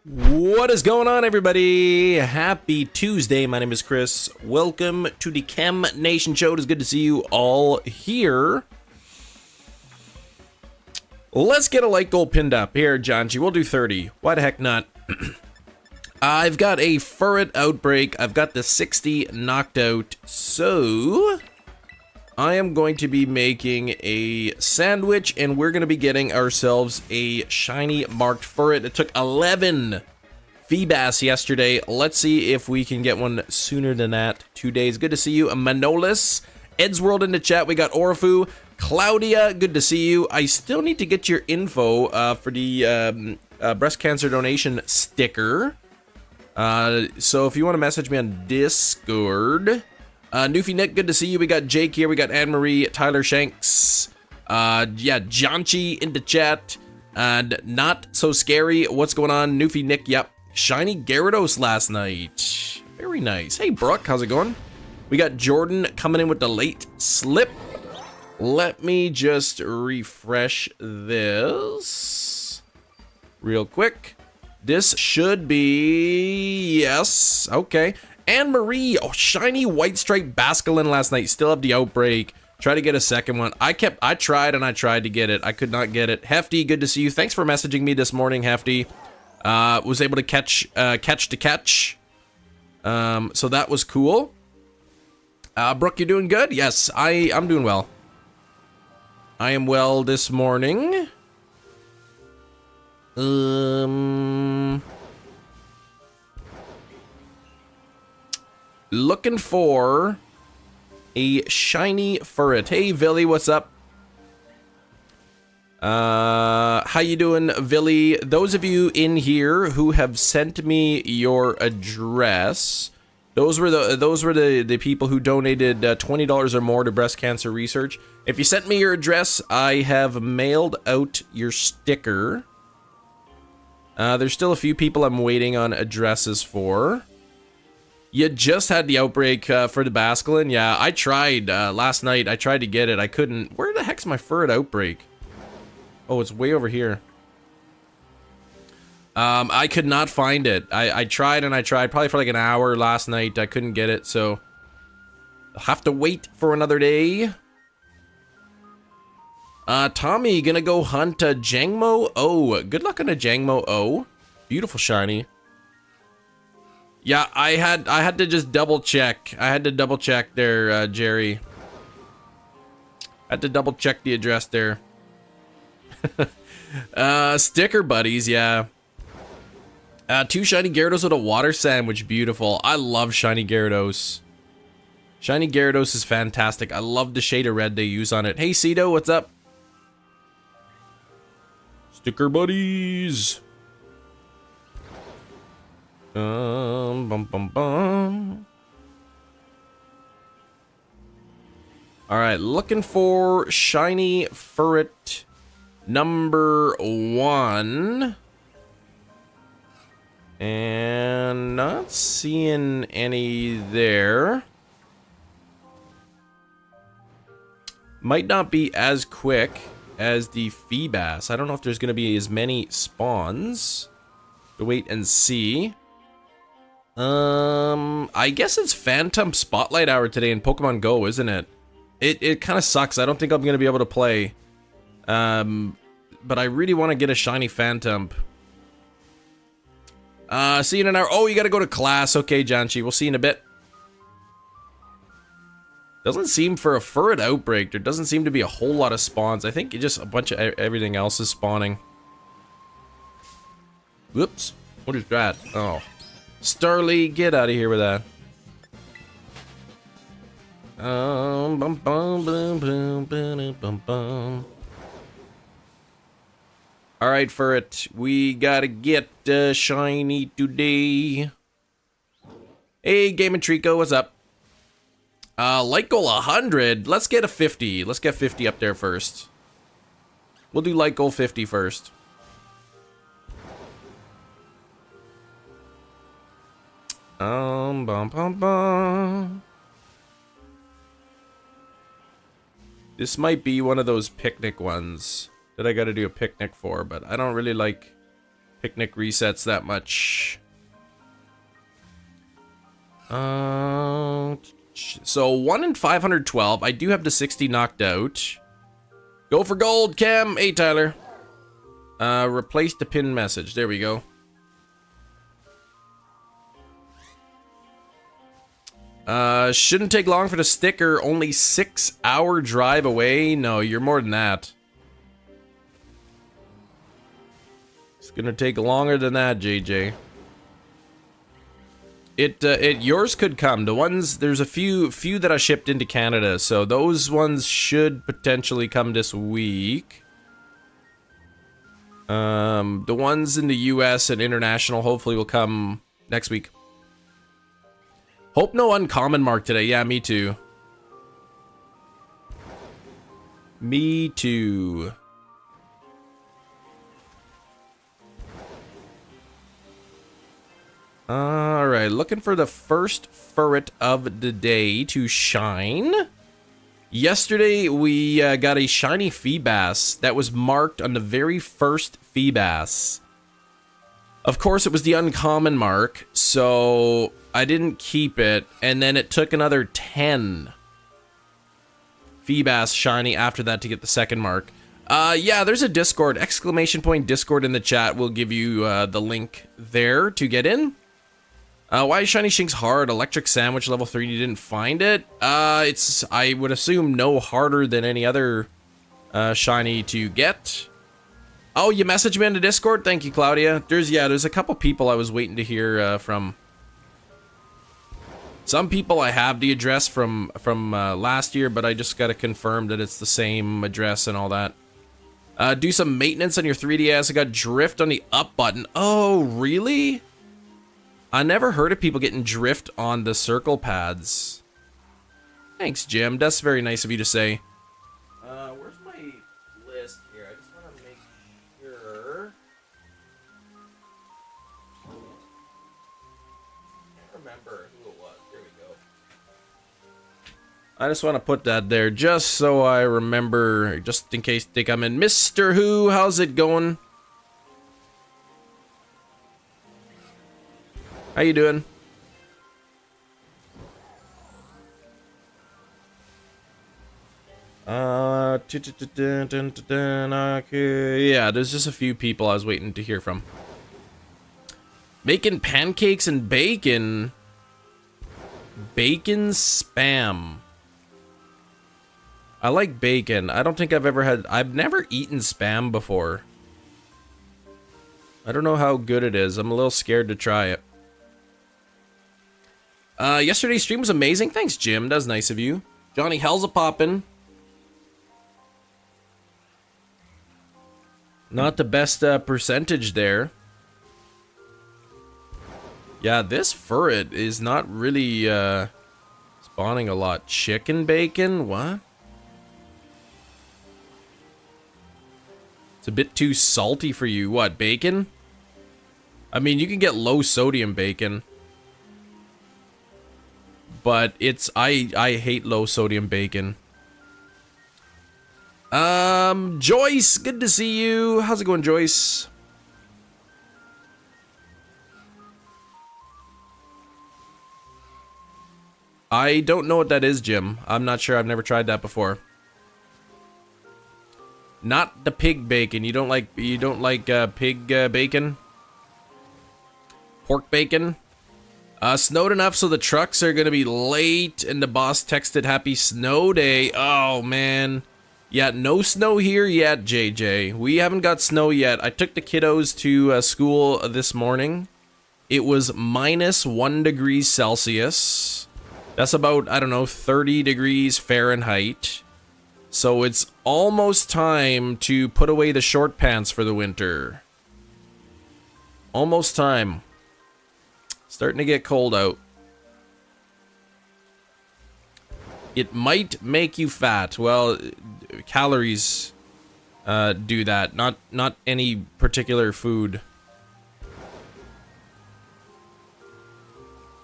What is going on, everybody? Happy Tuesday. My name is Chris. Welcome to the Chem Nation Show. It is good to see you all here. Let's get a light goal pinned up. Here, John G. We'll do 30. Why the heck not? I've got a Furret outbreak. I've got the 60 knocked out. So I am going to be making a sandwich, and we're going to be getting ourselves a shiny marked Furret. It took 11 Feebas yesterday. Let's see if we can get one sooner than that. 2 days. Good to see you. Manolis. Ed's World in the chat. We got Orafu. Claudia, good to see you. I still need to get your info for the breast cancer donation sticker. So if you want to message me on Discord. Newfie Nick, good to see you. We got Jake here. We got Anne-Marie, Tyler Shanks. Yeah, Janchi in the chat. And Not So Scary. What's going on? Newfie Nick, yep. Shiny Gyarados last night. Very nice. Hey, Brooke, how's it going? We got Jordan coming in with the late slip. Let me just refresh this real quick. This should be... Yes. Okay. Anne-Marie, oh, shiny white stripe Basculin last night. Still have the outbreak. Try to get a second one. I tried and I tried to get it. I could not get it. Hefty, good to see you. Thanks for messaging me this morning, Hefty. Was able to catch the catch. So that was cool. Brooke, you doing good? Yes, I'm doing well. I am well this morning. Looking for a shiny Furret. Hey, Villy, what's up? How you doing, Villy? Those of you in here who have sent me your address, those were the people who donated $20 or more to breast cancer research. If you sent me your address, I have mailed out your sticker. There's still a few people I'm waiting on addresses for. You just had the outbreak for the Basculin? Yeah, I tried last night. I tried to get it. I couldn't. Where the heck's my Furret outbreak? Oh, it's way over here. I could not find it. I tried and I tried. Probably for like an hour last night. I couldn't get it, so I'll have to wait for another day. Tommy, gonna go hunt a Jangmo? Oh, good luck on a Jangmo. Oh, beautiful shiny. Yeah, I had to just double check. I had to double check there, Jerry. I had to double check the address there. Sticker buddies, yeah. 2 shiny Gyarados with a water sandwich, beautiful. I love shiny Gyarados. Shiny Gyarados is fantastic. I love the shade of red they use on it. Hey, Cedo, what's up? Sticker buddies. Bum, bum, bum. All right, looking for shiny Furret number 1. And not seeing any there. Might not be as quick as the Feebas. I don't know if there's going to be as many spawns. To wait and see. I guess it's Phantom Spotlight Hour today in Pokemon Go, isn't it? It kind of sucks. I don't think I'm going to be able to play. But I really want to get a shiny Phantom. See you in an hour. Oh, you got to go to class. Okay, Janchi. We'll see you in a bit. Doesn't seem for a Furret outbreak. There doesn't seem to be a whole lot of spawns. I think just a bunch of everything else is spawning. Whoops. What is that? Oh. Starly, get out of here with that. Bum, bum, bum, bum, bum, bum, bum. Alright, Furret. We gotta get shiny today. Hey, Game and Trico, what's up? Light goal 100. Let's get a 50. Let's get 50 up there first. We'll do light goal 50 first. Bum, bum, bum. This might be one of those picnic ones that I gotta do a picnic for, but I don't really like Picnic resets that much. So 1 in 512. I do have the 60 knocked out. Go for gold, Cam. Hey, Tyler. Replace the pin message. There we go. Shouldn't take long for the sticker. Only 6-hour drive away. No, you're more than that. It's gonna take longer than that, JJ. Yours could come. The ones, there's a few that I shipped into Canada, so those ones should potentially come this week. The ones in the US and international hopefully will come next week. Hope no uncommon mark today. Yeah, me too. Me too. Alright, looking for the first Furret of the day to shine. Yesterday, we got a shiny Feebas that was marked on the very first Feebas. Of course, it was the uncommon mark, so I didn't keep it, and then it took another 10 Feebas shiny after that to get the second mark. Yeah, there's a Discord, ! Discord in the chat. We'll give you the link there to get in. Why is Shiny Shinx hard? Electric Sandwich level 3, you didn't find it? It's, I would assume, no harder than any other shiny to get. Oh, you messaged me in the Discord? Thank you, Claudia. There's a couple people I was waiting to hear from. Some people I have the address from last year, but I just gotta confirm that it's the same address and all that. Do some maintenance on your 3DS. I got drift on the up button. Oh, really? I never heard of people getting drift on the circle pads. Thanks, Jim. That's very nice of you to say. Where's my list here? I just want to make sure. I can't remember who it was. There we go. I just want to put that there just so I remember, just in case they come in. Mr. Who, how's it going? How you doing? Yeah, there's just a few people I was waiting to hear from. Making pancakes and bacon. Bacon spam. I like bacon. I don't think I've never eaten spam before. I don't know how good it is. I'm a little scared to try it. Yesterday's stream was amazing. Thanks, Jim. That was nice of you. Johnny, hell's a poppin'. Not the best percentage there. Yeah, this Furret is not really spawning a lot. Chicken bacon? What? It's a bit too salty for you. What, bacon? I mean, you can get low sodium bacon. But it's, I hate low sodium bacon. Joyce, good to see you. How's it going, Joyce? I don't know what that is, Jim. I'm not sure. I've never tried that before. Not the pig bacon. You don't like pig bacon? Pork bacon? Snowed enough so the trucks are gonna be late, and the boss texted happy snow day. Oh, man. Yeah, no snow here yet, JJ. We haven't got snow yet. I took the kiddos to school this morning. It was -1 degree Celsius. That's about, I don't know, 30 degrees Fahrenheit. So it's almost time to put away the short pants for the winter. Almost time. Starting to get cold out. It might make you fat. Well, calories do that. Not any particular food.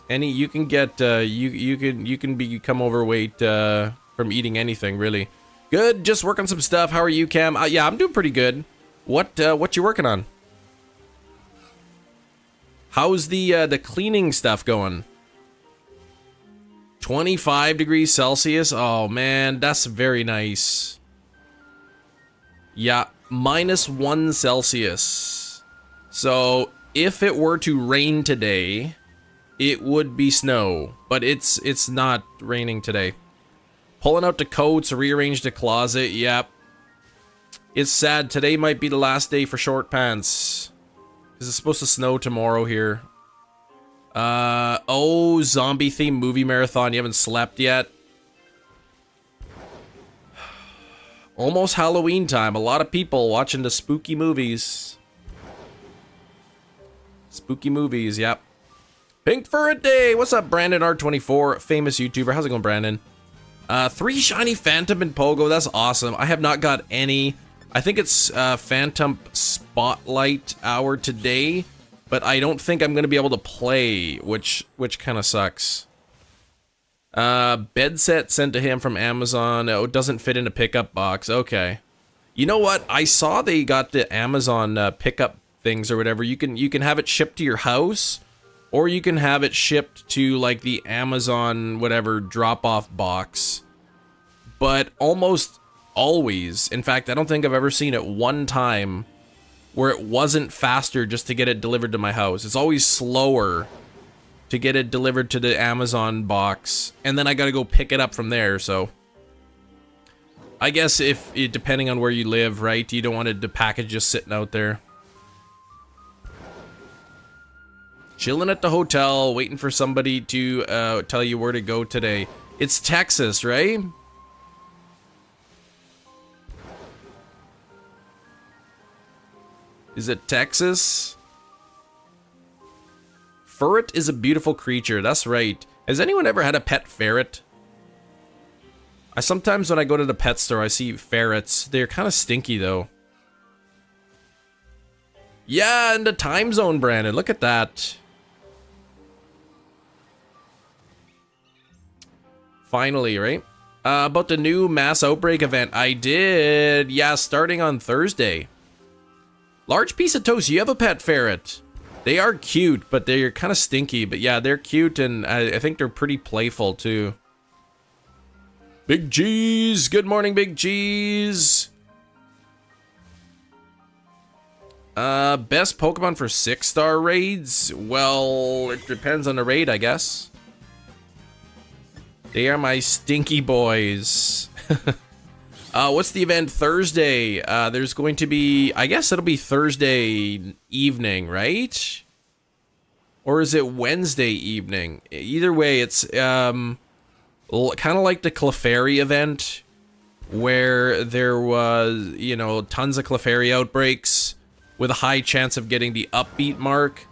Any you can get you can become overweight from eating anything, really. Good. Just work on some stuff. How are you, Cam? Yeah, I'm doing pretty good. What you working on? How's the cleaning stuff going? 25 degrees Celsius. Oh man, that's very nice. Yeah, -1 Celsius. So if it were to rain today, it would be snow, but it's not raining today. Pulling out the coats, rearrange the closet. Yep. It's sad. Today might be the last day for short pants. Because it's supposed to snow tomorrow here. Oh, zombie themed movie marathon. You haven't slept yet? Almost Halloween time. A lot of people watching the spooky movies. Spooky movies, yep. Pink Furret Day! What's up, Brandon R24, famous YouTuber. How's it going, Brandon? 3 shiny Phantom and Pogo. That's awesome. I have not got any. I think it's Phantom Spotlight Hour today, but I don't think I'm going to be able to play, which kind of sucks. Bed set sent to him from Amazon. Oh, it doesn't fit in a pickup box. Okay. You know what? I saw they got the Amazon pickup things or whatever. You can have it shipped to your house, or you can have it shipped to like the Amazon whatever drop-off box. But almost always, in fact, I don't think I've ever seen it one time where it wasn't faster just to get it delivered to my house. It's always slower to get it delivered to the Amazon box, and then I gotta go pick it up from there. So I guess if depending on where you live, right, you don't want the package just sitting out there. Chilling at the hotel, waiting for somebody to tell you where to go today. It's Texas, right? Is it Texas? Furret is a beautiful creature, that's right. Has anyone ever had a pet ferret? Sometimes when I go to the pet store, I see ferrets. They're kind of stinky, though. Yeah, in the time zone, Brandon. Look at that. Finally, right? About the new mass outbreak event. I did. Yeah, starting on Thursday. Large piece of toast. You have a pet ferret. They are cute, but they're kind of stinky. But yeah, they're cute, and I think they're pretty playful, too. Big G's. Good morning, Big G's. Best Pokemon for 6-star raids? Well, it depends on the raid, I guess. They are my stinky boys. What's the event Thursday? There's going to be, I guess it'll be Thursday evening, right? Or is it Wednesday evening? Either way, it's kind of like the Clefairy event, where there was, you know, tons of Clefairy outbreaks with a high chance of getting the upbeat mark.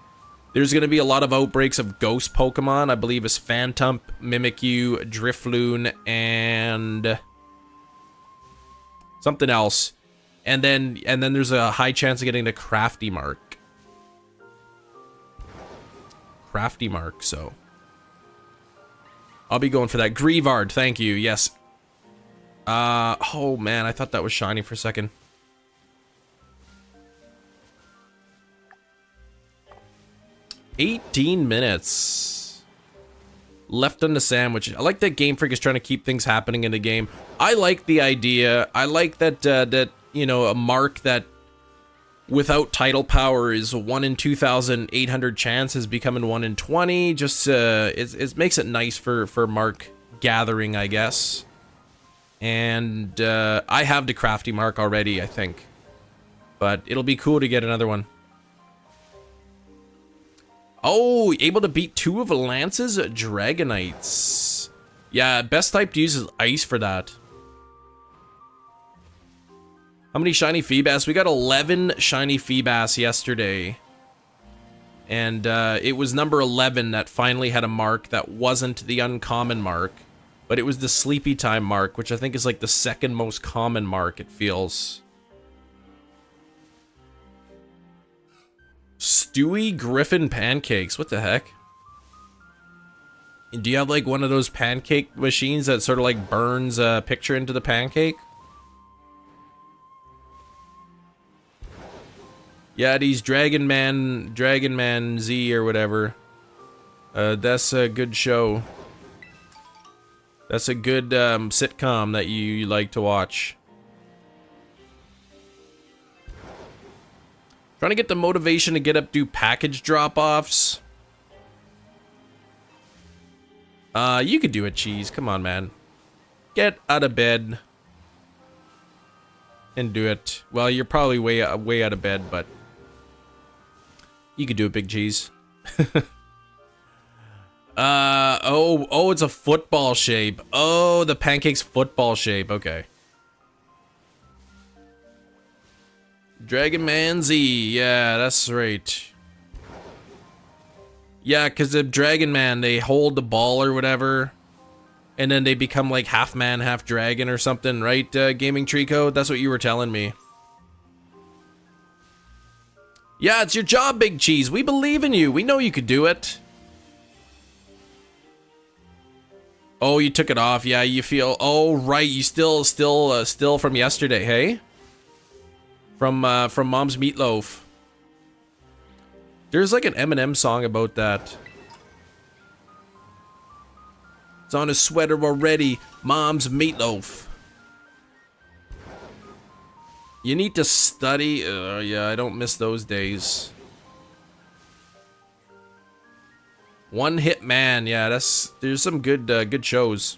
There's going to be a lot of outbreaks of ghost Pokemon. I believe it's Phantump, Mimikyu, Drifloon, and something else. And then there's a high chance of getting the Crafty mark. Crafty mark, so I'll be going for that. Grievard, thank you. Yes. Oh man, I thought that was shiny for a second. $18 minutes left on the sandwich. I like that Game Freak is trying to keep things happening in the game. I like the idea. I like that that, you know, a mark that without title power is a 1 in 2,800 chance is becoming 1 in 20. Just it makes it nice for mark gathering, I guess. And I have the Crafty mark already, I think, but it'll be cool to get another one. Oh, able to beat 2 of Lance's Dragonites. Yeah, best type to use is Ice for that. How many shiny Feebas? We got 11 shiny Feebas yesterday. And it was number 11 that finally had a mark that wasn't the uncommon mark. But it was the Sleepy Time mark, which I think is like the second most common mark, it feels. Stewie Griffin pancakes. What the heck? Do you have like one of those pancake machines that sort of like burns a picture into the pancake? Yeah, these Dragon Man Z or whatever. That's a good show. That's a good sitcom that you like to watch. Trying to get the motivation to get up, do package drop-offs. You could do it, Cheese. Come on, man. Get out of bed and do it. Well, you're probably way out of bed, but you could do it, Big Cheese. Oh, it's a football shape. Oh, the pancake's football shape. Okay. Dragon Man Z. Yeah, that's right. Yeah, because the Dragon Man, they hold the ball or whatever, and then they become like half man, half dragon or something, right, Gaming Tree Code? That's what you were telling me. Yeah, it's your job, Big Cheese. We believe in you. We know you could do it. Oh, you took it off. Yeah, you feel... Oh, right. You still from yesterday, hey? From Mom's Meatloaf. There's like an Eminem song about that. It's on his sweater already. Mom's Meatloaf. You need to study. Yeah, I don't miss those days. One Hit Man. Yeah, there's some good shows.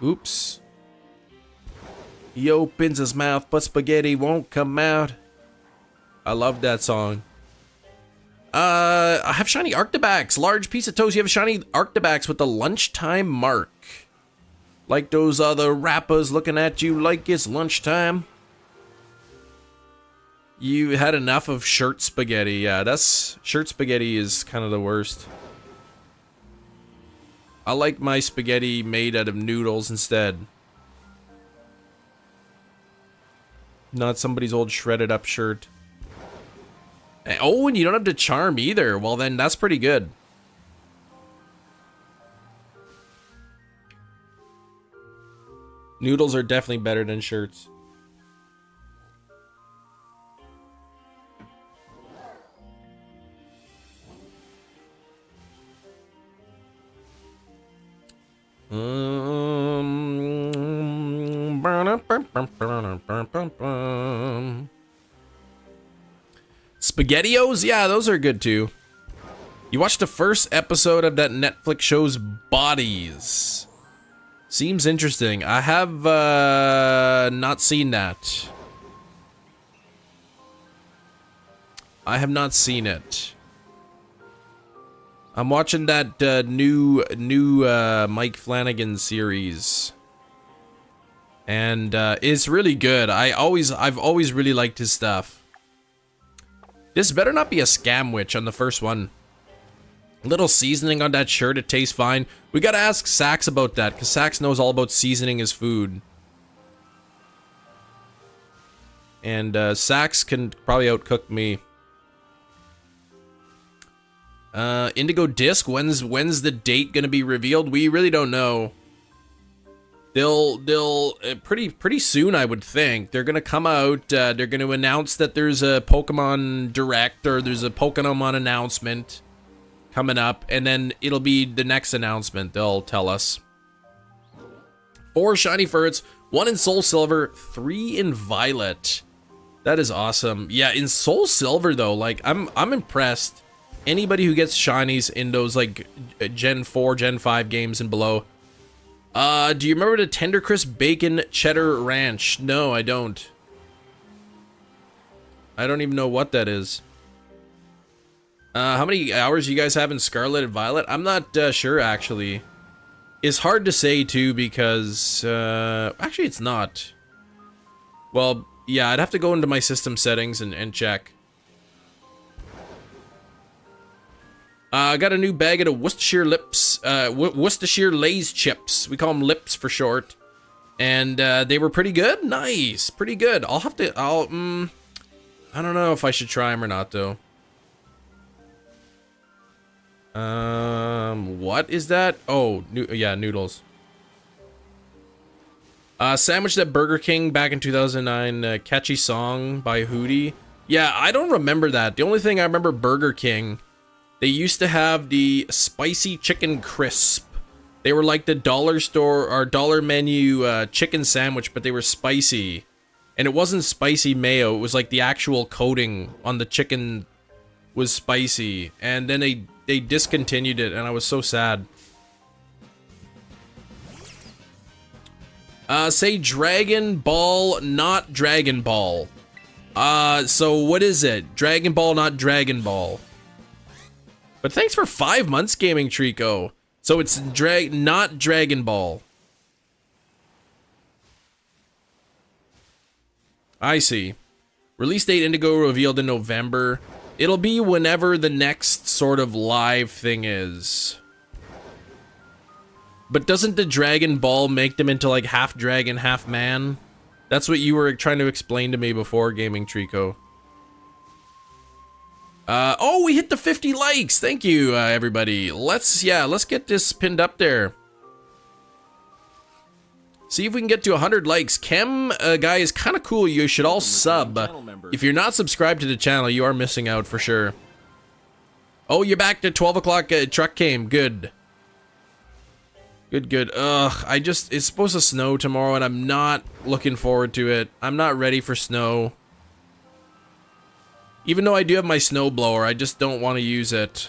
Oops. He opens his mouth, but spaghetti won't come out. I love that song. I have shiny Arctibax. Large piece of toast. You have a shiny Arctibax with the lunchtime mark. Like those other rappers looking at you like it's lunchtime. You had enough of shirt spaghetti. Yeah, shirt spaghetti is kind of the worst. I like my spaghetti made out of noodles instead. Not somebody's old shredded up shirt. Oh, and you don't have to charm either. Well, then that's pretty good. Noodles are definitely better than shirts. SpaghettiOs? Yeah, those are good too. You watched the first episode of that Netflix show's Bodies. Seems interesting. I have not seen that. I have not seen it. I'm watching that new Mike Flanagan series, and it's really good. I've always really liked his stuff. This better not be a scam witch on the first one. Little seasoning on that shirt, it tastes fine. We gotta ask Sax about that, because Sax knows all about seasoning his food. And Sax can probably outcook me. Indigo Disc, when's the date gonna be revealed? We really don't know. They'll pretty soon, I would think. They're gonna come out, they're gonna announce that there's a Pokemon Direct, or there's a Pokemon announcement coming up, and then it'll be the next announcement they'll tell us. 4 shiny Furrets, 1 in Soul Silver, 3 in Violet. That is awesome. Yeah, in Soul Silver though, like I'm impressed. Anybody who gets shinies in those like Gen 4, Gen 5 games and below. Do you remember the Tender Crisp Bacon Cheddar Ranch? No, I don't. I don't even know what that is. How many hours you guys have in Scarlet and Violet? I'm not sure, actually. It's hard to say, too, because... actually, it's not. Well, yeah, I'd have to go into my system settings and check. I got a new bag of the Worcestershire Worcestershire Lay's chips. We call them Lips for short. And they were pretty good. Nice. Pretty good. I don't know if I should try them or not, though. What is that? Oh, yeah, noodles. Sandwich at Burger King back in 2009. Catchy song by Hootie. Yeah, I don't remember that. The only thing I remember Burger King, they used to have the spicy chicken crisp. They were like the dollar store or dollar menu chicken sandwich, but they were spicy. And it wasn't spicy mayo. It was like the actual coating on the chicken was spicy. And then they discontinued it, and I was so sad. Say Dragon Ball, not Dragon Ball. So what is it? Dragon Ball, not Dragon Ball. But thanks for 5 months, Gaming Trico. So it's not Dragon Ball. I see. Release date Indigo revealed in November. It'll be whenever the next sort of live thing is. But doesn't the Dragon Ball make them into like half dragon, half man? That's what you were trying to explain to me before, Gaming Trico. Oh, we hit the 50 likes. Thank you, everybody. Let's get this pinned up there. See if we can get to 100 likes. Chem, guy, is kind of cool. You should all sub. If you're not subscribed to the channel, you are missing out for sure. Oh, you're back to 12 o'clock. Truck came. Good. Good. Ugh, it's supposed to snow tomorrow, and I'm not looking forward to it. I'm not ready for snow. Even though I do have my snow blower, I just don't want to use it.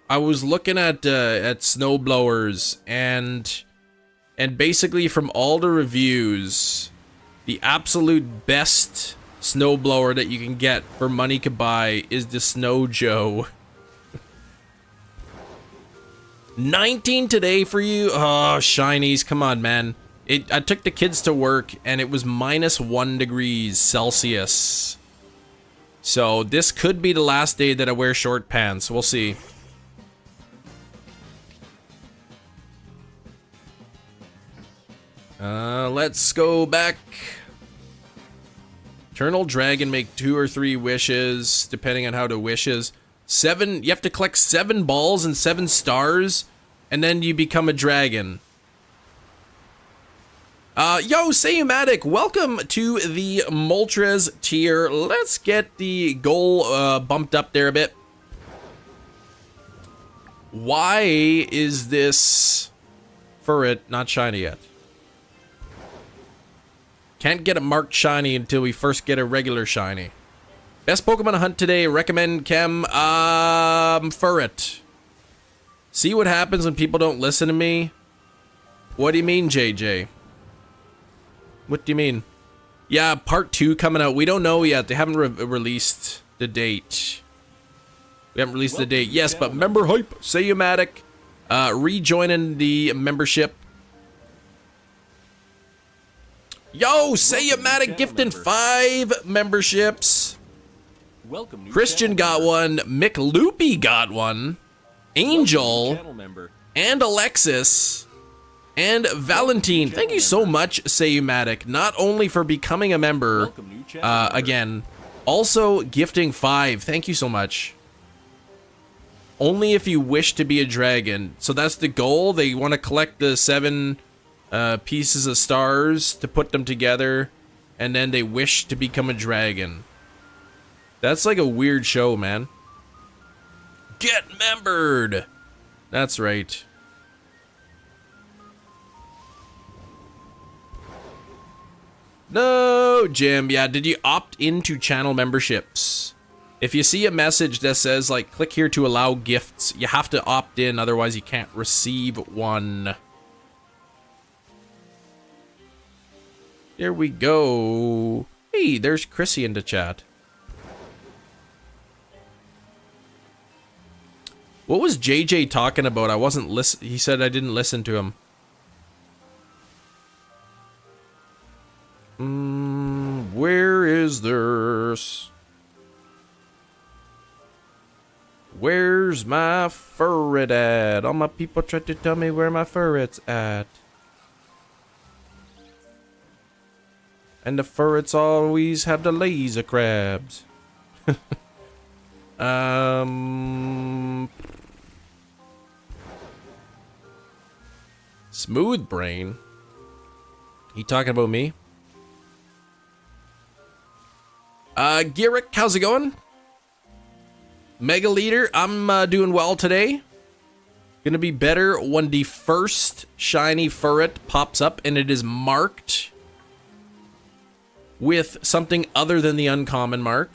I was looking at snow blowers, and basically from all the reviews, the absolute best snow blower that you can get for money could buy is the Snow Joe. 19 today for you? Oh, shinies, come on, man. I took the kids to work, and it was -1 degrees Celsius. So this could be the last day that I wear short pants. We'll see. Let's go back. Eternal Dragon, make 2 or 3 wishes, depending on how the wishes. 7, you have to collect 7 balls and 7 stars, and then you become a dragon. Yo, Sayumatic, welcome to the Moltres tier. Let's get the goal bumped up there a bit. Why is this Furret not shiny yet? Can't get a marked shiny until we first get a regular shiny. Best Pokemon hunt today, recommend Chem, Furret. See what happens when people don't listen to me? What do you mean, JJ? What do you mean? Yeah, part 2 coming out. We don't know yet. They haven't released the date. We haven't released the date. Yes, but member hype. Sayumatic. Rejoining the membership. Yo, Sayumatic gifting 5 memberships. Christian got one. Mick Loopy got one. Angel. And Alexis. And Valentine. Thank you so much, Sayumatic. Not only for becoming a member, again, also gifting 5. Thank you so much. Only if you wish to be a dragon. So that's the goal. They want to collect the 7 pieces of stars to put them together, and then they wish to become a dragon. That's like a weird show, man. Get membered! That's right. No, Jim. Yeah, did you opt into channel memberships? If you see a message that says, like, click here to allow gifts, you have to opt in, otherwise you can't receive one. There we go. Hey, there's Chrissy in the chat. What was JJ talking about? I wasn't listen. He said I didn't listen to him. Where is this? Where's my Furret at? All my people try to tell me where my Furret's at. And the Furrets always have the laser crabs. Smooth brain. You talking about me? Garrick, how's it going? Mega Leader, I'm doing well today. Gonna be better when the first shiny Furret pops up and it is marked with something other than the uncommon mark.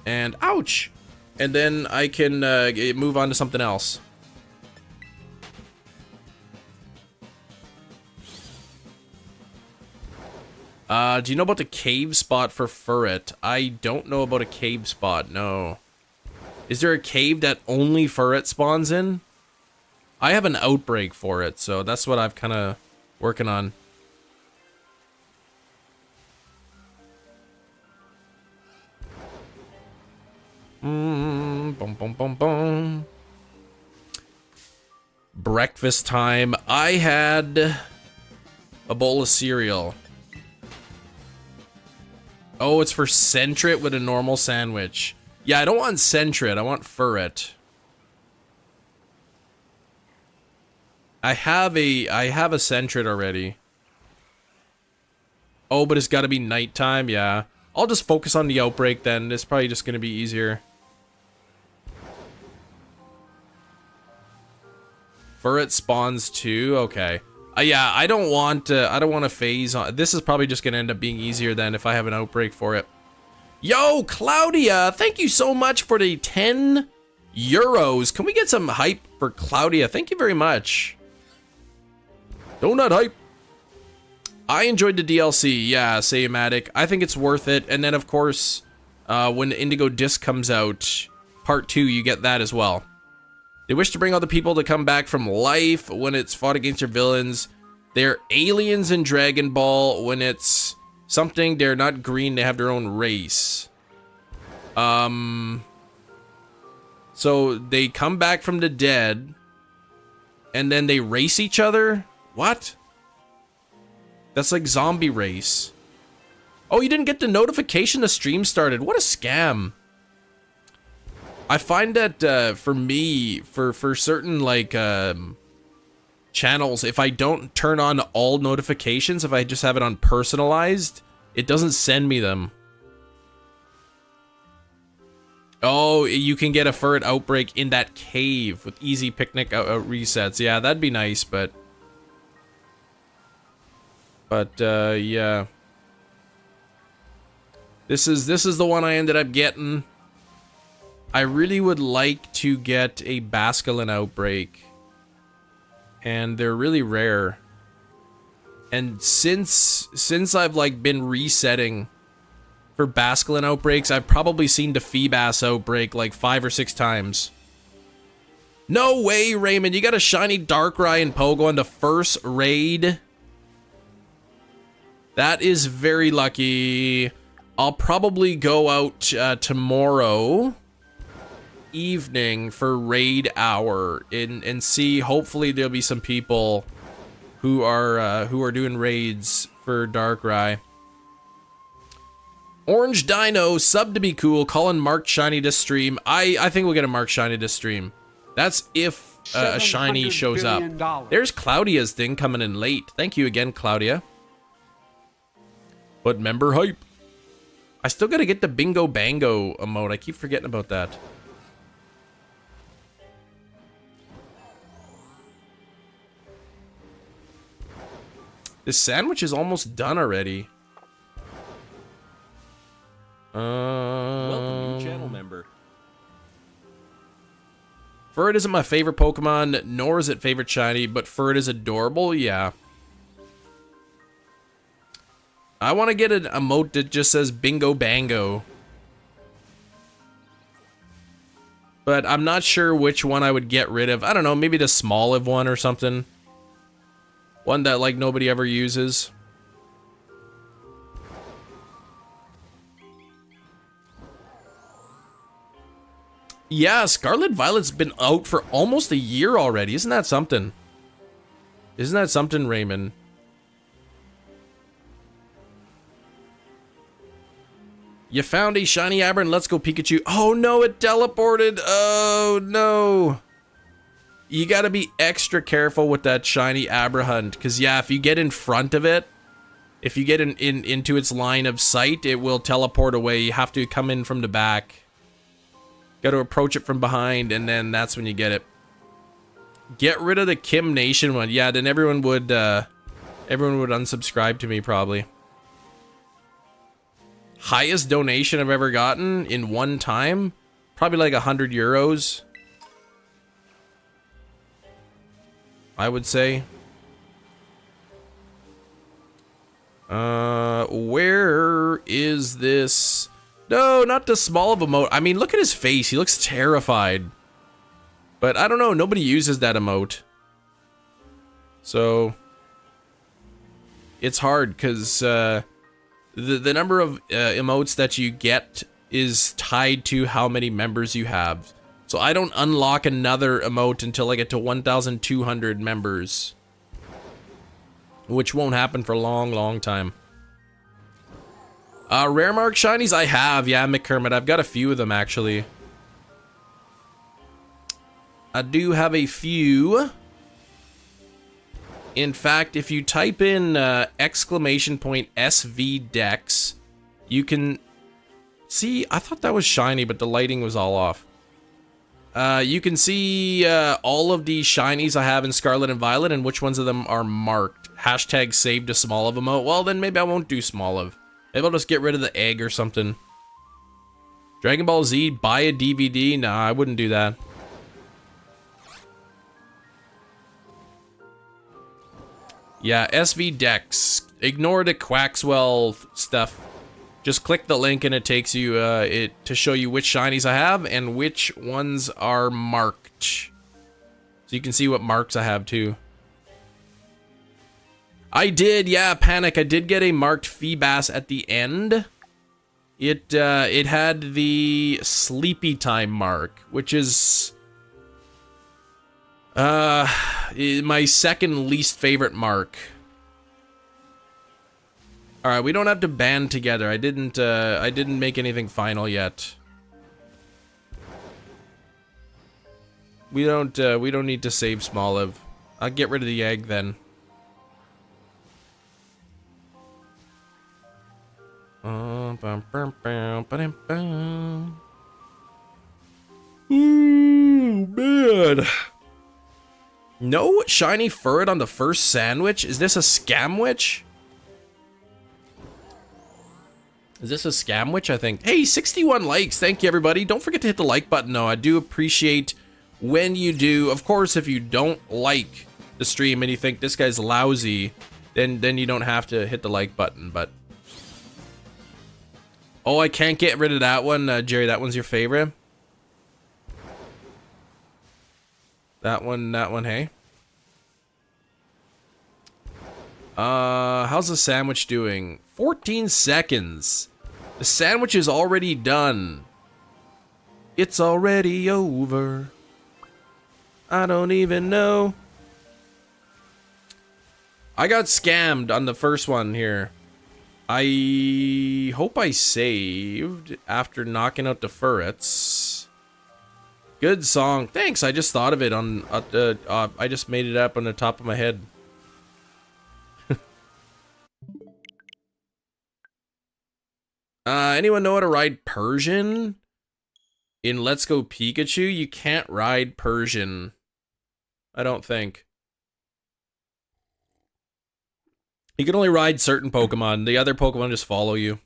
And ouch! And then I can move on to something else. Do you know about the cave spot for Furret? I don't know about a cave spot, no. Is there a cave that only Furret spawns in? I have an outbreak for it, so that's what I've kind of working on. Boom, boom, boom, boom. Breakfast time. I had a bowl of cereal. Oh, it's for Centret with a normal sandwich. Yeah, I don't want Centret. I want Furret. I have a Centret already. Oh, but it's got to be nighttime. Yeah, I'll just focus on the outbreak then. It's probably just gonna be easier. Furret spawns too. Okay. Yeah, I don't want to phase on. This is probably just gonna end up being easier than if I have an outbreak for it. Yo, Claudia, thank you so much for the 10 euros. Can we get some hype for Claudia? Thank you very much. Donut hype. I enjoyed the DLC. Yeah, Sayamatic. I think it's worth it. And then, of course, when Indigo Disc comes out, Part 2, you get that as well. They wish to bring other people to come back from life when it's fought against your villains. They're aliens in Dragon Ball. When it's something, they're not green, they have their own race. So they come back from the dead, and then they race each other? What? That's like zombie race. Oh, you didn't get the notification the stream started. What a scam. I find that for me, for certain like channels, if I don't turn on all notifications, if I just have it on personalized, it doesn't send me them. Oh, you can get a Furret outbreak in that cave with easy picnic resets. Yeah, that'd be nice, but yeah. This is the one I ended up getting. I really would like to get a Basculin outbreak, and they're really rare. And since I've like been resetting for Basculin outbreaks, I've probably seen the Feebas outbreak like 5 or 6 times. No way, Raymond! You got a shiny Darkrai and Pogo on the first raid. That is very lucky. I'll probably go out tomorrow evening for raid hour and see. Hopefully there'll be some people who are doing raids for Darkrai. Orange Dino sub to be cool. Colin marked shiny this stream. I think we'll get a marked shiny this stream. That's if a shiny shows up. There's Claudia's thing coming in late. Thank you again, Claudia. But member hype. I still gotta get the Bingo Bango emote. I keep forgetting about that. This sandwich is almost done already. Welcome, new channel member. Furret isn't my favorite Pokemon, nor is it favorite shiny, but Furret is adorable, yeah. I want to get an emote that just says Bingo Bango. But I'm not sure which one I would get rid of. I don't know, maybe the Smoliv one or something. One that, like, nobody ever uses. Yeah, Scarlet Violet's been out for almost a year already. Isn't that something? Isn't that something, Raymond? You found a shiny Abra and Let's Go Pikachu. Oh no, it teleported. Oh no. You gotta be extra careful with that shiny Abra hunt. Because yeah, if you get in front of it, if you get into its line of sight, it will teleport away. You have to come in from the back. Got to approach it from behind, and then that's when you get it. Get rid of the Kim Nation one. Yeah, then everyone would unsubscribe to me probably. Highest donation I've ever gotten in one time, probably like 100 euros. I would say. Where is this? No, not the small of emote. I mean, look at his face. He looks terrified. But I don't know. Nobody uses that emote. So it's hard because the number of emotes that you get is tied to how many members you have. So I don't unlock another emote until I get to 1,200 members. Which won't happen for a long, long time. Rare Mark Shinies I have. Yeah, McKermit. I've got a few of them, actually. I do have a few. In fact, if you type in !SV Dex, you can see... I thought that was shiny, but the lighting was all off. You can see all of the shinies I have in Scarlet and Violet and which ones of them are marked. Hashtag saved a small of emote. Well, then maybe I won't do small of. Maybe I'll just get rid of the egg or something. Dragon Ball Z, buy a DVD? Nah, I wouldn't do that. Yeah, SV Dex. Ignore the Quaxwell stuff. Just click the link and it takes you to show you which shinies I have and which ones are marked. So you can see what marks I have too. I did, yeah, Panic. I did get a marked Feebas at the end. It had the Sleepy Time mark, which is my second least favorite mark. All right, we don't have to band together. I didn't make anything final yet. We don't need to save Smoliv. I'll get rid of the egg then. Ooh, man. No shiny Furret on the first sandwich? Is this a scamwich? Is this a scamwich, I think? Hey, 61 likes. Thank you, everybody. Don't forget to hit the like button, though. I do appreciate when you do. Of course, if you don't like the stream and you think this guy's lousy, then you don't have to hit the like button, but... Oh, I can't get rid of that one. Jerry, that one's your favorite? That one, hey? How's the sandwich doing? 14 seconds. The sandwich is already done. It's already over. I don't even know. I got scammed on the first one here. I hope I saved after knocking out the Furrets. Good song. Thanks. I just thought of it on I just made it up on the top of my head. Anyone know how to ride Persian? In Let's Go Pikachu, you can't ride Persian. I don't think. You can only ride certain Pokemon. The other Pokemon just follow you.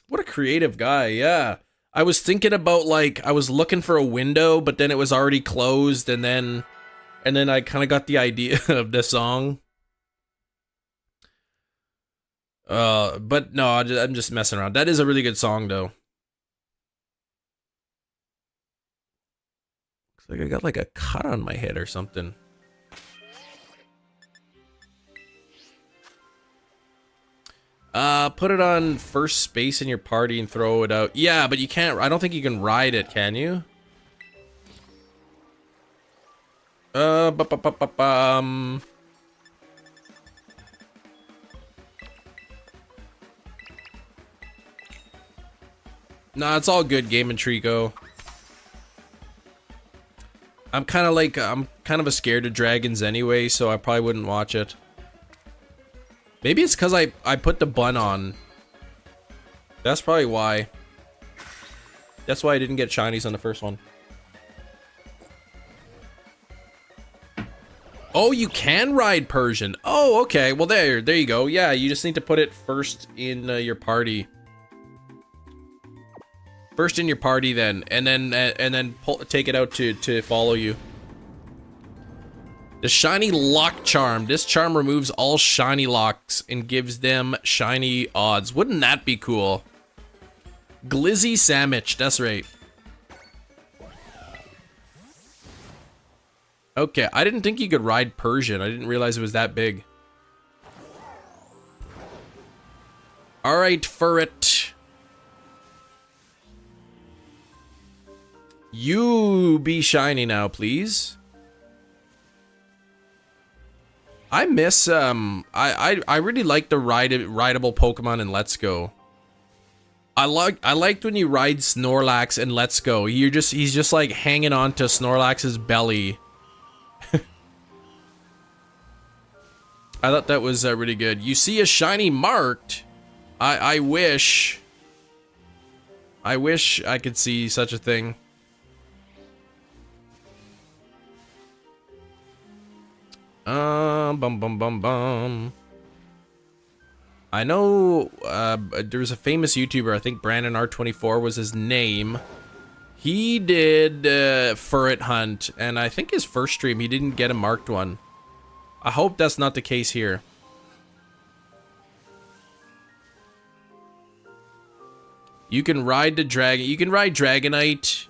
What a creative guy, yeah. I was thinking about, like, I was looking for a window, but then it was already closed, and then I kind of got the idea of the song. But no, I'm just messing around. That is a really good song, though. Looks like I got, like, a cut on my head or something. Put it on first space in your party and throw it out. Yeah, but you can't, I don't think you can ride it, can you? Nah, it's all good, Game and Trico. I'm kind of a scared of dragons anyway, so I probably wouldn't watch it. Maybe it's because I put the bun on. That's probably why. That's why I didn't get shinies on the first one. Oh, you can ride Persian. Oh, okay. Well, there you go. Yeah, you just need to put it first in your party. First in your party, then, and then take it out to follow you. The shiny lock charm. This charm removes all shiny locks and gives them shiny odds. Wouldn't that be cool? Glizzy Sandwich. That's right. Okay, I didn't think you could ride Persian. I didn't realize it was that big. All right, Furret. You be shiny now, please. I miss I really like the rideable Pokemon in Let's Go. I liked when you ride Snorlax in Let's Go. He's just like hanging on to Snorlax's belly. I thought that was really good. You see a shiny marked. I wish I could see such a thing. Bum. I know there's a famous YouTuber, I think Brandon R24 was his name. He did Furret Hunt, and I think his first stream he didn't get a marked one. I hope that's not the case here. You can ride the dragon. You can ride Dragonite.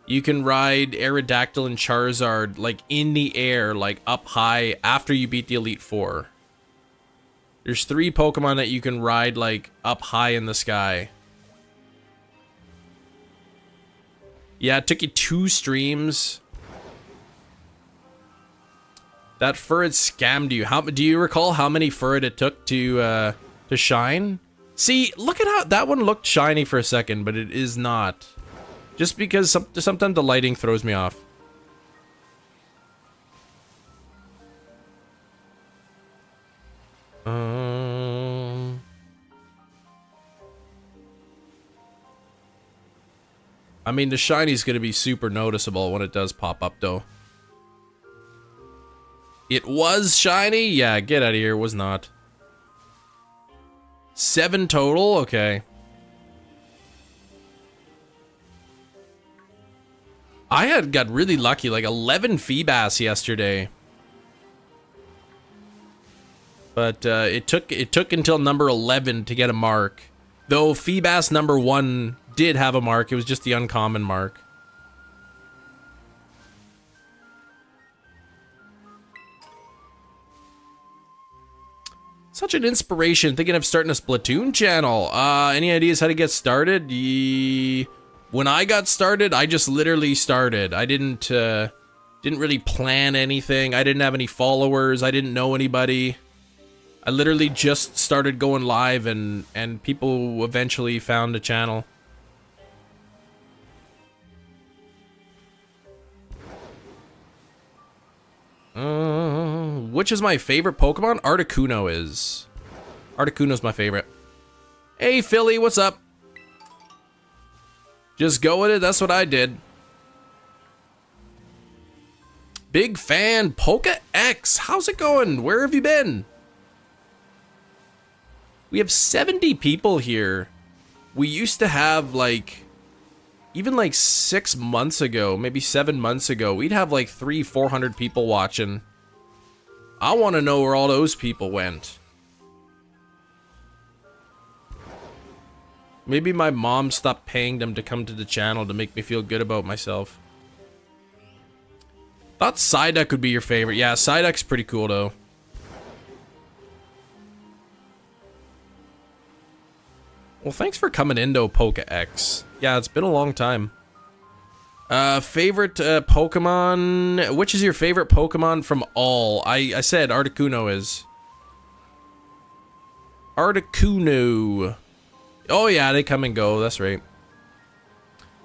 You can ride Aerodactyl and Charizard like in the air, like up high after you beat the Elite Four. There's 3 Pokemon that you can ride like up high in the sky. Yeah, it took you 2 streams. That Furret scammed you. Do you recall how many Furret it took to shine? See, look at how that one looked shiny for a second, but it is not. Just because sometimes the lighting throws me off. I mean, the shiny's gonna be super noticeable when it does pop up, though. It was shiny? Yeah, get out of here. It was not. 7 total? Okay. I got really lucky, like 11 Feebas yesterday. But it took until number 11 to get a mark. Though Feebas number 1 did have a mark, it was just the uncommon mark. Such an inspiration, thinking of starting a Splatoon channel. Any ideas how to get started? When I got started, I just literally started. I didn't really plan anything. I didn't have any followers. I didn't know anybody. I literally just started going live, and people eventually found the channel. Which is my favorite Pokemon? Articuno is. Articuno's my favorite. Hey, Philly, what's up? Just go with it. That's what I did. Big fan, Poke X. How's it going? Where have you been? We have 70 people here. We used to have like, even like 6 months ago, maybe 7 months ago, we'd have like 300-400 people watching. I want to know where all those people went. Maybe my mom stopped paying them to come to the channel to make me feel good about myself. Thought Psyduck would be your favorite. Yeah, Psyduck's pretty cool though. Well, thanks for coming in though, Pokex. Yeah, it's been a long time. Favorite Pokemon? Which is your favorite Pokemon from all? I said Articuno is. Articuno. Oh yeah, they come and go, that's right.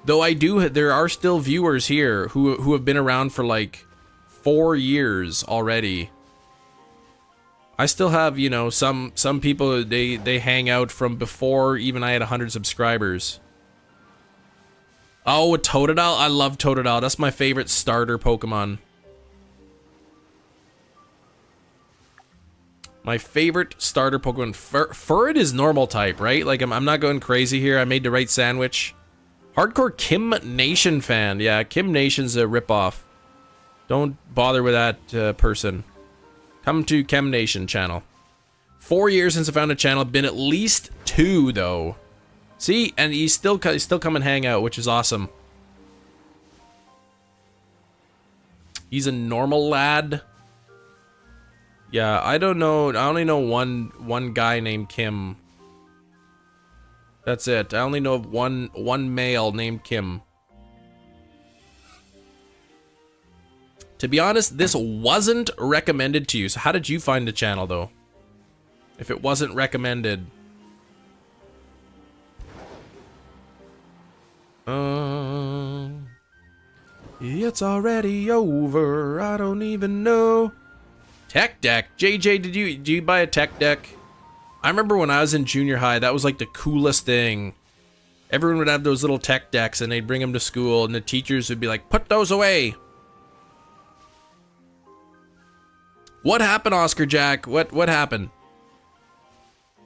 Though there are still viewers here who have been around for like 4 years already. I still have, you know, some people, they hang out from before even I had 100 subscribers. Oh, a Totodile? I love Totodile. That's my favorite starter Pokemon. My favorite starter Pokemon. Furret is normal type, right? Like, I'm not going crazy here. I made the right sandwich. Hardcore Kim Nation fan. Yeah, Kim Nation's a ripoff. Don't bother with that person. Come to Chem Nation channel. 4 years since I found a channel. Been at least 2 though. See, and he's still come and hang out, which is awesome. He's a normal lad. Yeah, I don't know. I only know one guy named Kim. That's it. I only know of one male named Kim. To be honest, this wasn't recommended to you. So how did you find the channel, though? If it wasn't recommended. It's already over. I don't even know. Tech deck. JJ, did you buy a tech deck? I remember when I was in junior high, that was like the coolest thing. Everyone would have those little tech decks and they'd bring them to school and the teachers would be like, put those away. What happened, Oscar Jack? What happened?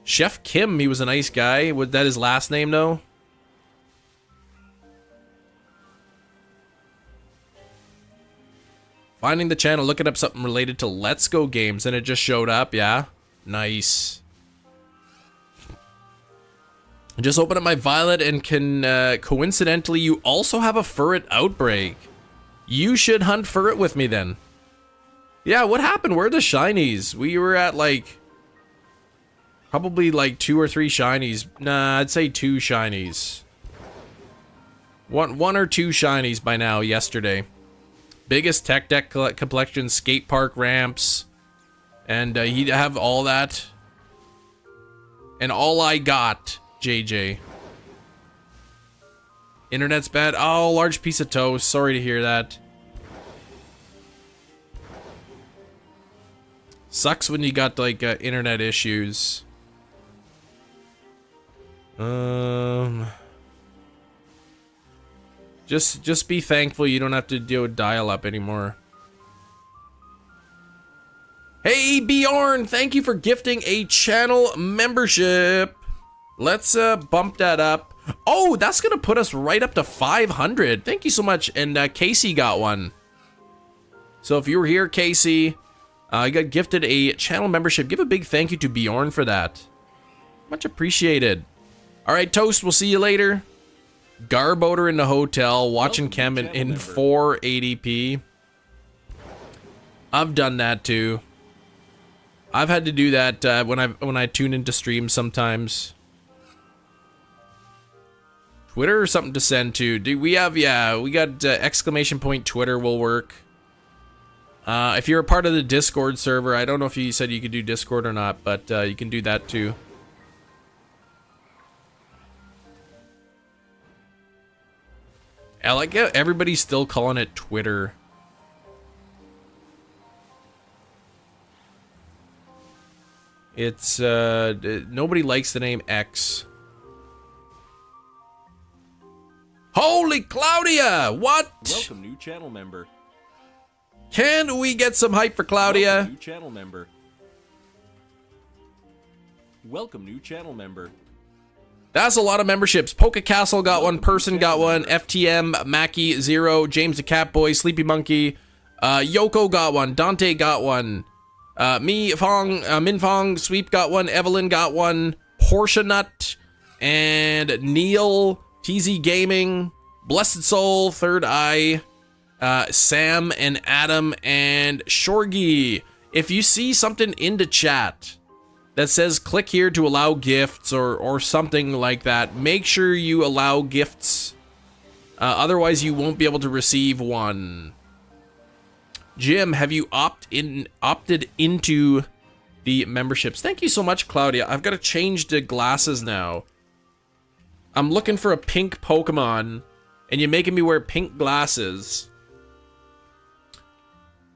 Chef Kim, he was a nice guy. Was that his last name, though? Finding the channel, looking up something related to Let's Go games, and it just showed up, yeah? Nice. I just opened up my Violet and can, coincidentally, you also have a Furret outbreak. You should hunt Furret with me, then. Yeah, what happened? Where are the shinies? We were at, like, probably, like, 2 or 3 shinies. Nah, I'd say 2 shinies. One or 2 shinies by now, yesterday. Biggest tech deck collection, skate park ramps. And, he'd have all that. And all I got, JJ. Internet's bad. Oh, large piece of toast. Sorry to hear that. Sucks when you got like internet issues. Just be thankful you don't have to deal with dial-up anymore. Hey Bjorn, thank you for gifting a channel membership. Let's bump that up. Oh, that's gonna put us right up to 500. Thank you so much. And Casey got one. So if you were here, Casey, I got gifted a channel membership. Give a big thank you to Bjorn for that. Much appreciated. All right, Toast, we'll see you later. Garboater in the hotel, watching Chem in 480p. I've done that too. I've had to do that when I tune into streams sometimes. Twitter or something to send to. Do we have, yeah, we got exclamation point Twitter will work. If you're a part of the Discord server, I don't know if you said you could do Discord or not, but you can do that too. I like how everybody's still calling it Twitter. It's, nobody likes the name X. Holy Claudia! What? Welcome, new channel member. Can we get some hype for Claudia? Welcome, new channel member. Welcome, new channel member. That's a lot of memberships. Poke Castle got one, Person got one, FTM, Mackie, Zero, James the Catboy, Sleepy Monkey, Yoko got one, Dante got one, Me, Fong, Min Fong, Sweep got one, Evelyn got one, Portia Nut, and Neil, TZ Gaming, Blessed Soul, Third Eye, Sam and Adam and Shorgy. If you see something in the chat that says click here to allow gifts or something like that, make sure you allow gifts. Otherwise you won't be able to receive one. Jim, have you opted into the memberships? Thank you so much, Claudia. I've got to change the glasses now. I'm looking for a pink Pokemon, and you're making me wear pink glasses.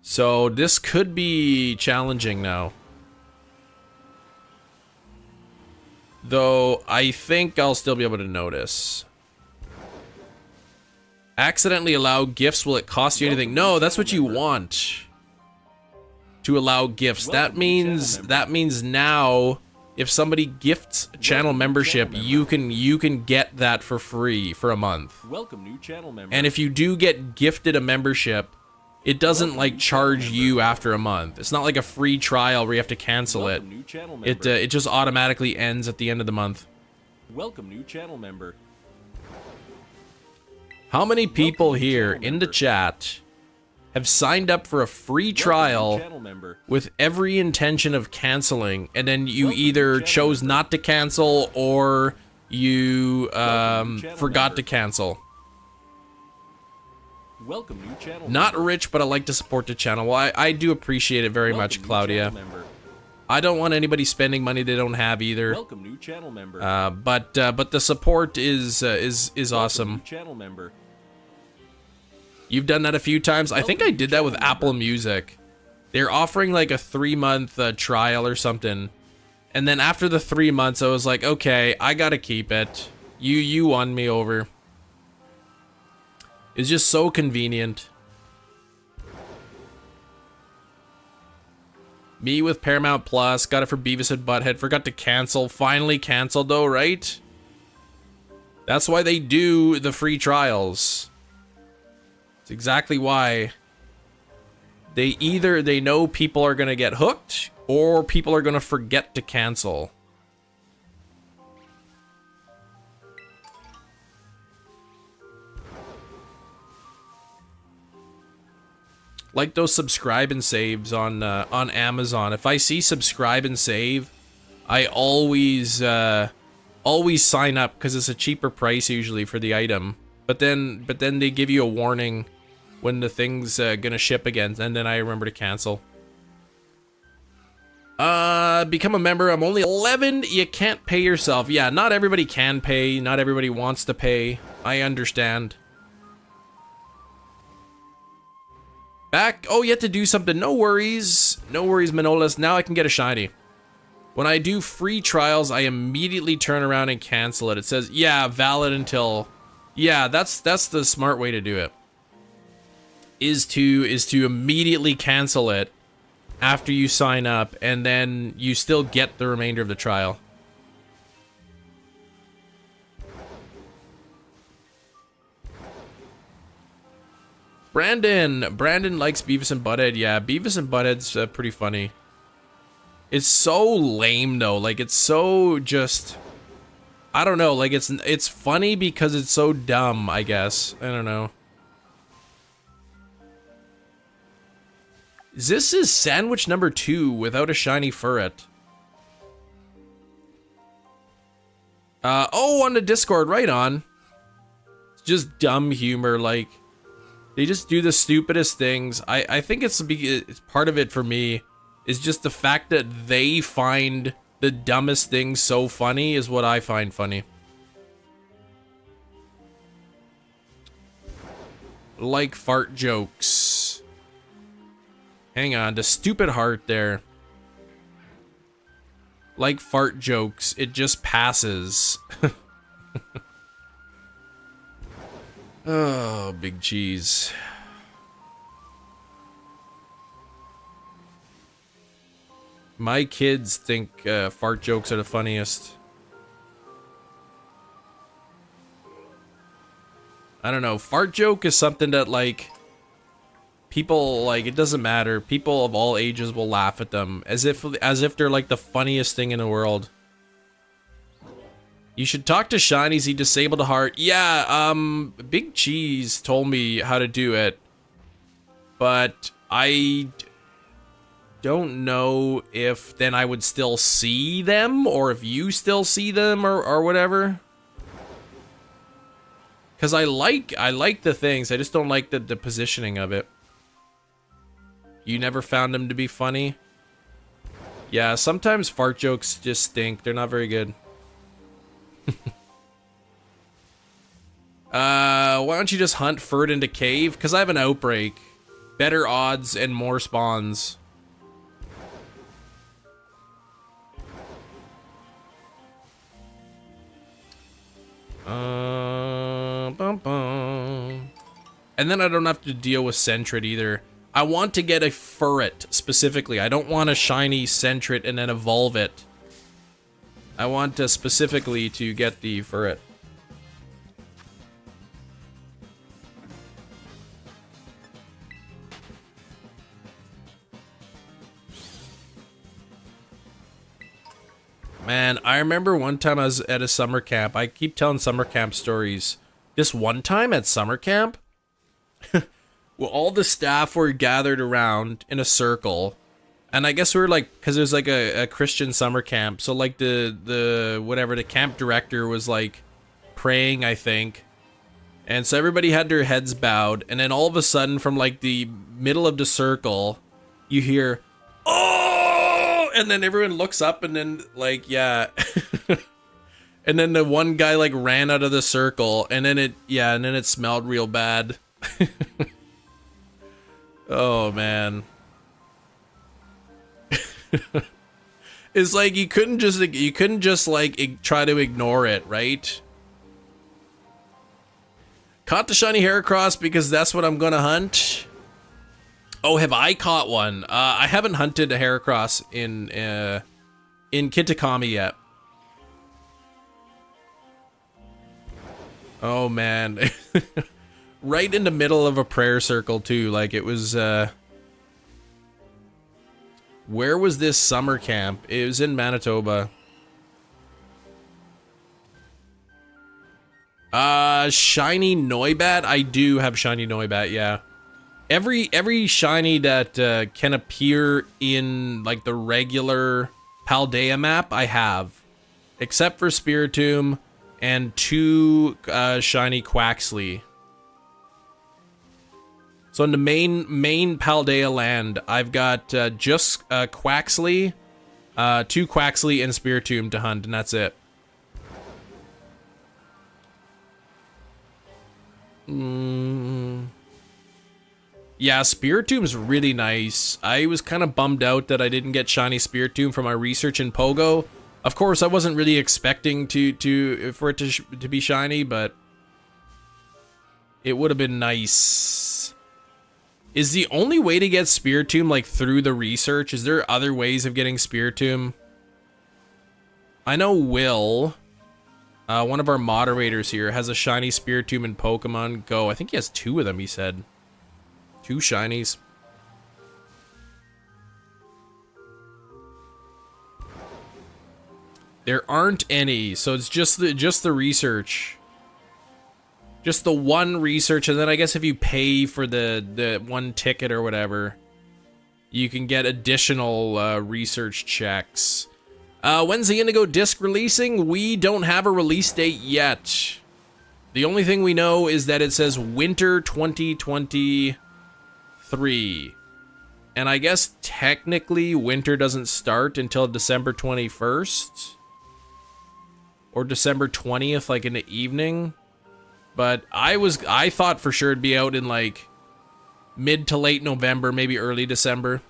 So this could be challenging now. Though I think I'll still be able to notice. Accidentally allow gifts. Will it cost you anything? No, that's what you want. To allow gifts. That means now if somebody gifts channel membership, you can get that for free for a month. Welcome new channel member. And if you do get gifted a membership, it doesn't like charge you after a month. It's not like a free trial where you have to cancel it. New channel member. It just automatically ends at the end of the month. Welcome new channel member. How many people here in the chat have signed up for a free trial with every intention of canceling, and then you either chose not to cancel or you forgot to cancel? Welcome new channel. Not rich, but I like to support the channel. Well, I do appreciate it very much, Claudia. I don't want anybody spending money they don't have either. Welcome new channel member. But the support is awesome. New channel member. You've done that a few times. I think I did that with Apple Music. They're offering like a 3-month trial or something. And then after the 3 months, I was like, okay, I gotta keep it. You won me over. It's just so convenient. Me with Paramount Plus, got it for Beavis and Butthead, forgot to cancel. Finally canceled though, right? That's why they do the free trials. It's exactly why. They know people are gonna get hooked, or people are gonna forget to cancel. Like those subscribe and saves on Amazon. If I see subscribe and save, I always sign up because it's a cheaper price usually for the item. But then they give you a warning when the thing's gonna ship again, and then I remember to cancel. Become a member. I'm only 11. You can't pay yourself. Yeah, not everybody can pay. Not everybody wants to pay. I understand. Back. Oh, you have to do something. No worries. No worries, Manolas. Now I can get a shiny. When I do free trials, I immediately turn around and cancel it. It says, yeah, valid until... Yeah, that's the smart way to do it. Is to immediately cancel it after you sign up, and then you still get the remainder of the trial. Brandon likes Beavis and Butthead. Yeah, Beavis and Butthead's pretty funny. It's so lame though. Like, it's so just... I don't know. Like, it's funny because it's so dumb, I guess. I don't know. This is sandwich number 2 without a shiny Furret. Oh, on the Discord, right on. It's just dumb humor, like... They just do the stupidest things. I think it's part of it for me is just the fact that they find the dumbest things so funny is what I find funny. Like fart jokes. Hang on, the stupid heart there. Like fart jokes, it just passes. Oh, big cheese. My kids think fart jokes are the funniest. I don't know. Fart joke is something that, like, people, like, it doesn't matter. People of all ages will laugh at them as if they're like the funniest thing in the world. You should talk to Shinies. He disabled a heart. Yeah, Big Cheese told me how to do it, but I don't know if then I would still see them, or if you still see them, or whatever. Because I like the things. I just don't like the positioning of it. You never found them to be funny? Yeah, sometimes fart jokes just stink. They're not very good. Why don't you just hunt Furret into cave? Because I have an outbreak. Better odds and more spawns. Bum, bum. And then I don't have to deal with Sentret either. I want to get a Furret specifically. I don't want a shiny Sentret and then evolve it. I want specifically to get the Furret. Man, I remember one time I was at a summer camp. I keep telling summer camp stories. This one time at summer camp, well, all the staff were gathered around in a circle. And I guess we were like, because it was like a Christian summer camp. So like the camp director was like praying, I think. And so everybody had their heads bowed. And then all of a sudden from like the middle of the circle, you hear, "Oh!" And then everyone looks up and then like, yeah. And then the one guy like ran out of the circle and then it smelled real bad. Oh man. It's like you couldn't just like try to ignore it, right? Caught the shiny Heracross because that's what I'm gonna hunt. Oh, have I caught one? I haven't hunted a Heracross in Kitakami yet. Oh man. Right in the middle of a prayer circle too. Like it was where was this summer camp? It was in Manitoba. Shiny Noibat? I do have shiny Noibat, yeah. Every shiny that can appear in like the regular Paldea map, I have. Except for Spiritomb and 2 shiny Quaxley. So in the main Paldea land, I've got just Quaxley, 2 Quaxley and Spiritomb to hunt, and that's it. Yeah, Spiritomb's really nice. I was kind of bummed out that I didn't get shiny Spiritomb for my research in Pogo. Of course, I wasn't really expecting for it to be shiny, but it would have been nice. Is the only way to get Spiritomb like through the research? Is there other ways of getting Spiritomb? I know Will, one of our moderators here, has a shiny Spiritomb in Pokemon Go. I think he has 2 of them, he said. 2 shinies. There aren't any, so it's just the research. Just the one research, and then I guess if you pay for the 1 ticket or whatever, you can get additional research checks. When's the Indigo disc releasing? We don't have a release date yet. The only thing we know is that it says winter 2023. And I guess technically winter doesn't start until December 21st. Or December 20th, like in the evening. But I thought for sure it'd be out in like mid to late November, maybe early December.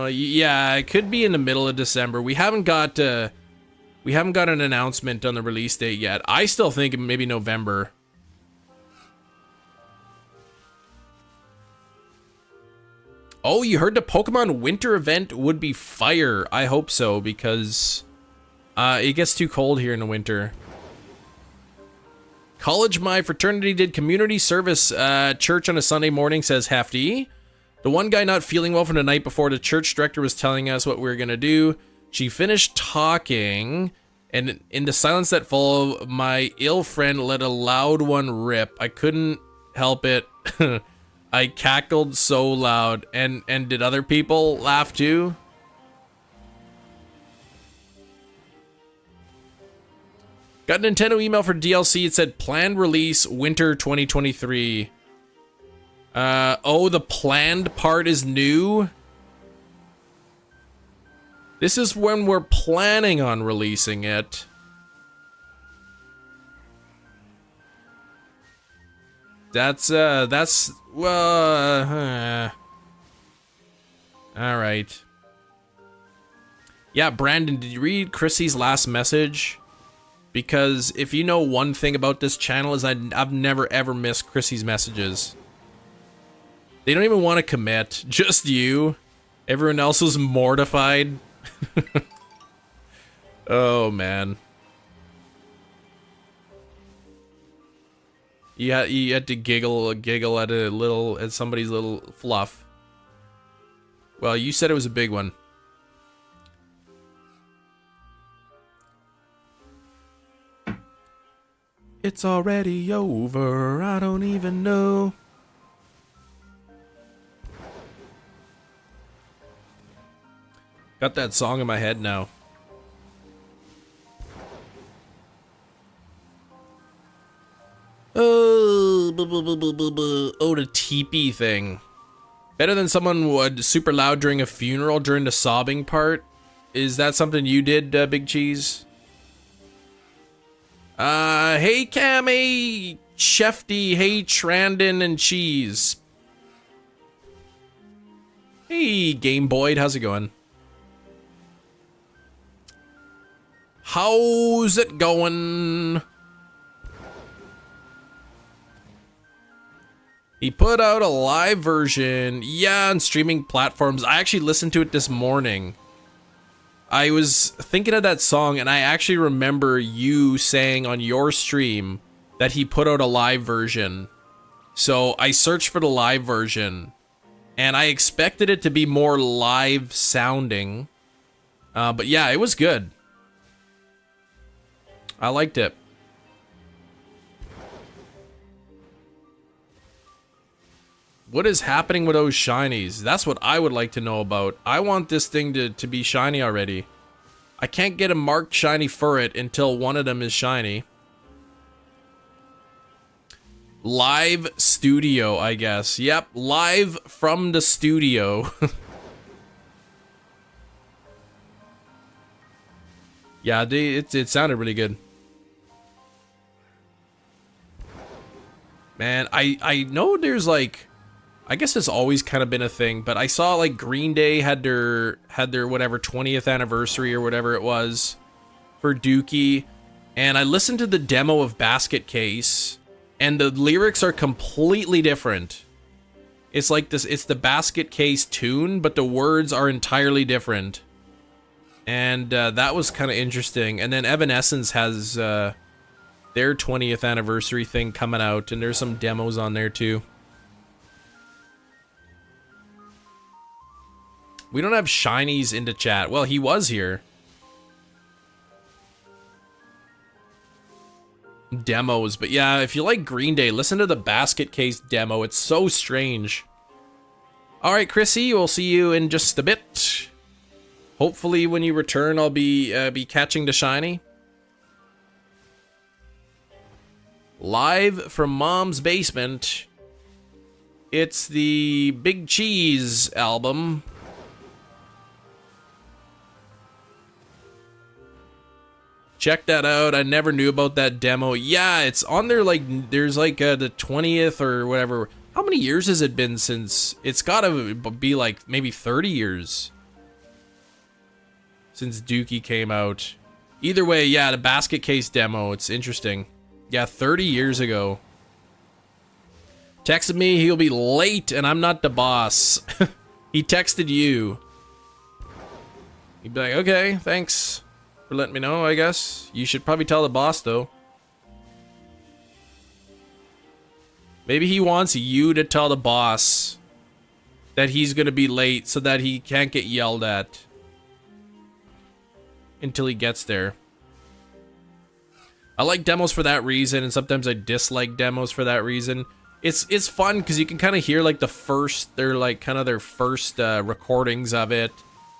Yeah, it could be in the middle of December. We haven't got an announcement on the release date yet. I still think maybe November. Oh, you heard the Pokemon winter event would be fire. I hope so, because it gets too cold here in the winter. College, my fraternity did community service church on a Sunday morning, says Hefty. The one guy not feeling well from the night before, the church director was telling us what we were gonna do. She finished talking, and in the silence that followed, my ill friend let a loud one rip. I couldn't help it. I cackled so loud. And did other people laugh too? Got a Nintendo email for DLC. It said planned release winter 2023. Oh, the planned part is new? This is when we're planning on releasing it. That's well, all right. Yeah, Brandon, did you read Chrissy's last message? Because if you know one thing about this channel is I've never ever missed Chrissy's messages. They don't even want to commit, just you. Everyone else is mortified. Oh man. Yeah, you had to giggle at somebody's little fluff. Well, you said it was a big one. It's already over, I don't even know. Got that song in my head now. Oh, the teepee thing. Better than someone would super loud during a funeral during the sobbing part. Is that something you did, Big Cheese? Hey Cammy, Shefty, hey Trandon and Cheese. Hey Game Boyd, how's it going? How's it going? He put out a live version, yeah, on streaming platforms. I actually listened to it this morning. I was thinking of that song, and I actually remember you saying on your stream that he put out a live version. So I searched for the live version, and I expected it to be more live sounding. But yeah, it was good. I liked it. What is happening with those shinies? That's what I would like to know about. I want this thing to be shiny already. I can't get a marked shiny Furret until one of them is shiny. Live studio, I guess. Yep, live from the studio. Yeah, it sounded really good. Man, I know there's like, I guess it's always kind of been a thing, but I saw like Green Day had their whatever 20th anniversary or whatever it was for Dookie, and I listened to the demo of Basket Case, and the lyrics are completely different. It's like this, it's the Basket Case tune, but the words are entirely different. And that was kind of interesting. And then Evanescence has their 20th anniversary thing coming out, and there's some demos on there too. We don't have shinies into chat. Well, he was here. Demos, but yeah, if you like Green Day, listen to the Basket Case demo. It's so strange. All right, Chrissy, we'll see you in just a bit. Hopefully, when you return, I'll be catching the shiny. Live from Mom's basement. It's the Big Cheese album. Check that out. I never knew about that demo. Yeah, it's on there, like, there's like the 20th or whatever. How many years has it been since? It's gotta be like maybe 30 years since Dookie came out. Either way, yeah, the Basket Case demo, it's interesting. Yeah, 30 years ago. Texted me, he'll be late and I'm not the boss. He texted you. He'd be like, okay, thanks for letting me know, I guess. You should probably tell the boss, though. Maybe he wants you to tell the boss that he's gonna be late so that he can't get yelled at until he gets there. I like demos for that reason, and sometimes I dislike demos for that reason. It's fun because you can kind of hear like the first, they're like kind of their first recordings of it.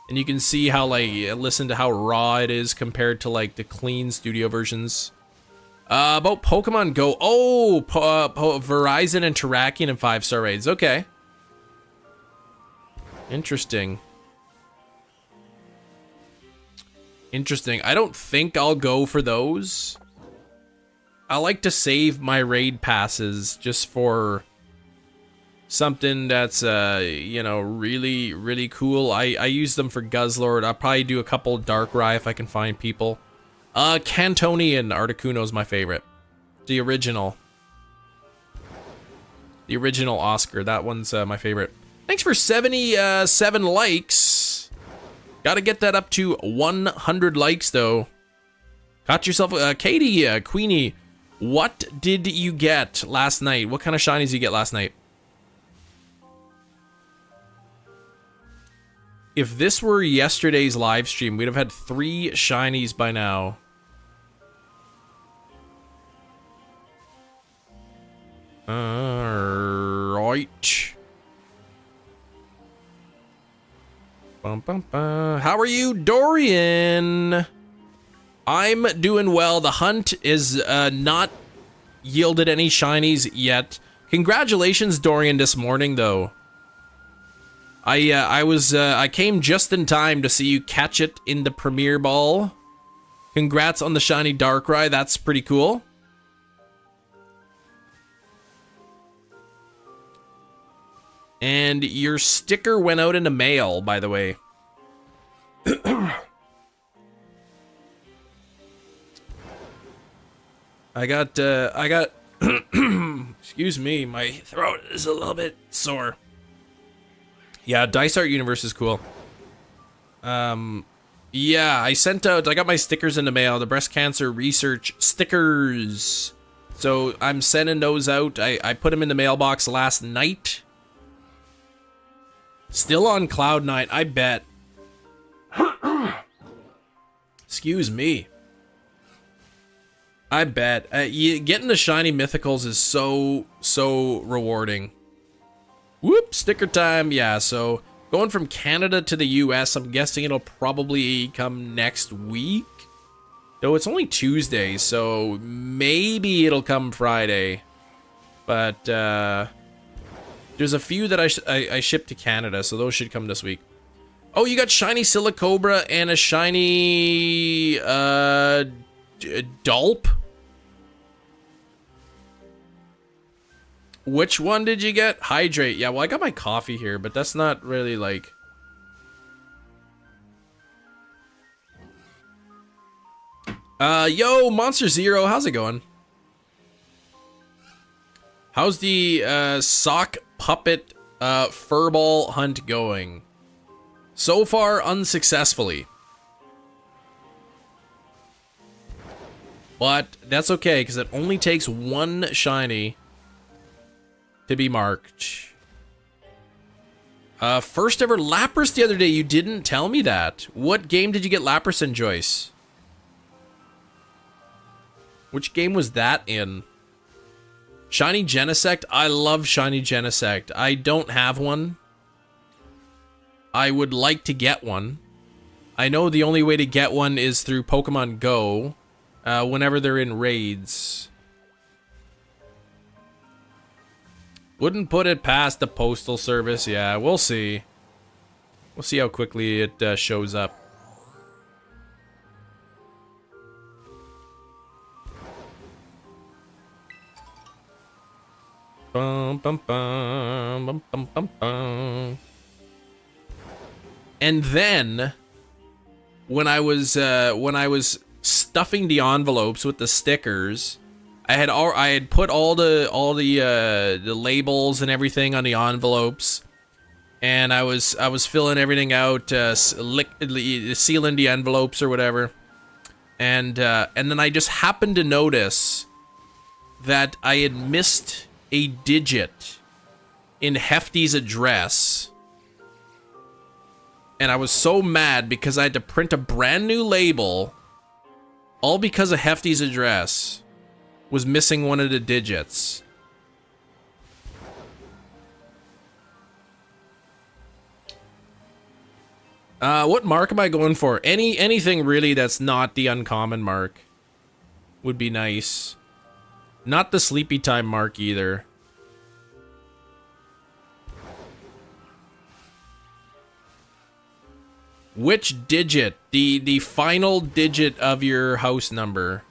And you can see how, like, listen to how raw it is compared to, like, the clean studio versions. About Pokemon Go. Oh, Verizon and Terrakion and 5-star raids. Okay. Interesting. Interesting. I don't think I'll go for those. I like to save my raid passes just for something that's, you know, really, really cool. I use them for Guzzlord. I'll probably do a couple Darkrai if I can find people. Cantonian Articuno is my favorite. The original. The original Oscar. That one's my favorite. Thanks for 77 likes. Gotta get that up to 100 likes, though. Got yourself... Katie, Queenie, what did you get last night? What kind of shinies did you get last night? If this were yesterday's live stream, we'd have had 3 shinies by now. Right. How are you, Dorian? I'm doing well. The hunt is not yielded any shinies yet. Congratulations, Dorian, this morning, though. I came just in time to see you catch it in the Premier Ball. Congrats on the shiny Darkrai. That's pretty cool. And your sticker went out in the mail, by the way. I got, excuse me, my throat is a little bit sore. Yeah, Dice Art Universe is cool. Yeah, I got my stickers in the mail, the breast cancer research stickers. So I'm sending those out. I put them in the mailbox last night. Still on cloud 9, I bet. Excuse me. I bet. Getting the shiny mythicals is so rewarding. Whoop, sticker time. Yeah, so going from Canada to the US, I'm guessing it'll probably come next week. Though it's only Tuesday, so maybe it'll come Friday. But, there's a few that I shipped to Canada, so those should come this week. Oh, you got shiny Silicobra and a shiny, Dulp? Which one did you get? Hydrate. Yeah, well, I got my coffee here, but that's not really, like... Yo, Monster Zero, how's it going? How's the, sock puppet, furball hunt going? So far, unsuccessfully. But that's okay, because it only takes 1 shiny to be marked. First ever Lapras the other day. You didn't tell me that. What game did you get Lapras in, Joyce? Which game was that in? Shiny Genesect? I love Shiny Genesect. I don't have one. I would like to get one. I know the only way to get one is through Pokemon Go, whenever they're in raids. Wouldn't put it past the postal service. Yeah, we'll see. We'll see how quickly it shows up. Bum, bum, bum, bum, bum, bum, bum. And then, when I was stuffing the envelopes with the stickers, I had put all the labels and everything on the envelopes, and I was filling everything out, sealing the envelopes or whatever, and then I just happened to notice that I had missed a digit in Hefty's address. And I was so mad because I had to print a brand new label, all because of Hefty's address was missing one of the digits. What mark am I going for? Anything really that's not the uncommon mark would be nice. Not the sleepy time mark either. Which digit? The final digit of your house number.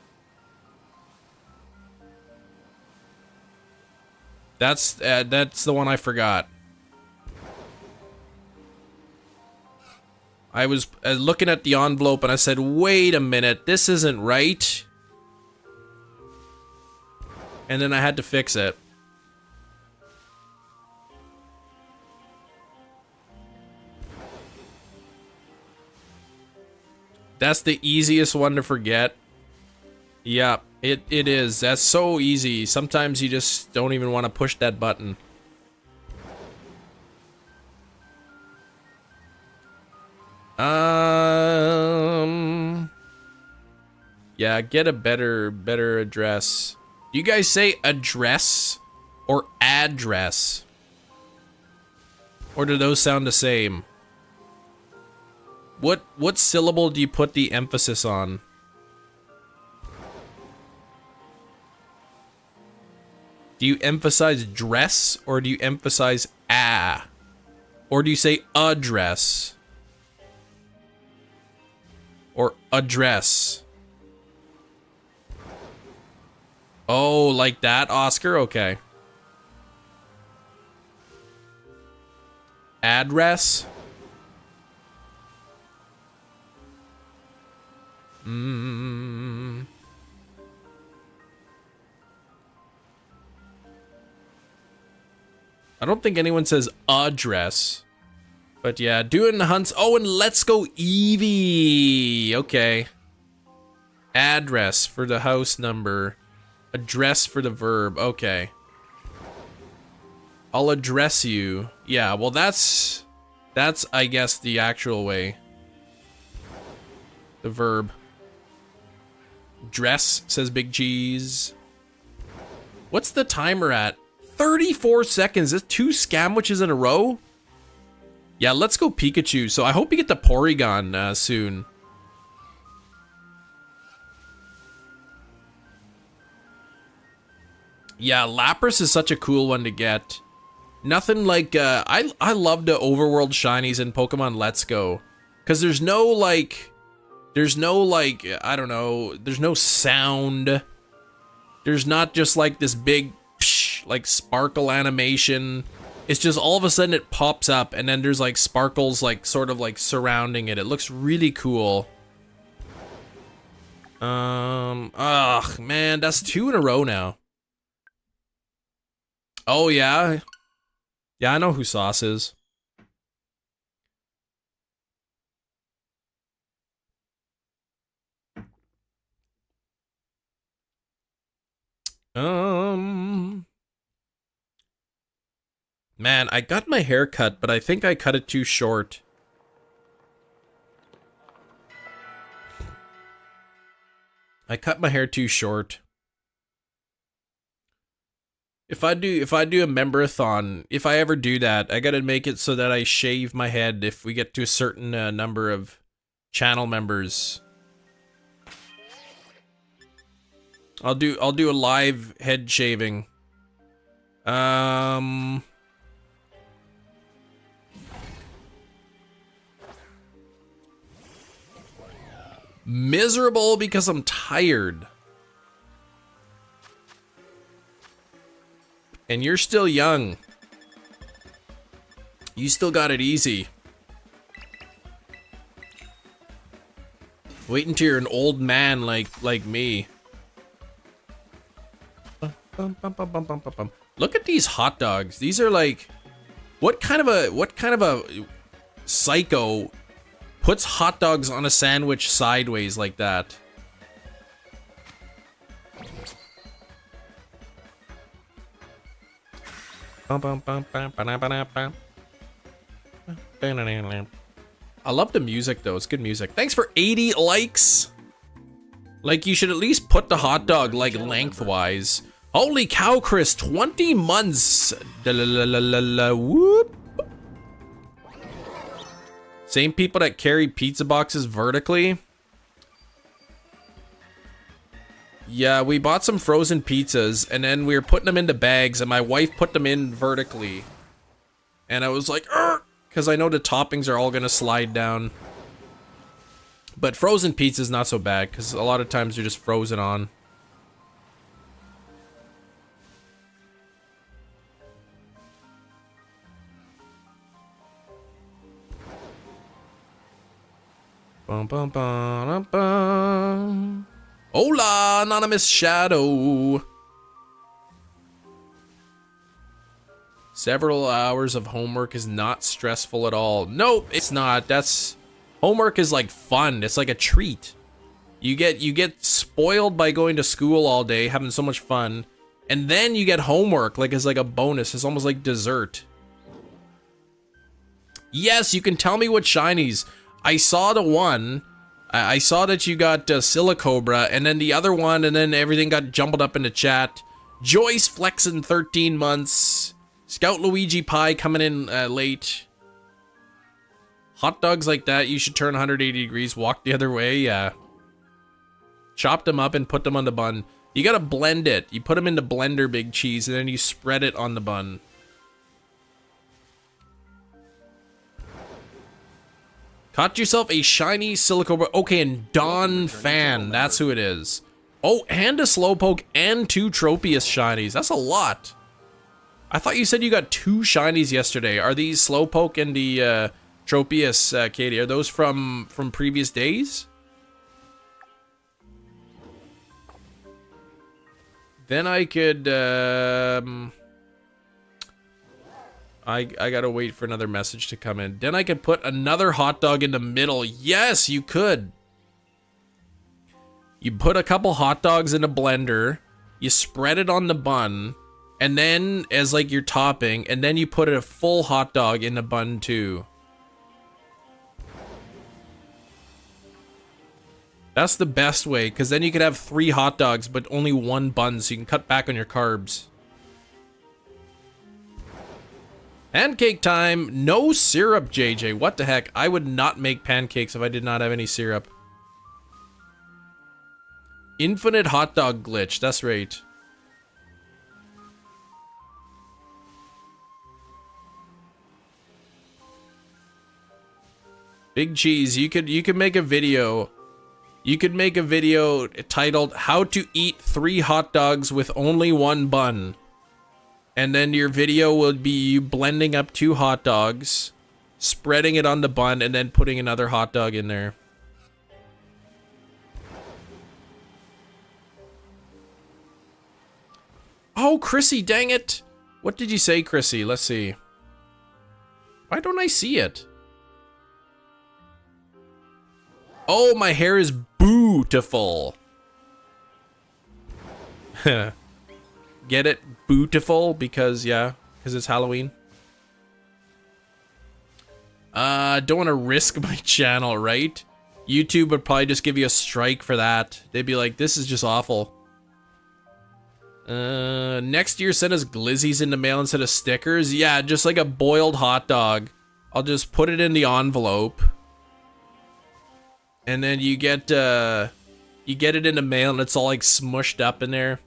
That's the one I forgot. I was looking at the envelope and I said, wait a minute, this isn't right. And then I had to fix it. That's the easiest one to forget. Yeah, it is. That's so easy. Sometimes you just don't even want to push that button. Yeah, get a better address. Do you guys say address or address? Or do those sound the same? What syllable do you put the emphasis on? Do you emphasize dress or do you emphasize ah? Or do you say address? Or address? Oh, like that, Oscar? Okay. Address? I don't think anyone says address. But yeah, doing the hunts. Oh, and let's go Evie. Okay. Address for the house number. Address for the verb. Okay. I'll address you. Yeah, well that's I guess the actual way. The verb. Dress, says Big Cheese. What's the timer at? 34 seconds. That's 2 scamwiches in a row? Yeah, let's go Pikachu. So I hope you get the Porygon soon. Yeah, Lapras is such a cool one to get. Nothing like, I love the overworld shinies in Pokemon Let's Go. Because there's no, like, I don't know, there's no sound. There's not just, like, this big, psh, like, sparkle animation. It's just all of a sudden it pops up, and then there's, like, sparkles, like, sort of, like, surrounding it. It looks really cool. Ugh, man, that's 2 in a row now. Oh, yeah? Yeah, I know who Sauce is. Man, I got my hair cut, but I think I cut it too short. I cut my hair too short. If I do a member-a-thon, if I ever do that, I gotta make it so that I shave my head if we get to a certain number of channel members. I'll do a live head shaving. Miserable because I'm tired. And you're still young. You still got it easy. Wait until you're an old man like me. Look at these hot dogs. These are like, what kind of a psycho puts hot dogs on a sandwich sideways like that? I love the music though, it's good music. Thanks for 80 likes. Like, you should at least put the hot dog like lengthwise. Holy cow, Chris, 20 months. Whoop. Same people that carry pizza boxes vertically. Yeah, we bought some frozen pizzas, and then we were putting them into bags, and my wife put them in vertically. And I was like, because I know the toppings are all gonna slide down. But frozen pizza is not so bad because a lot of times you're just frozen on. Bum, bum, bum, bum. Hola, anonymous shadow. Several hours of homework is not stressful at all. Nope, it's not. Homework is like fun. It's like a treat. You get spoiled by going to school all day, having so much fun, and then you get homework like as like a bonus. It's almost like dessert. Yes, you can tell me what shinies. I saw the one. I saw that you got Silicobra, and then the other one, and then everything got jumbled up into chat. Joyce flexing 13 months. Scout Luigi Pie coming in late. Hot dogs like that, you should turn 180 degrees, walk the other way, yeah. Chop them up and put them on the bun. You gotta blend it. You put them in the blender, Big Cheese, and then you spread it on the bun. Caught yourself a shiny Silicobra. Okay, and Don Fan. That's who it is. Oh, and a Slowpoke and 2 Tropius shinies. That's a lot. I thought you said you got 2 shinies yesterday. Are these Slowpoke and the Tropius, Katie? Are those from previous days? Then I could, I gotta wait for another message to come in. Then I could put another hot dog in the middle. Yes, you could. You put a couple hot dogs in a blender, you spread it on the bun, and then as like your topping, and then you put a full hot dog in the bun too. That's the best way, because then you could have 3 hot dogs, but only 1 bun, so you can cut back on your carbs. Pancake time! No syrup, JJ. What the heck? I would not make pancakes if I did not have any syrup. Infinite hot dog glitch. That's right. Big Cheese, you could make a video. You could make a video titled "How to Eat 3 Hot Dogs with Only 1 Bun." And then your video will be you blending up 2 hot dogs, spreading it on the bun, and then putting another hot dog in there. Oh, Chrissy, dang it. What did you say, Chrissy? Let's see. Why don't I see it? Oh, my hair is beautiful. Get it? Beautiful? Because, yeah, because it's Halloween. Don't want to risk my channel, right? YouTube would probably just give you a strike for that. They'd be like, this is just awful. Next year send us glizzies in the mail instead of stickers. Yeah, just like a boiled hot dog. I'll just put it in the envelope. And then you get it in the mail and it's all like smushed up in there.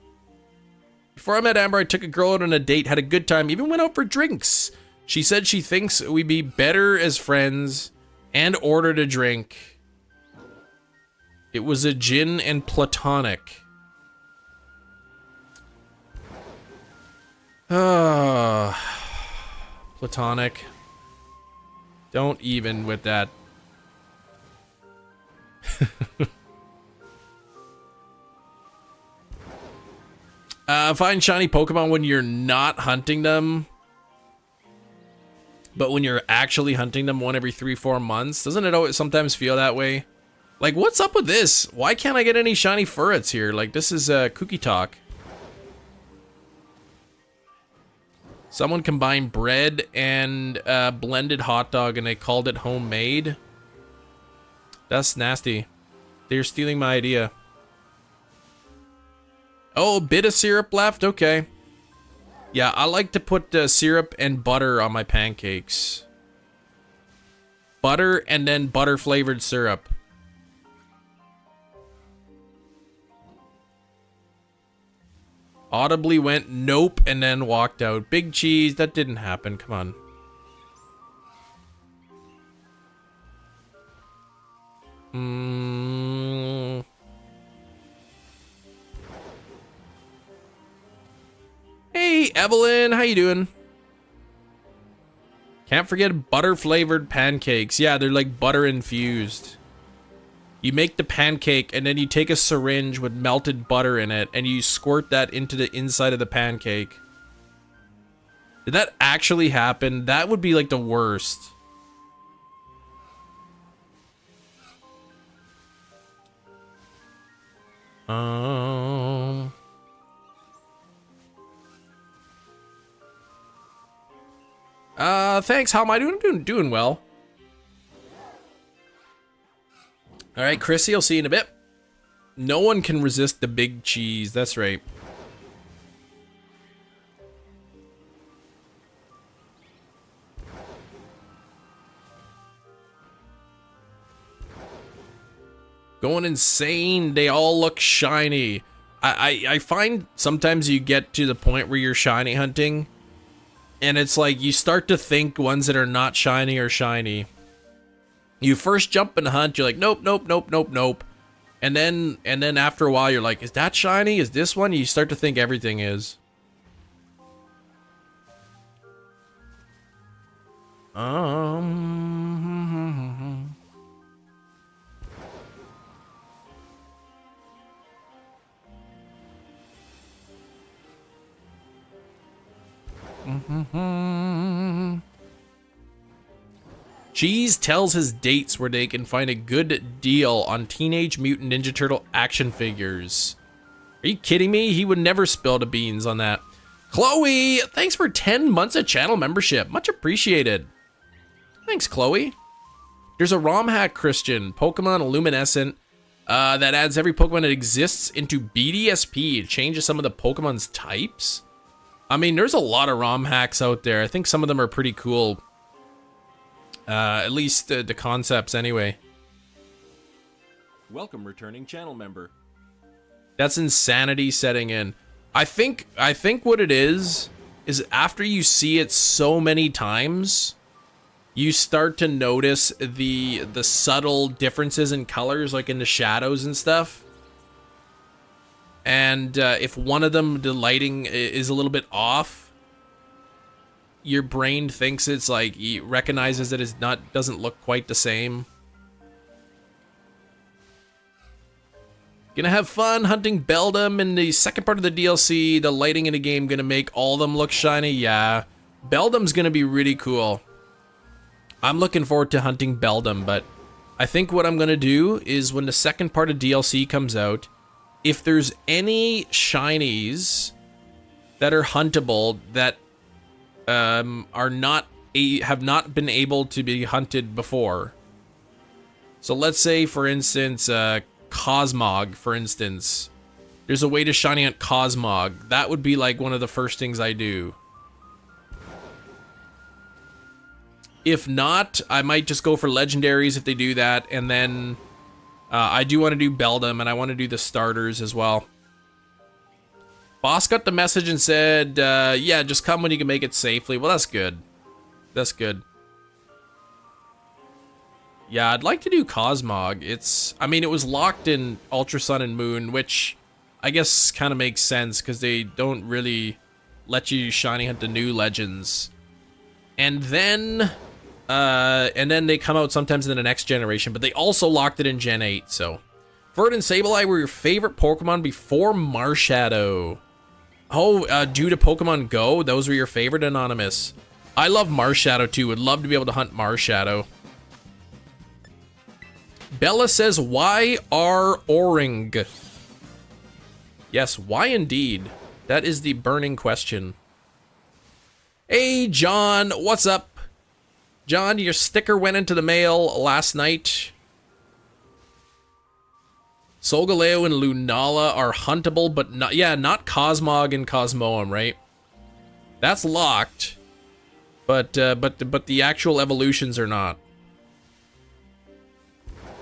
Before I met Amber, I took a girl out on a date, had a good time, even went out for drinks. She said she thinks we'd be better as friends and ordered a drink. It was a gin and platonic. Platonic. Don't even with that. Find shiny Pokemon when you're not hunting them. But when you're actually hunting them 1 every 3-4 months. Doesn't it always sometimes feel that way? Like, what's up with this? Why can't I get any shiny Furrets here? Like, this is cookie talk. Someone combined bread and blended hot dog and they called it homemade. That's nasty. They're stealing my idea. Oh, a bit of syrup left? Okay. Yeah, I like to put syrup and butter on my pancakes. Butter and then butter flavored syrup. Audibly went nope and then walked out. Big Cheese, that didn't happen. Come on. Evelyn, how you doing? Can't forget butter-flavored pancakes. Yeah, they're like butter-infused. You make the pancake, and then you take a syringe with melted butter in it, and you squirt that into the inside of the pancake. Did that actually happen? That would be like the worst. Thanks. How am I doing? Doing well. All right, Chrissy, I'll see you in a bit. No one can resist the big cheese. That's right. Going insane. They all look shiny. I find sometimes you get to the point where you're shiny hunting, and it's like you start to think ones that are not shiny are shiny. You first jump and hunt, you're like, nope, nope, nope, nope, nope. And then after a while, you're like, is that shiny? Is this one? You start to think everything is. Cheese tells his dates where they can find a good deal on Teenage Mutant Ninja Turtle action figures. Are you kidding me? He would never spill the beans on that. Chloe, thanks for 10 months of channel membership. Much appreciated. Thanks, Chloe. There's a ROM hack, Christian. Pokemon Luminescent that adds every Pokemon that exists into BDSP. It changes some of the Pokemon's types. I mean, there's a lot of ROM hacks out there. I think some of them are pretty cool. At least the concepts anyway. Welcome, returning channel member. That's insanity setting in. I think what it is after you see it so many times, you start to notice the subtle differences in colors, like in the shadows and stuff. And if one of them, the lighting is a little bit off, your brain thinks it's like, it recognizes that doesn't look quite the same. Gonna have fun hunting Beldum in the second part of the DLC. The lighting in the game gonna make all of them look shiny. Yeah, Beldum's gonna be really cool. I'm looking forward to hunting Beldum, but I think what I'm gonna do is when the second part of DLC comes out, if there's any shinies that are huntable that have not been able to be hunted before. So let's say, for instance, Cosmog, for instance. There's a way to shiny hunt Cosmog. That would be like one of the first things I do. If not, I might just go for legendaries if they do that, and then I do want to do Beldum, and I want to do the starters as well. Boss got the message and said, yeah, just come when you can make it safely. Well, that's good. That's good. Yeah, I'd like to do Cosmog. I mean, it was locked in Ultra Sun and Moon, which I guess kind of makes sense because they don't really let you shiny hunt the new legends. And then they come out sometimes in the next generation, but they also locked it in Gen 8, so. Furret and Sableye were your favorite Pokemon before Marshadow. Oh, due to Pokemon Go, those were your favorite, Anonymous. I love Marshadow too. Would love to be able to hunt Marshadow. Bella says, why are Oring? Yes, why indeed? That is the burning question. Hey, John, what's up? John, your sticker went into the mail last night. Solgaleo and Lunala are huntable, but not Cosmog and Cosmoem, right? That's locked, but the actual evolutions are not.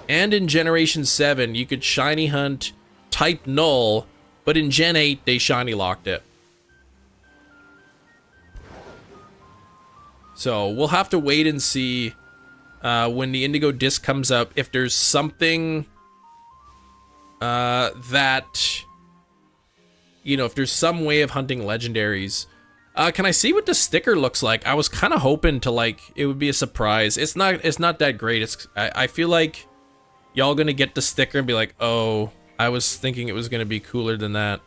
And in Generation 7, you could shiny hunt type Null, but in Gen 8, they shiny locked it. So we'll have to wait and see when the Indigo disc comes up if there's something that, you know, if there's some way of hunting legendaries. Can I see what the sticker looks like? I was kind of hoping to like it would be a surprise. It's not that great. I feel like y'all gonna get the sticker and be like, oh, I was thinking it was gonna be cooler than that.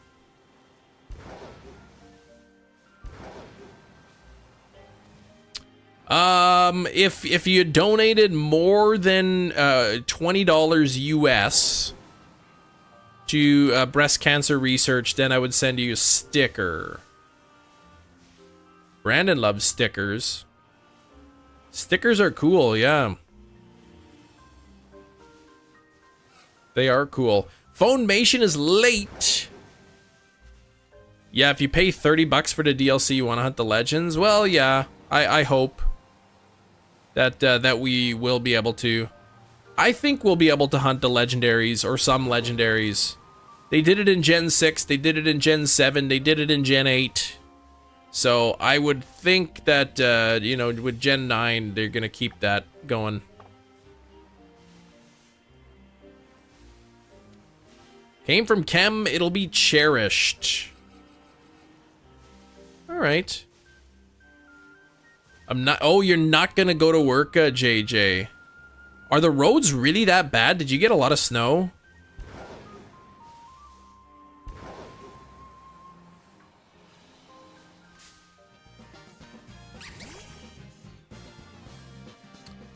If you donated more than $20 US to breast cancer research, then I would send you a sticker. Brandon loves stickers. Stickers are cool, yeah. They are cool. Phonemation is late. Yeah, if you pay 30 bucks for the DLC, you want to hunt the legends? Well, yeah. I hope that that we will be able to. I think we'll be able to hunt the legendaries or some legendaries. They did it in Gen 6, they did it in Gen 7, they did it in Gen 8. So I would think that, you know, with Gen 9, they're going to keep that going. Came from Chem, it'll be cherished. Alright. I'm not... Oh, you're not going to go to work, JJ. Are the roads really that bad? Did you get a lot of snow?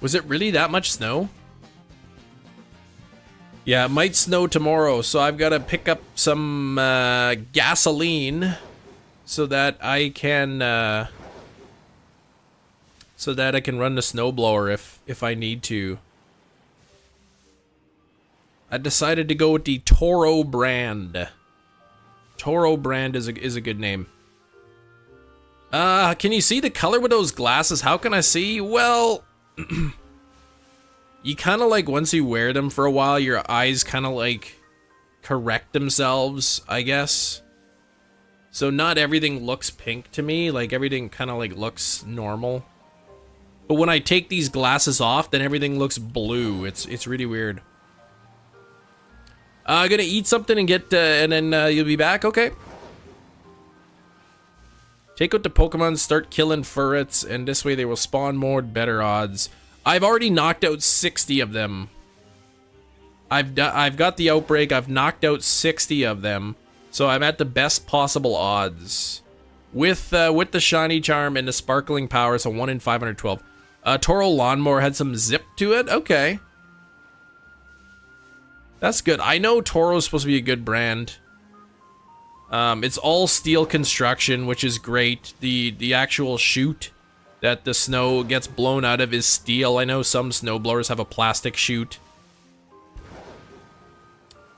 Was it really that much snow? Yeah, it might snow tomorrow, so I've got to pick up some gasoline so that I can run the snowblower if I need to. I decided to go with the Toro brand. Toro brand is a good name. Can you see the color with those glasses? How can I see? Well, you kind of like, once you wear them for a while, your eyes kind of like correct themselves, I guess. So not everything looks pink to me, like everything kind of like looks normal. But when I take these glasses off, then everything looks blue. It's really weird. Gonna eat something and get, and then you'll be back, okay? Take out the Pokemon, start killing Furrets, and this way they will spawn more, better odds. I've already knocked out 60 of them. I've got the outbreak, I've knocked out 60 of them, so I'm at the best possible odds. With the shiny charm and the sparkling power, so 1 in 512. Toro Lawnmower had some zip to it, okay. That's good. I know Toro's supposed to be a good brand. It's all steel construction, which is great. The actual chute that the snow gets blown out of is steel. I know some snowblowers have a plastic chute.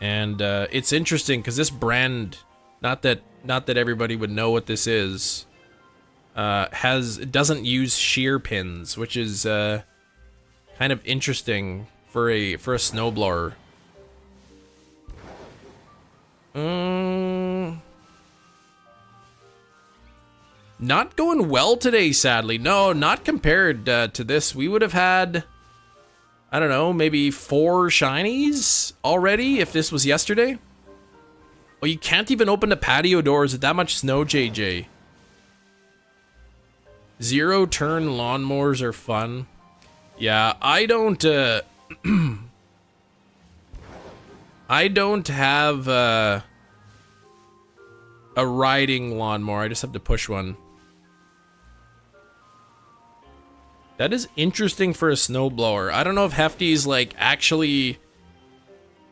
And it's interesting because this brand, not that everybody would know what this is, doesn't use shear pins, which is kind of interesting for a snowblower. Not going well today, sadly. No, not compared to this. We would have had, I don't know, maybe 4 shinies already if this was yesterday. Oh, you can't even open the patio doors with that much snow, JJ. 0-turn lawnmowers are fun. Yeah, I don't I don't have a riding lawnmower. I just have to push one. That is interesting for a snowblower. I don't know if Hefty's like actually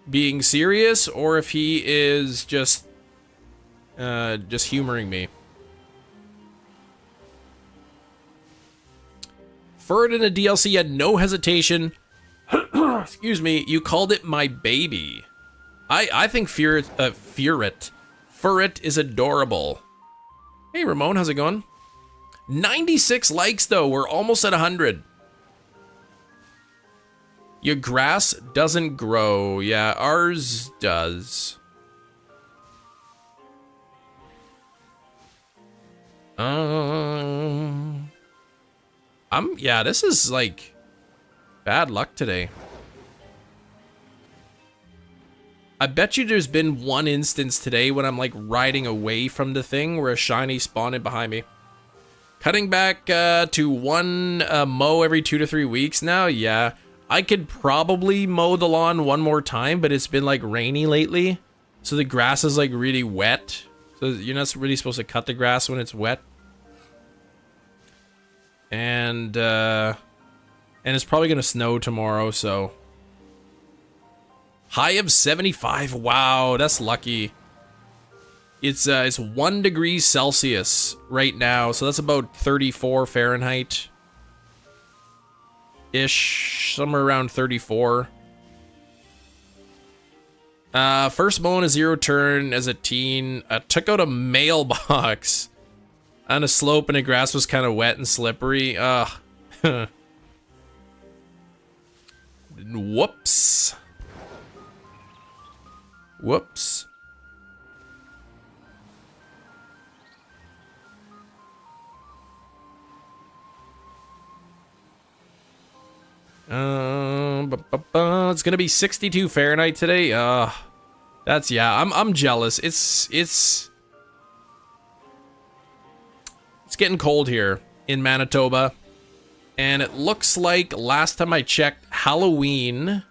being serious or if he is just humoring me. Furret in a DLC had no hesitation. Excuse me, you called it my baby. I think Furret is adorable. Hey Ramon, how's it going? 96 likes though, we're almost at 100. Your grass doesn't grow. Yeah, ours does. Yeah, this is like bad luck today. I bet you there's been one instance today when I'm like riding away from the thing where a shiny spawned behind me. Cutting back to one mow every 2 to 3 weeks now. Yeah, I could probably mow the lawn one more time, but it's been like rainy lately, so the grass is like really wet. So you're not really supposed to cut the grass when it's wet. And it's probably gonna snow tomorrow, so. High of 75. Wow, that's lucky. It's 1 degree Celsius right now, so that's about 34 Fahrenheit. Ish, somewhere around 34. First mow on a 0 turn as a teen. Took out a mailbox on a slope and the grass was kind of wet and slippery. Ugh. Whoops. Whoops. It's gonna be 62 Fahrenheit today. That's, yeah. I'm jealous. It's getting cold here in Manitoba, and it looks like last time I checked, Halloween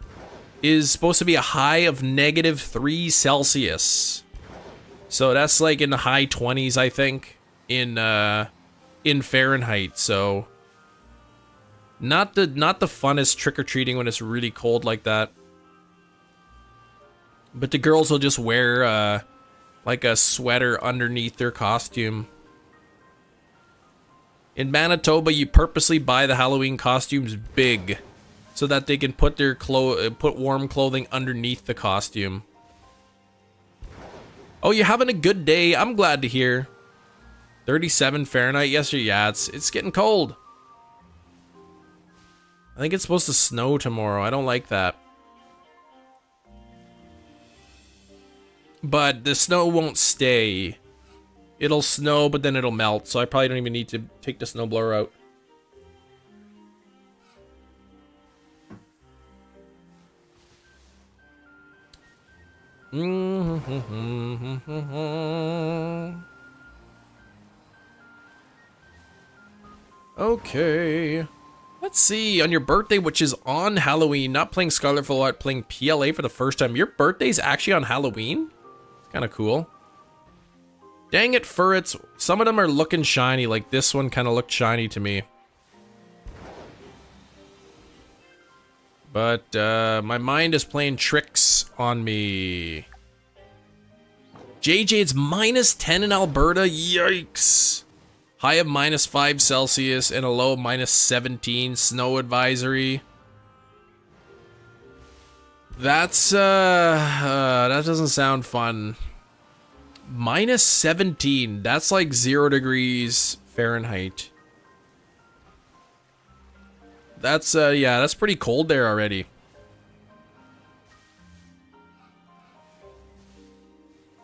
is supposed to be a high of -3 Celsius. So that's like in the high 20s, I think, in Fahrenheit. So not the funnest trick-or-treating when it's really cold like that. But the girls will just wear like a sweater underneath their costume. In Manitoba, you purposely buy the Halloween costumes big, so that they can put their put warm clothing underneath the costume. Oh, you're having a good day. I'm glad to hear. 37 Fahrenheit. Yes, sir. Yeah, it's getting cold. I think it's supposed to snow tomorrow. I don't like that. But the snow won't stay. It'll snow, but then it'll melt, so I probably don't even need to take the snowblower out. Okay. Let's see, on your birthday, which is on Halloween, not playing Scarlet and Violet, playing PLA for the first time. Your birthday's actually on Halloween? It's kind of cool. Dang it, Furrets. Some of them are looking shiny, like this one kind of looked shiny to me. But my mind is playing tricks on me. JJ, it's -10 in Alberta. Yikes. High of -5 Celsius and a low of -17. Snow advisory. That's that doesn't sound fun. -17. That's like 0 degrees Fahrenheit. That's yeah, that's pretty cold there already.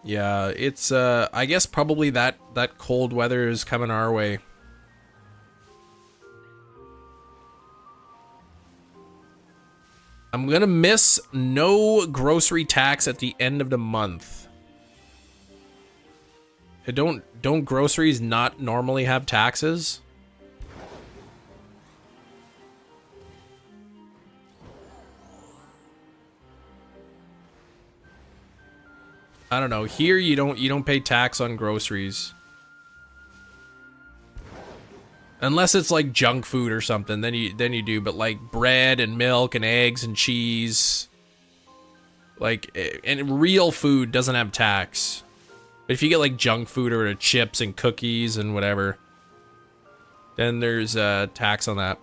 Yeah, it's I guess probably that cold weather is coming our way. I'm gonna miss no grocery tax at the end of the month. Don't groceries not normally have taxes? I don't know. Here you don't pay tax on groceries. Unless it's like junk food or something, then you do, but like bread and milk and eggs and cheese, like, and real food doesn't have tax. But if you get like junk food or chips and cookies and whatever, then there's tax on that.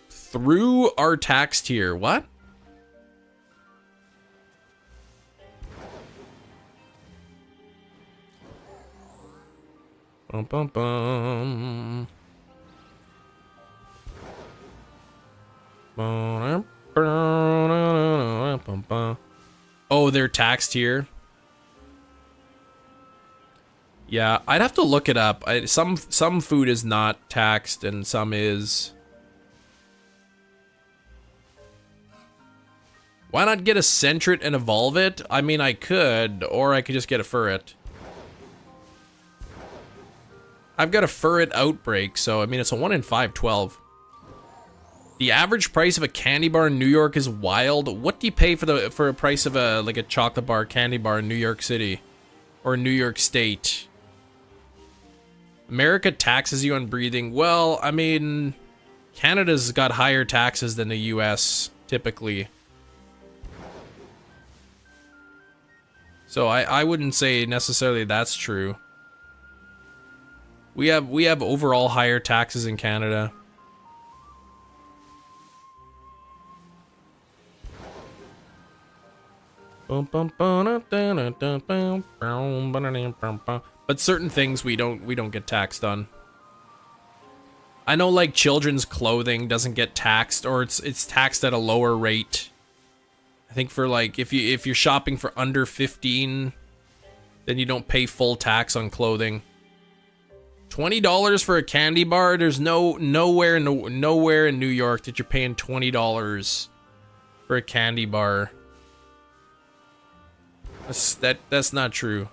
Through our tax tier, what? Bum, bum, bum. Oh, they're taxed here. Yeah, I'd have to look it up. Some food is not taxed and some is. Why not get a Centret and evolve it? I mean, I could, or I could just get a Furret. I've got a Furret outbreak, so I mean it's a 1 in 512. The average price of a candy bar in New York is wild. What do you pay for a price of a like a chocolate bar candy bar in New York City or New York State? America taxes you on breathing. Well, I mean, Canada's got higher taxes than the US typically. So I wouldn't say necessarily that's true. We have overall higher taxes in Canada. But certain things we don't get taxed on. I know like children's clothing doesn't get taxed, or it's taxed at a lower rate. I think for like if you're shopping for under 15, then you don't pay full tax on clothing. $20 for a candy bar? There's nowhere in New York that you're paying $20 for a candy bar. That's not true.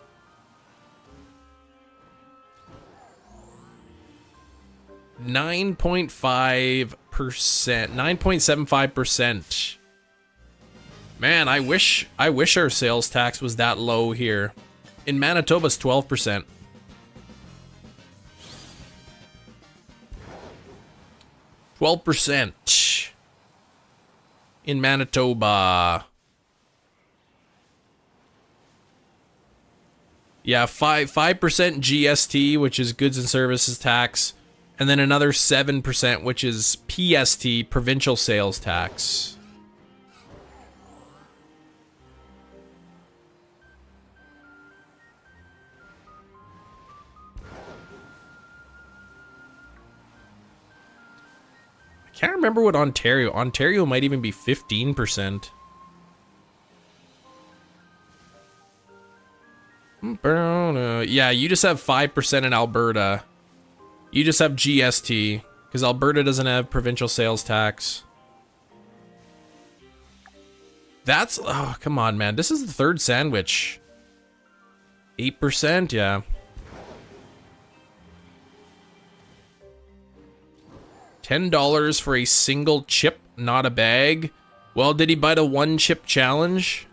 .5%, 9.75%. Man, I wish our sales tax was that low here. In Manitoba, it's 12%. %12% in Manitoba. Yeah, 5% GST, which is goods and services tax, and then another 7%, which is PST, provincial sales tax. I can't remember what Ontario might even be 15%. Yeah, you just have 5% in Alberta. You just have GST, because Alberta doesn't have provincial sales tax. That's, oh, come on, man. This is the third sandwich. 8%, yeah. $10 for a single chip, not a bag. Well, did he buy the one chip challenge?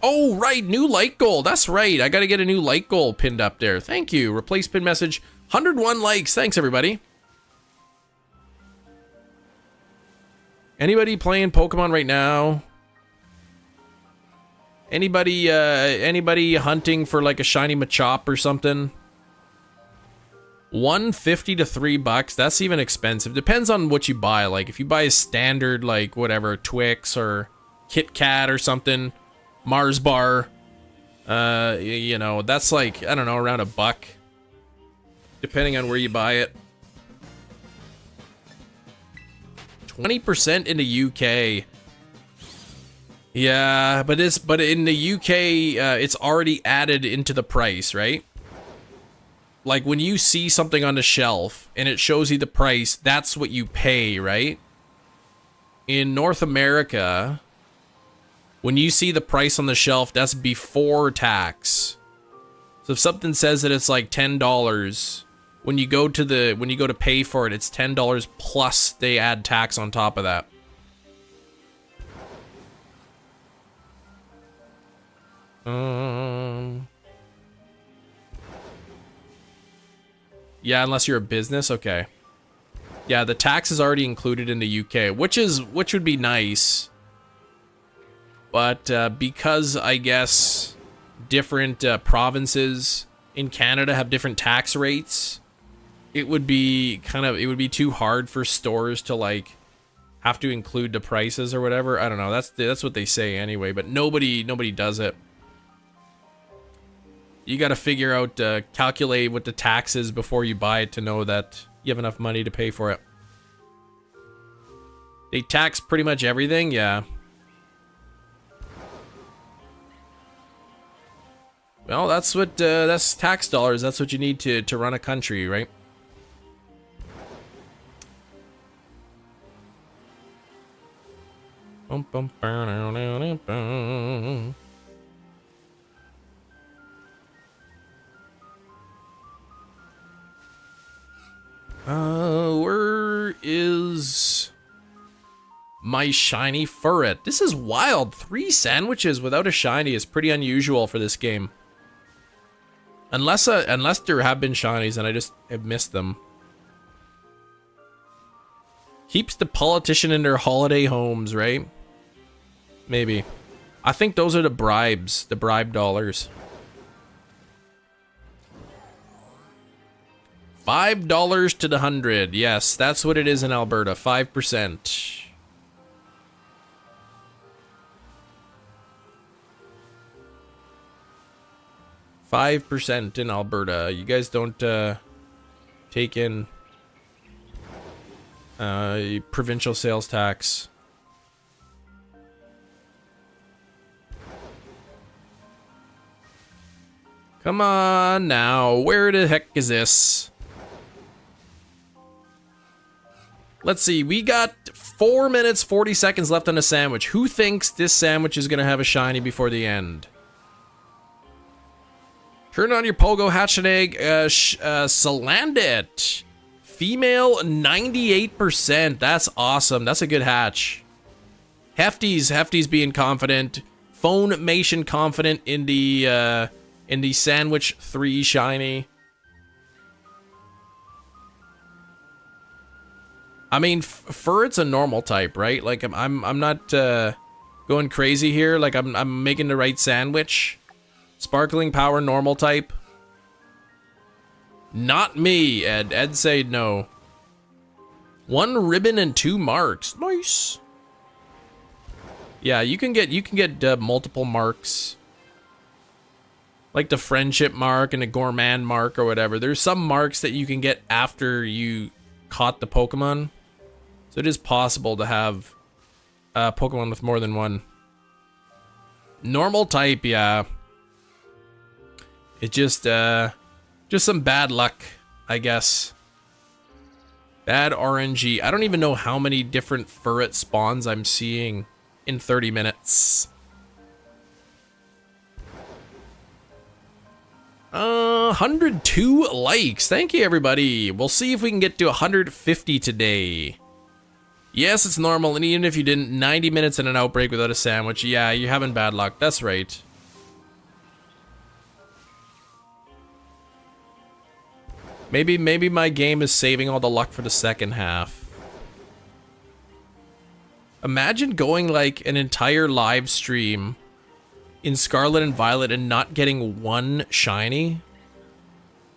Oh, right, new light goal. That's right. I got to get a new light goal pinned up there. Thank you. Replace pin message. 101 likes. Thanks, everybody. Anybody playing Pokemon right now? Anybody hunting for like a shiny Machop or something? $1.50 to $3. That's even expensive. Depends on what you buy. Like if you buy a standard, like whatever, Twix or Kit Kat or something, Mars bar, you know, that's like, I don't know, around $1, depending on where you buy it. 20% in the UK. Yeah, but in the UK, it's already added into the price, right? Like when you see something on the shelf and it shows you the price, that's what you pay, right? In North America, when you see the price on the shelf, that's before tax. So if something says that it's like $10, when you go to pay for it, it's $10 plus they add tax on top of that. Yeah, unless you're a business, okay. Yeah, the tax is already included in the UK, which would be nice. But because I guess different provinces in Canada have different tax rates, it would be too hard for stores to like have to include the prices or whatever. I don't know. That's what they say anyway, but nobody does it. You got to figure out, calculate what the tax is before you buy it to know that you have enough money to pay for it. They tax pretty much everything, yeah. Well, that's tax dollars. That's what you need to run a country, right? Bum, bum, Where is my shiny Furret? This is wild. 3 sandwiches without a shiny is pretty unusual for this game. Unless there have been shinies and I just have missed them. Keeps the politician in their holiday homes, right? Maybe. I think those are the bribes, the bribe dollars. $5 to the 100. Yes, that's what it is in Alberta. 5%. $5% in Alberta. You guys don't take in provincial sales tax. Come on now. Where the heck is this? Let's see, we got 4 minutes, 40 seconds left on a sandwich. Who thinks this sandwich is going to have a shiny before the end? Turn on your pogo, hatch an egg, Salandit. Female, 98%. That's awesome. That's a good hatch. Hefty's being confident. Phone-mation confident in the sandwich 3 shiny. I mean, Furret's a normal type, right? Like I'm not going crazy here. Like I'm making the right sandwich. Sparkling power, normal type. Not me, Ed. Ed said no. 1 ribbon and 2 marks. Nice. Yeah, you can get multiple marks. Like the friendship mark and a gourmand mark or whatever. There's some marks that you can get after you caught the Pokemon. So it is possible to have Pokemon with more than 1. Normal type, yeah. It just some bad luck, I guess. Bad RNG. I don't even know how many different Furret spawns I'm seeing in 30 minutes. 102 likes. Thank you, everybody. We'll see if we can get to 150 today. Yes, it's normal, and even if you didn't, 90 minutes in an outbreak without a sandwich, yeah, you're having bad luck. That's right. Maybe my game is saving all the luck for the second half. Imagine going like an entire live stream in Scarlet and Violet and not getting 1 shiny.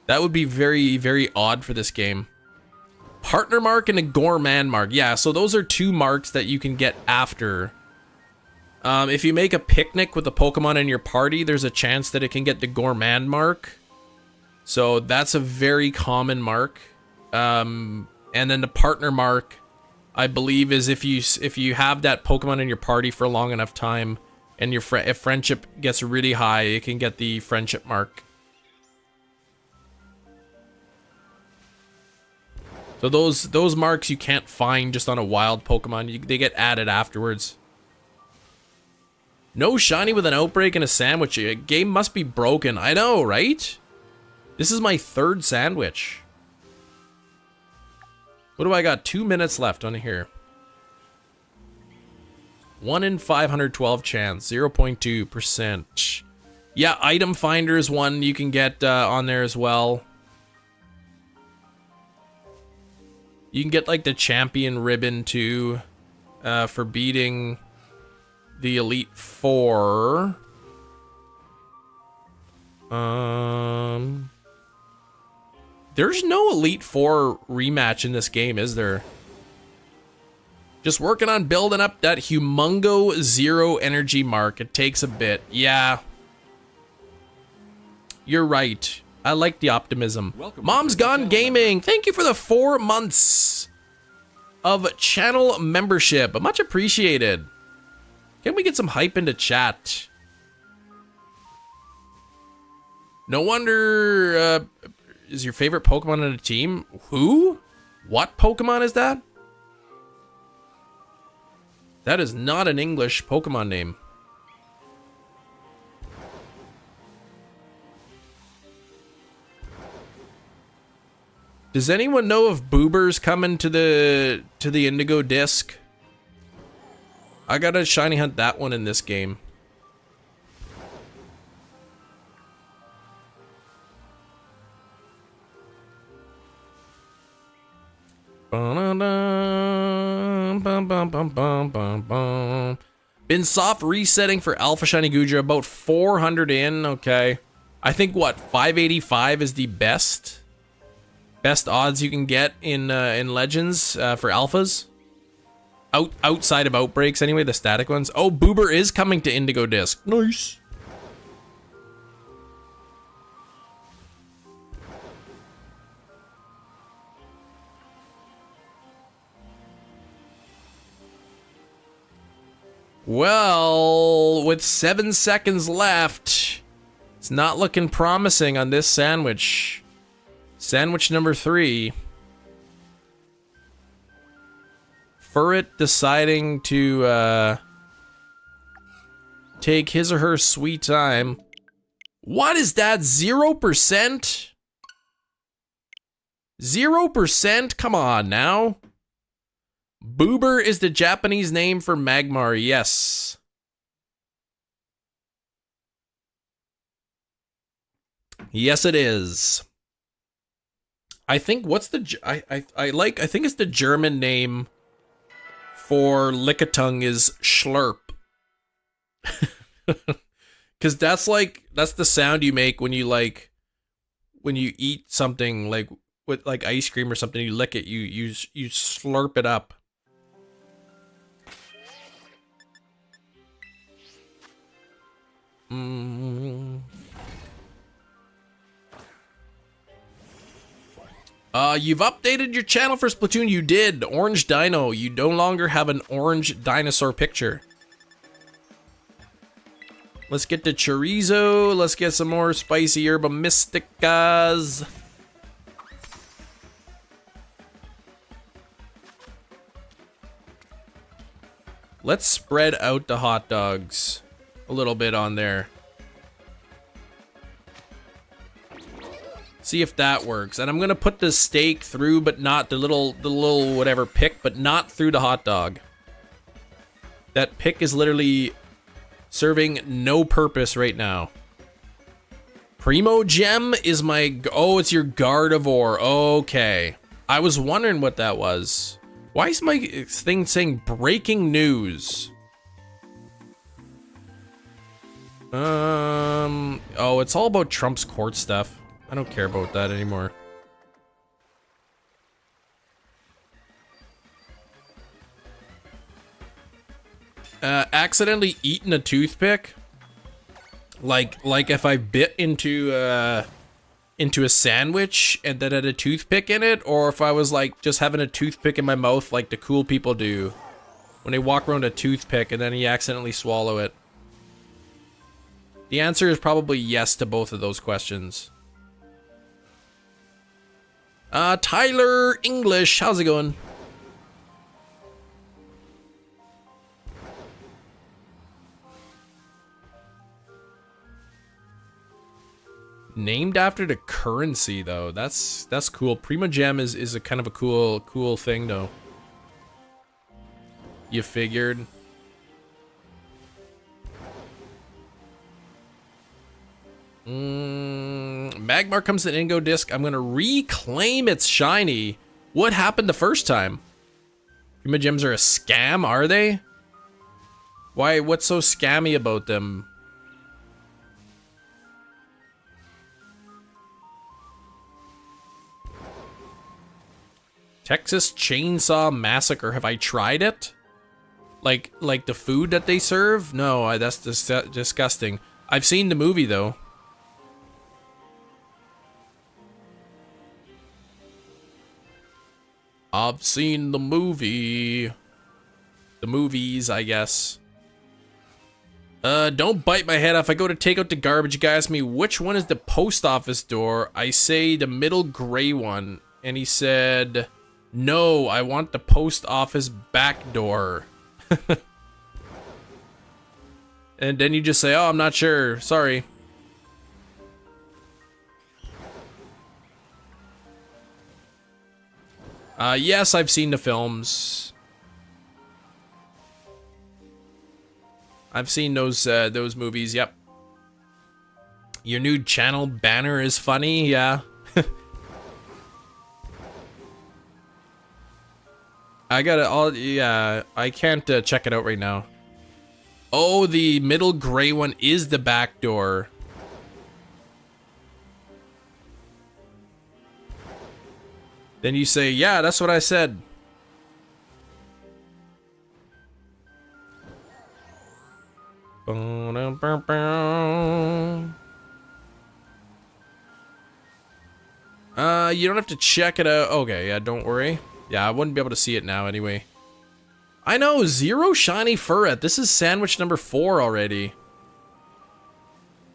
That would be very, very odd for this game. Partner mark and a gourmand mark. Yeah, so those are 2 marks that you can get after. If you make a picnic with a Pokemon in your party, there's a chance that it can get the gourmand mark. So that's a very common mark. And then the partner mark, I believe, is if you have that Pokemon in your party for a long enough time, and if friendship gets really high, you can get the friendship mark. So those marks you can't find just on a wild Pokemon. They get added afterwards. No shiny with an outbreak and a sandwich. A game must be broken. I know, right? This is my 3rd sandwich. What do I got? 2 minutes left on here. 1 in 512 chance. 0.2%. Yeah, item finder is one you can get on there as well. You can get like the champion ribbon too, for beating the Elite Four. There's no Elite Four rematch in this game, is there? Just working on building up that humongo 0 energy mark. It takes a bit. Yeah. You're right. I like the optimism. Welcome Mom's Gone Gaming. Thank you for the 4 months of channel membership. Much appreciated. Can we get some hype into chat? No wonder, is your favorite Pokemon on a team? Who? What Pokemon is that? That is not an English Pokemon name. Does anyone know if Boober's coming to the Indigo disc? I gotta shiny hunt that one in this game. Been soft resetting for Alpha Shiny Goodra, about 400 in, okay. I think, what, 585 is the best odds you can get in Legends for Alphas? Outside of Outbreaks, anyway, the static ones. Oh, Boober is coming to Indigo Disc. Nice. Well, with 7 seconds left, it's not looking promising on this sandwich. Sandwich number 3. Furret deciding to take his or her sweet time. What is that? 0%? 0%? Come on now. Boober is the Japanese name for Magmar, yes. Yes, it is. I think what's the I think it's the German name for Lickitung is Schlurp. Cuz that's the sound you make when you eat something like with like ice cream or something, you lick it, you slurp it up. You've updated your channel for Splatoon. You did. Orange Dino. You no longer have an orange dinosaur picture. Let's get the chorizo. Let's get some more spicy herba mysticas. Let's spread out the hot dogs a little bit on there. See if that works. And I'm gonna put the steak through, but not the little whatever pick, but not through the hot dog. That pick is literally serving no purpose right now. Primo Gem is my, oh, it's your Gardevoir. Okay. I was wondering what that was. Why is my thing saying breaking news? Oh, it's all about Trump's court stuff. I don't care about that anymore. Accidentally eaten a toothpick? Like if I bit into a sandwich and then had a toothpick in it, or if I was like just having a toothpick in my mouth like the cool people do when they walk around a toothpick and then you accidentally swallow it. The answer is probably yes to both of those questions. Tyler English, how's it going? Named after the currency, though. That's cool. Prima Gem is a kind of a cool thing, though. You figured. Magmar comes to Indigo Disc. I'm gonna reclaim its shiny. What happened the first time? Prima Gems are a scam, are they? Why? What's so scammy about them? Texas Chainsaw Massacre. Have I tried it? Like the food that they serve? No, that's disgusting. I've seen the movie though. I've seen the movie. The movies, I guess. Don't bite my head off. I go to take out the garbage. You guy asks me, which one is the post office door? I say the middle gray one. And he said, no, I want the post office back door. And then you just say, oh, I'm not sure. Sorry. Yes, I've seen the films. I've seen those movies, yep. Your new channel banner is funny, yeah. I can't check it out right now. Oh, the middle gray one is the back door. Then you say, yeah, that's what I said. You don't have to check it out. Okay, yeah, don't worry. Yeah, I wouldn't be able to see it now anyway. I know, 0 shiny Furret. This is sandwich number 4 already.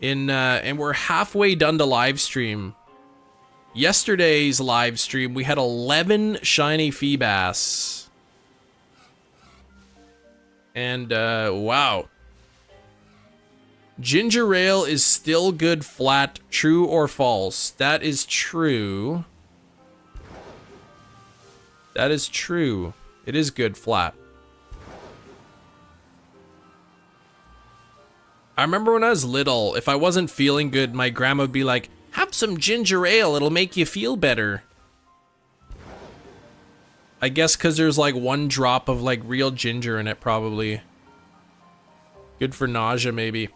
And we're halfway done the live stream. Yesterday's live stream, we had 11 shiny Feebas. And, wow. Ginger ale is still good flat, true or false? That is true. That is true. It is good flat. I remember when I was little, if I wasn't feeling good, my grandma would be like, have some ginger ale, it'll make you feel better. I guess because there's like 1 drop of like real ginger in it, probably. Good for nausea, maybe.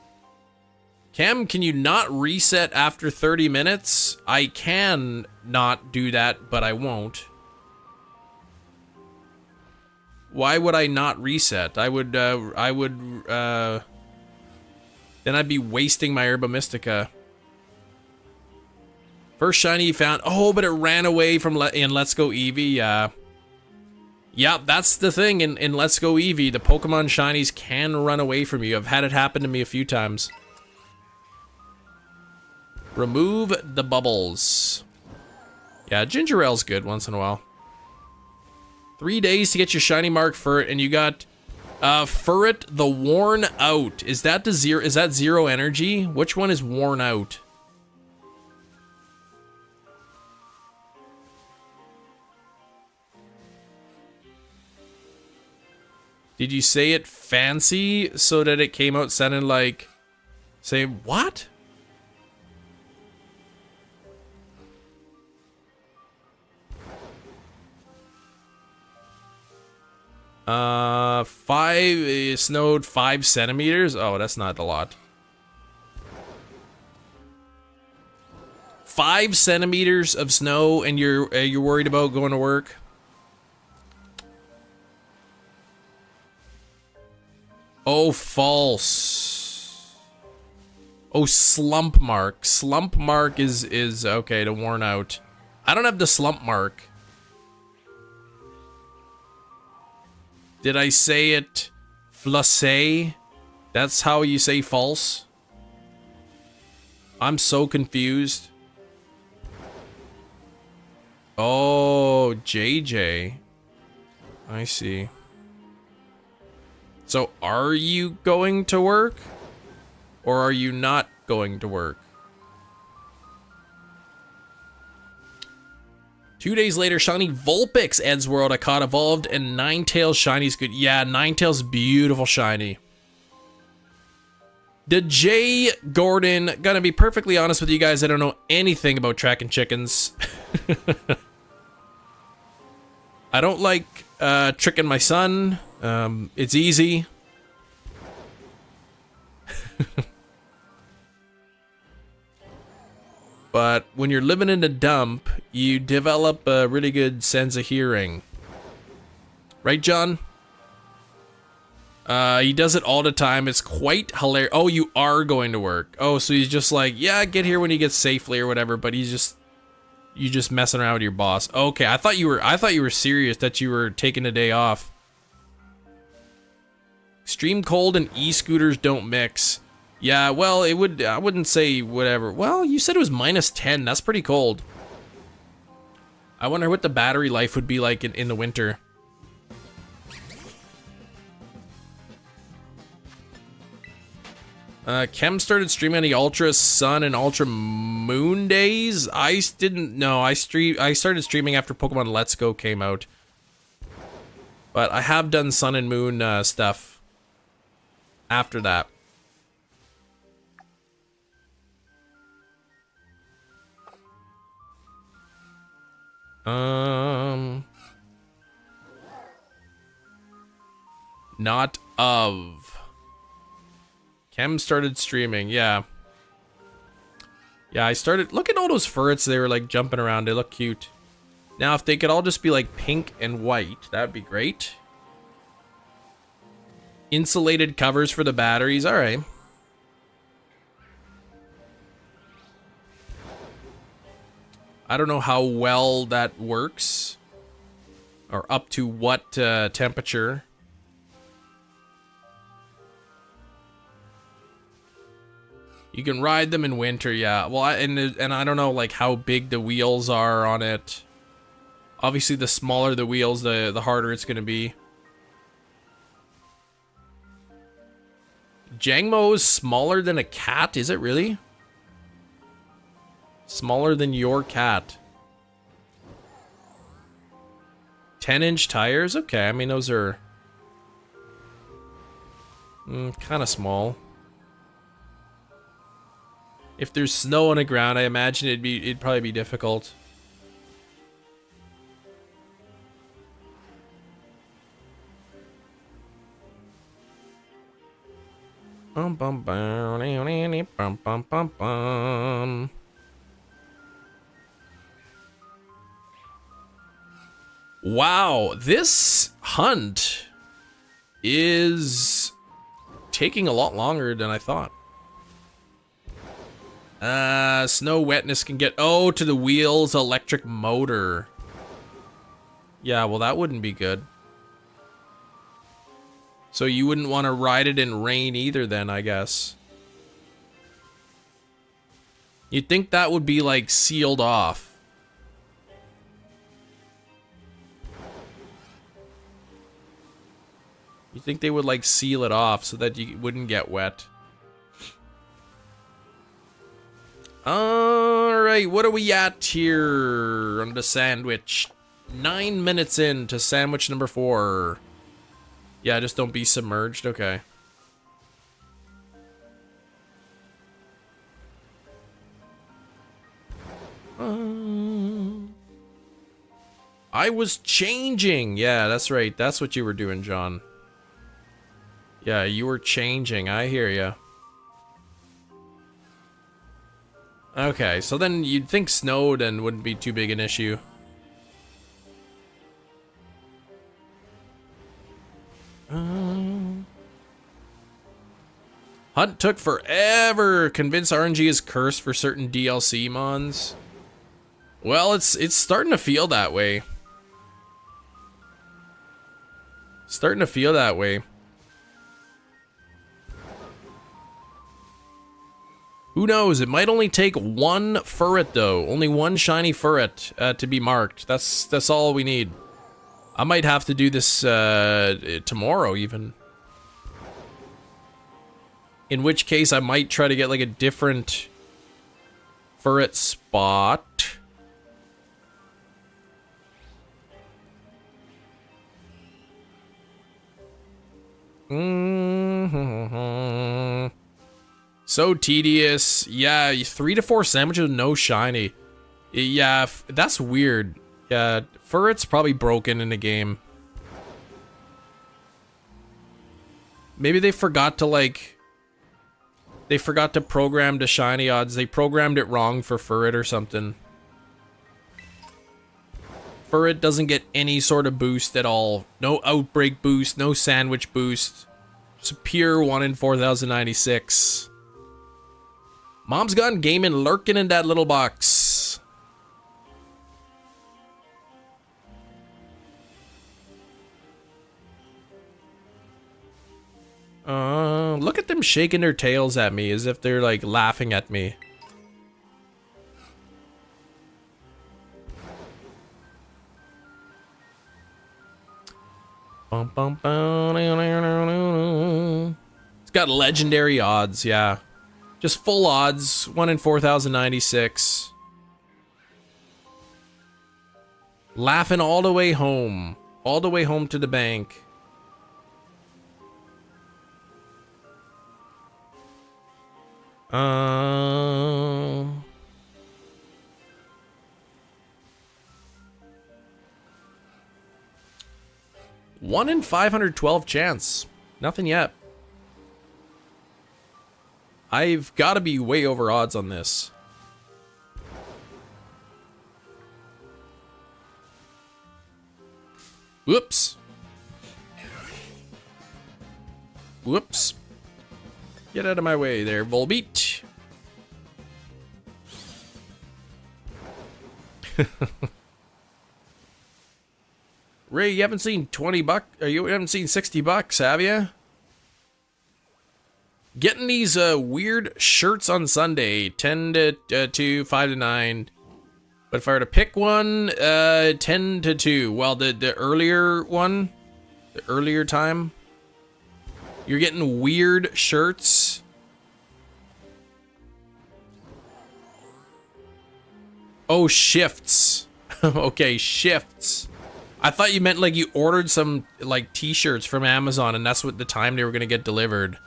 Cam, can you not reset after 30 minutes? I can not do that, but I won't. Why would I not reset? Then I'd be wasting my Herba Mystica. First shiny you found. Oh, but it ran away from in Let's Go Eevee. Yeah. Yeah, that's the thing in Let's Go Eevee. The Pokemon shinies can run away from you. I've had it happen to me a few times. Remove the bubbles. Yeah, ginger ale's good once in a while. 3 days to get your shiny mark Furret, and you got Furret the Worn Out. Is that the zero? Is that 0 energy? Which one is worn out? Did you say it fancy so that it came out sounding like... Say what? 5 snowed 5 centimeters. Oh, that's not a lot. 5 centimeters of snow, and you're worried about going to work. Oh, false. Oh, slump mark. Slump mark is okay to worn out. I don't have the slump mark. Did I say it flacé? That's how you say false? I'm so confused. Oh, JJ. I see. So are you going to work? Or are you not going to work? 2 days later, shiny Vulpix Eddsworld. I caught evolved, and Ninetales shiny's good. Yeah, Ninetales beautiful shiny. The J Gordon, gonna be perfectly honest with you guys, I don't know anything about tracking chickens. I don't like tricking my son. It's easy. But when you're living in a dump, you develop a really good sense of hearing. Right, John? He does it all the time. It's quite hilarious. Oh, you are going to work. Oh, so he's just like, yeah, get here when you get safely or whatever, but you just messing around with your boss. Okay, I thought you were serious that you were taking a day off. Extreme cold and e-scooters don't mix. Yeah, well, I wouldn't say whatever. Well, you said it was -10. That's pretty cold. I wonder what the battery life would be like in the winter. Kem started streaming on the Ultra Sun and Ultra Moon days. I didn't know. I started streaming after Pokemon Let's Go came out. But I have done Sun and Moon stuff after that. Not of. Chem started streaming, yeah. Yeah, I started. Look at all those furrets. They were like jumping around. They look cute. Now, if they could all just be like pink and white, that would be great. Insulated covers for the batteries. All right. I don't know how well that works. Or up to what temperature. You can ride them in winter, yeah. Well, and I don't know like how big the wheels are on it. Obviously, the smaller the wheels, the harder it's gonna be. Jangmo is smaller than a cat, is it really? Smaller than your cat. 10-inch tires? Okay, I mean those are kind of small. If there's snow on the ground, I imagine it'd probably be difficult. Bum bum bum bum bum bum bum. Wow, this hunt is taking a lot longer than I thought. Snow wetness can get, oh, to the wheels, electric motor. Yeah, well, that wouldn't be good. So you wouldn't want to ride it in rain either then, I guess. You'd think that would be, like, sealed off. You think they would, like, seal it off so that you wouldn't get wet. Alright, what are we at here on the sandwich? 9 minutes into sandwich number 4. Yeah, just don't be submerged, okay. I was changing! Yeah, that's right, that's what you were doing, John. Yeah, you were changing, I hear ya. Okay, so then you'd think snow then wouldn't be too big an issue. Hunt took forever. Convince RNG is cursed for certain DLC mons. Well, it's starting to feel that way. Starting to feel that way. Who knows? It might only take one Furret though. Only one shiny Furret to be marked. That's all we need. I might have to do this tomorrow even. In which case I might try to get like a different Furret spot. So tedious. Yeah, 3 to 4 sandwiches with no shiny. Yeah, that's weird. Yeah, Furret's probably broken in the game. Maybe they forgot to like... They forgot to program the shiny odds. They programmed it wrong for Furret or something. Furret doesn't get any sort of boost at all. No outbreak boost, no sandwich boost. It's a pure 1 in 4096. Mom's Gone Gaming lurking in that little box. Look at them shaking their tails at me as if they're like laughing at me. It's got legendary odds, yeah. Just full odds, 1 in 4096. Laughing all the way home. all the way home to the bank. One in 512 chance. Nothing yet. I've got to be way over odds on this. Whoops. Whoops. Get out of my way there, Volbeat. Ray, you haven't seen 20 bucks, or you haven't seen 60 bucks, have you? Getting these weird shirts on Sunday, 10 to 2, 5 to 9. But if I were to pick one, 10 to 2. Well, the earlier one, the earlier time, you're getting weird shirts. Oh, shifts. Okay, shifts. I thought you meant like you ordered some like t-shirts from Amazon and that's what the time they were gonna get delivered.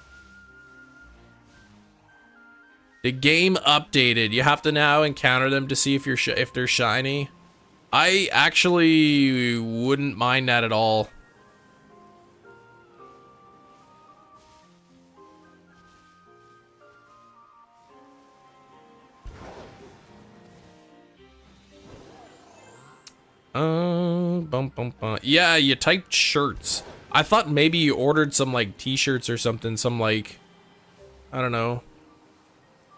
The game updated. You have to now encounter them to see if if they're shiny. I actually wouldn't mind that at all. Yeah, you typed shirts. I thought maybe you ordered some like t-shirts or something, some like, I don't know,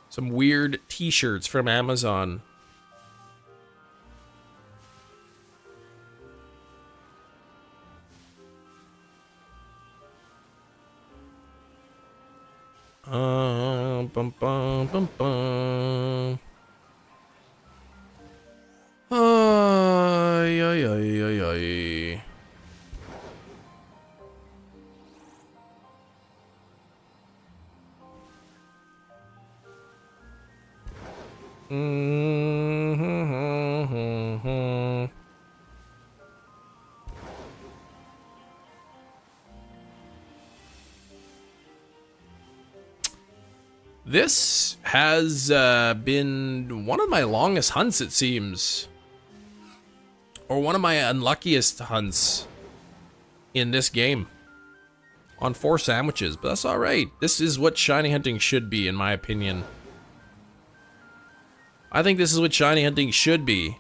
some weird t-shirts from Amazon. Bum bum bum bum. Ay, ay, ay, ay, ay. This has been one of my longest hunts, it seems. Or one of my unluckiest hunts in this game. On 4 sandwiches, but that's alright. This is what shiny hunting should be, in my opinion. I think this is what shiny hunting should be.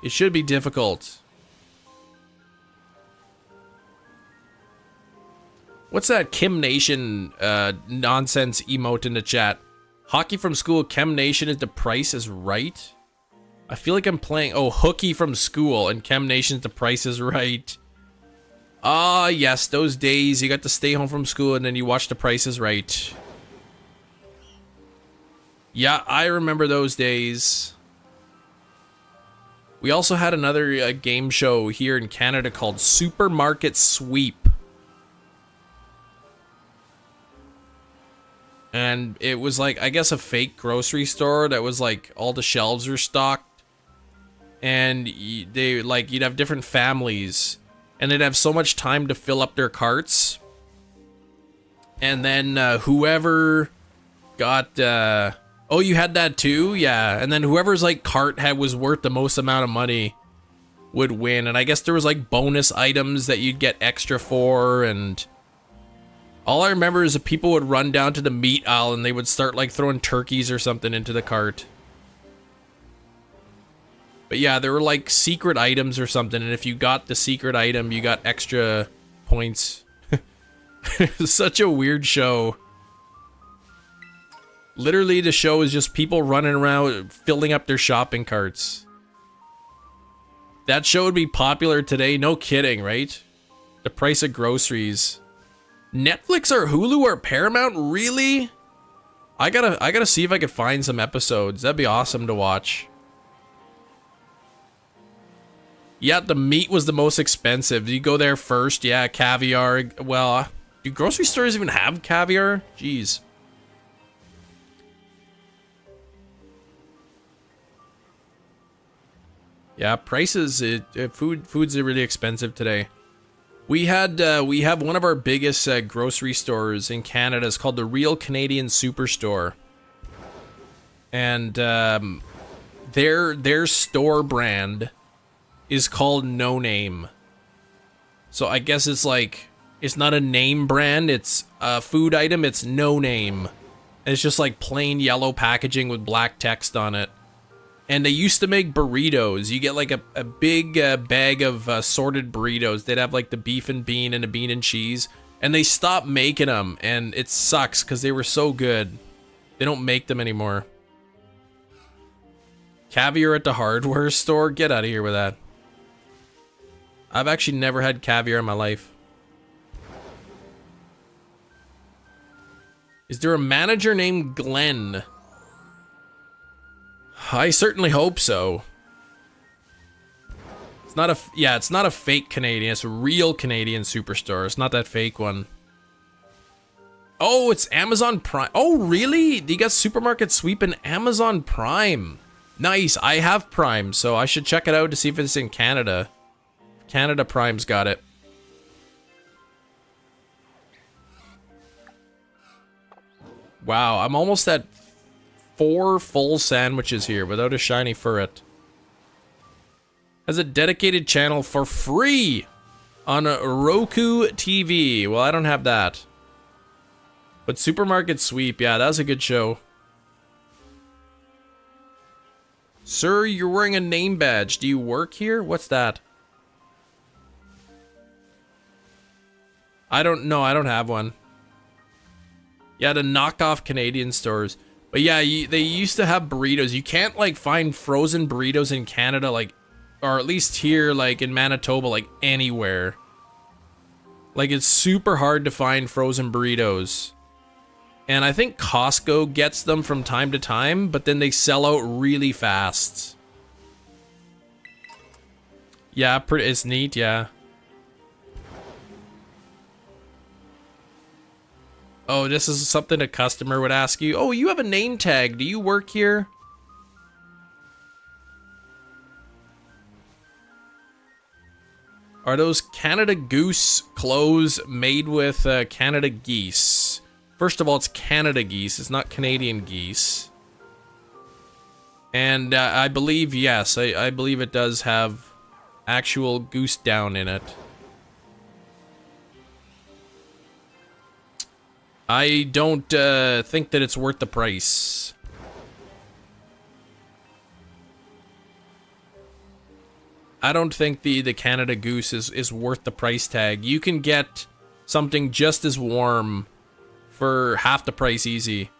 It should be difficult. What's that Kim Nation nonsense emote in the chat? Hockey from school, Chem Nation is the price is right? I feel like I'm playing, oh, Hooky from school and Chem Nation's the price is right. Ah, yes, those days you got to stay home from school and then you watch The Price is Right. Yeah, I remember those days. We also had another game show here in Canada called Supermarket Sweep. And it was like, I guess, a fake grocery store that was like, all the shelves were stocked. And they, like, you'd have different families. And they'd have so much time to fill up their carts. And then whoever got... oh, you had that too? Yeah. And then whoever's, like, cart was worth the most amount of money would win. And I guess there was, like, bonus items that you'd get extra for. And all I remember is that people would run down to the meat aisle and they would start, like, throwing turkeys or something into the cart. But yeah, there were like secret items or something, and if you got the secret item, you got extra points. It was such a weird show. Literally, the show is just people running around filling up their shopping carts. That show would be popular today, no kidding, right? The price of groceries. Netflix or Hulu or Paramount, really? I gotta see if I could find some episodes. That'd be awesome to watch. Yeah, the meat was the most expensive. You go there first, yeah, caviar. Well, do grocery stores even have caviar? Jeez. Yeah, prices, foods are really expensive today. We have one of our biggest grocery stores in Canada. It's called the Real Canadian Superstore. And their store brand is called No Name. So I guess it's like, it's not a name brand, it's a food item, it's No Name. And it's just like plain yellow packaging with black text on it. And they used to make burritos. You get like a big bag of assorted burritos. They'd have like the beef and bean and the bean and cheese. And they stopped making them, and it sucks because they were so good. They don't make them anymore. Caviar at the hardware store? Get out of here with that. I've actually never had caviar in my life. Is there a manager named Glenn? I certainly hope so. It's not it's not a fake Canadian. It's a real Canadian Superstore. It's not that fake one. Oh, it's Amazon Prime. Oh, really? You got Supermarket Sweep and Amazon Prime. Nice. I have Prime, so I should check it out to see if it's in Canada. Canada Prime's got it. Wow, I'm almost at 4 full sandwiches here without a shiny Furret. Has a dedicated channel for free on a Roku TV. Well, I don't have that. But Supermarket Sweep, yeah, that's a good show. Sir, you're wearing a name badge. Do you work here? What's that? I don't know. I don't have one. Yeah, the knockoff Canadian stores. But yeah, they used to have burritos. You can't like find frozen burritos in Canada, like, or at least here, like in Manitoba, like anywhere. Like it's super hard to find frozen burritos. And I think Costco gets them from time to time, but then they sell out really fast. Yeah, it's neat, yeah. Oh, this is something a customer would ask you. Oh, you have a name tag. Do you work here? Are those Canada Goose clothes made with Canada geese? First of all, it's Canada geese. It's not Canadian geese. And I believe, yes, I believe it does have actual goose down in it. I don't think that it's worth the price. I don't think the Canada Goose is worth the price tag. You can get something just as warm for half the price easy.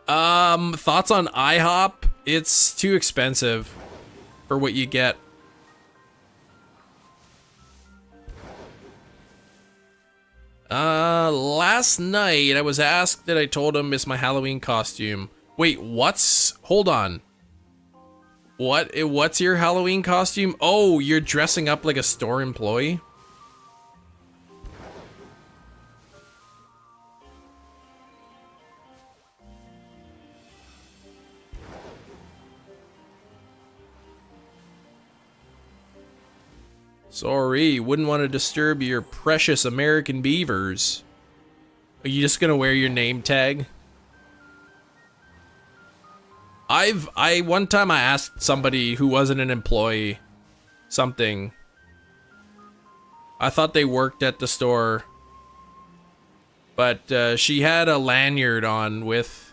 Thoughts on IHOP? It's too expensive for what you get. Last night I was asked that I told him it's my Halloween costume. Wait, hold on. What's your Halloween costume? Oh, you're dressing up like a store employee? Sorry, wouldn't want to disturb your precious American beavers. Are you just gonna wear your name tag? One time I asked somebody who wasn't an employee something. I thought they worked at the store, but she had a lanyard on with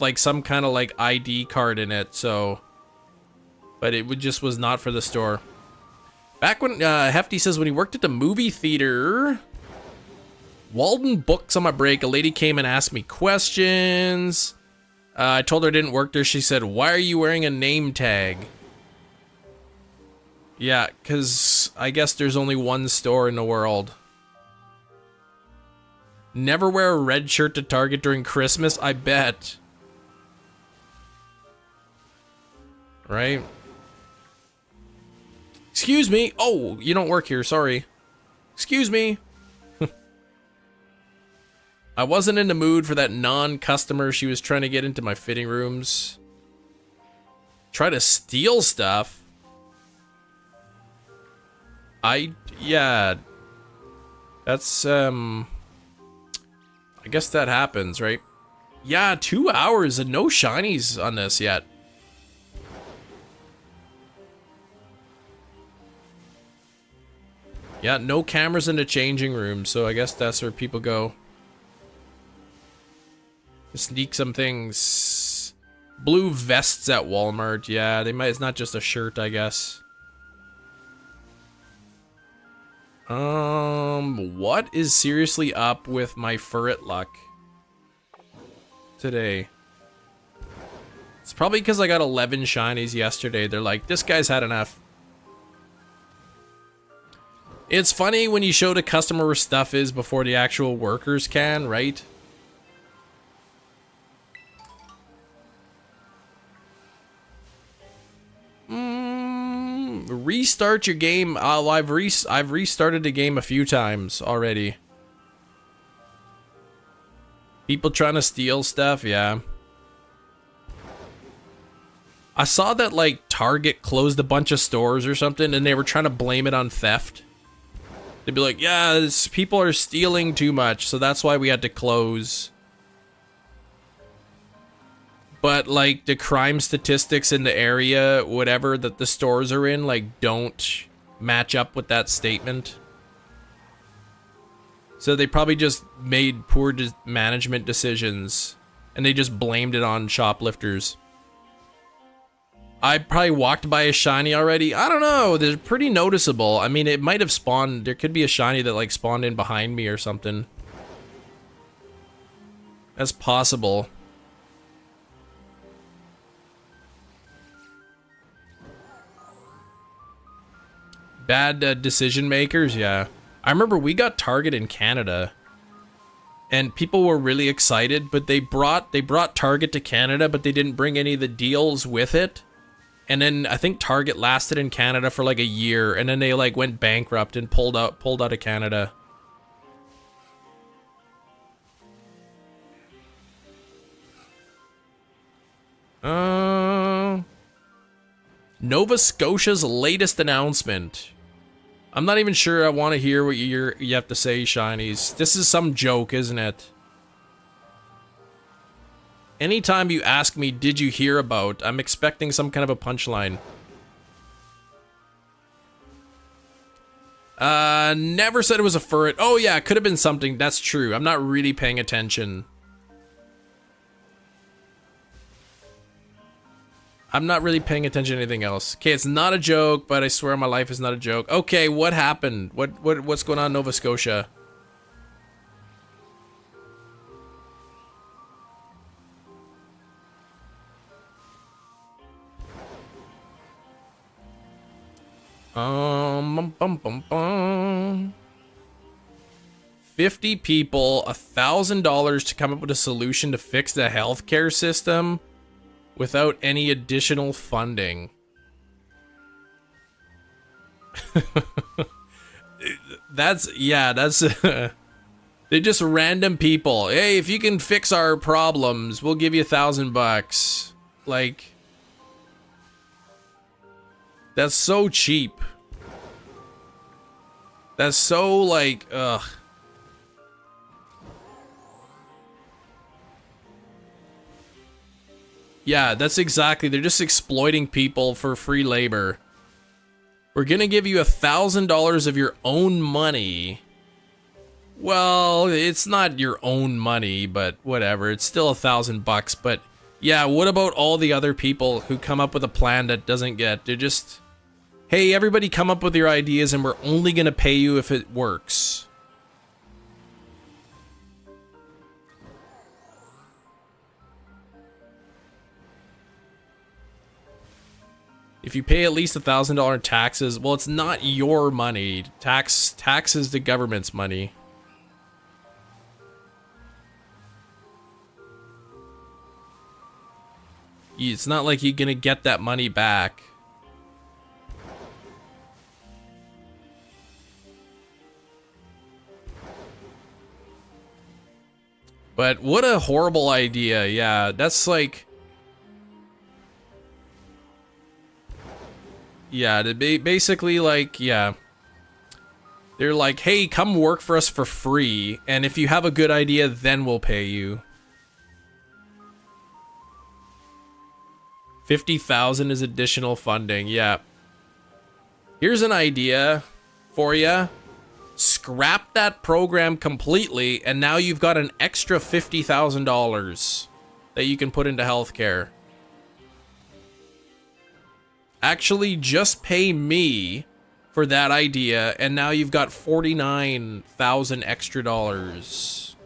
like some kind of like ID card in it, so, but it just was not for the store. Back when, Hefty says when he worked at the movie theater, Walden Books on my break, a lady came and asked me questions. I told her I didn't work there. She said, "Why are you wearing a name tag?" Yeah, because I guess there's only one store in the world. Never wear a red shirt to Target during Christmas? I bet. Right? Excuse me. Oh, you don't work here. Sorry. Excuse me. I wasn't in the mood for that non-customer. She was trying to get into my fitting rooms. Try to steal stuff? Yeah. That's, I guess that happens, right? Yeah, 2 hours and no shinies on this yet. Yeah, no cameras in the changing room, so I guess that's where people go. Sneak some things. Blue vests at Walmart, yeah, they might, it's not just a shirt, I guess. What is seriously up with my Furret luck today? It's probably because I got 11 shinies yesterday. They're like, this guy's had enough. It's funny when you show the customer where stuff is before the actual workers can, right? Restart your game. Oh, I've restarted the game a few times already. People trying to steal stuff, yeah. I saw that like Target closed a bunch of stores or something and they were trying to blame it on theft. They'd be like, yeah, people are stealing too much, so that's why we had to close. But like the crime statistics in the area, whatever that the stores are in, like don't match up with that statement. So they probably just made poor management decisions and they just blamed it on shoplifters. I probably walked by a shiny already. I don't know. They're pretty noticeable. I mean, it might have spawned. There could be a shiny that like spawned in behind me or something. That's possible. Bad decision makers, yeah. I remember we got Target in Canada, and people were really excited. But they brought Target to Canada, but they didn't bring any of the deals with it. And then I think Target lasted in Canada for like a year, and then they like went bankrupt and pulled out of Canada. Nova Scotia's latest announcement. I'm not even sure I want to hear what you have to say, shinies. This is some joke, isn't it? Anytime you ask me, did you hear about, I'm expecting some kind of a punchline. Never said it was a Furret. Oh yeah, it could have been something. That's true. I'm not really paying attention. I'm not really paying attention to anything else. Okay, it's not a joke, but I swear my life is not a joke. Okay, what happened? What's going on in Nova Scotia? Bum, bum, bum, bum. 50 people, $1,000 to come up with a solution to fix the healthcare system without any additional funding. That's they're just random people. Hey, if you can fix our problems, we'll give you $1,000. Like, that's so cheap. That's so like, ugh. Yeah, that's exactly. They're just exploiting people for free labor. We're gonna give you $1,000 of your own money. Well, it's not your own money, but whatever. It's still $1,000. But yeah, what about all the other people who come up with a plan that doesn't get? They're just, hey, everybody come up with your ideas and we're only gonna pay you if it works. If you pay at least $1,000 taxes, well, it's not your money. Tax is the government's money. It's not like you're gonna get that money back. But what a horrible idea. Yeah, that's like, Yeah, basically, like, yeah. They're like, hey, come work for us for free, and if you have a good idea, then we'll pay you. 50,000 is additional funding, yeah. Here's an idea for you. Scrap that program completely, and now you've got an extra $50,000 that you can put into healthcare. Actually, just pay me for that idea, and now you've got 49,000 extra dollars.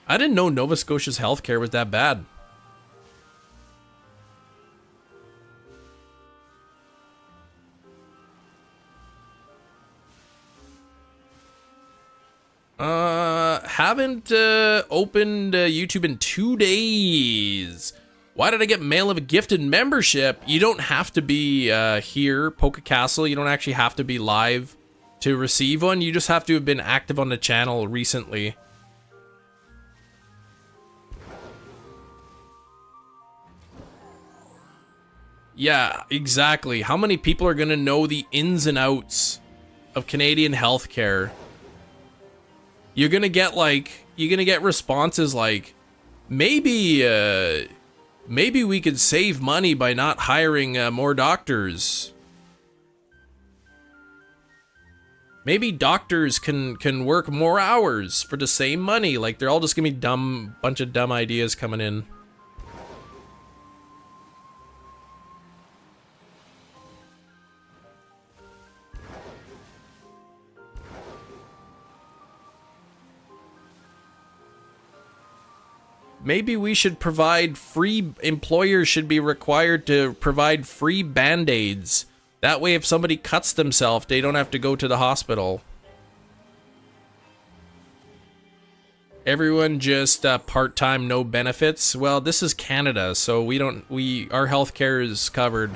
I didn't know Nova Scotia's healthcare was that bad. Haven't opened YouTube in 2 days. Why did I get mail of a gifted membership? You don't have to be here, Poke Castle. You don't actually have to be live to receive one. You just have to have been active on the channel recently. Yeah, exactly. How many people are gonna know the ins and outs of Canadian healthcare? You're gonna get responses like, maybe we could save money by not hiring more doctors. Maybe doctors can work more hours for the same money. Like, they're all just gonna be bunch of dumb ideas coming in. Maybe we should provide employers should be required to provide free band-aids. That way, if somebody cuts themselves, they don't have to go to the hospital. Everyone just part-time, no benefits. Well, this is Canada, so our healthcare is covered.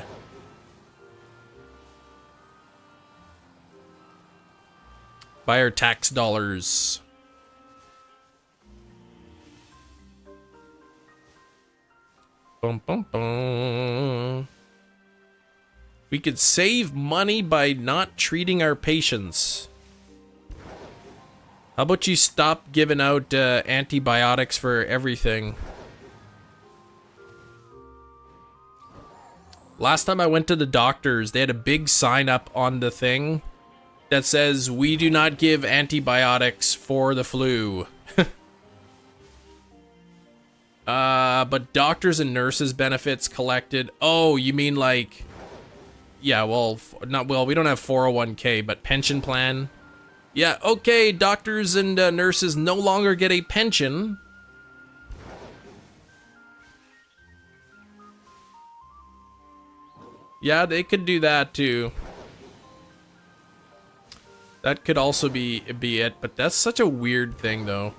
By our tax dollars. Bum, bum, bum. We could save money by not treating our patients. How about you stop giving out antibiotics for everything? Last time I went to the doctors, they had a big sign up on the thing that says, "We do not give antibiotics for the flu." But doctors and nurses benefits collected. Oh, you mean like, yeah, well, we don't have 401k, but pension plan. Yeah, okay, doctors and nurses no longer get a pension. Yeah, they could do that too. That could also be it, but that's such a weird thing though.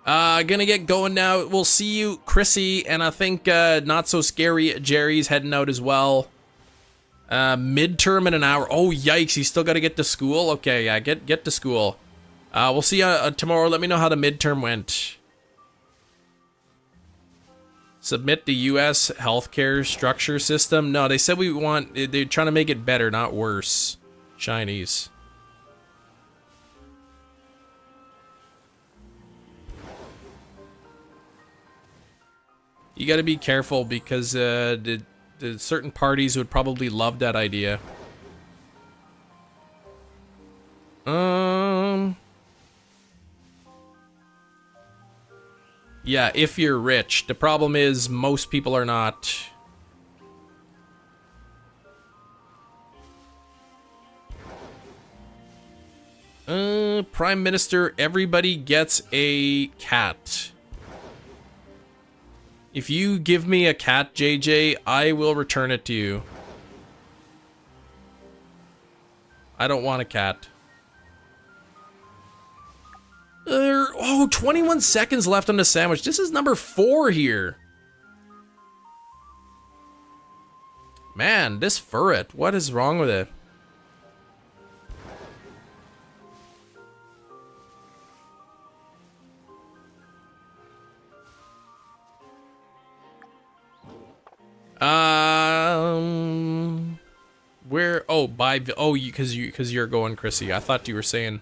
Gonna get going now. We'll see you, Chrissy, and I think Not So Scary Jerry's heading out as well. Midterm in an hour. Oh, yikes, he's still gotta get to school? Okay, yeah, get to school. We'll see you tomorrow. Let me know how the midterm went. Submit the U.S. healthcare structure system. No, they said they're trying to make it better, not worse. Chinese. You got to be careful because the certain parties would probably love that idea. Yeah, if you're rich. The problem is most people are not. Prime Minister, everybody gets a cat. If you give me a cat, JJ, I will return it to you. I don't want a cat. 21 seconds left on the sandwich. This is number 4 here. Man, this Furret, what is wrong with it? Oh, because you're going, Chrissy. I thought you were saying.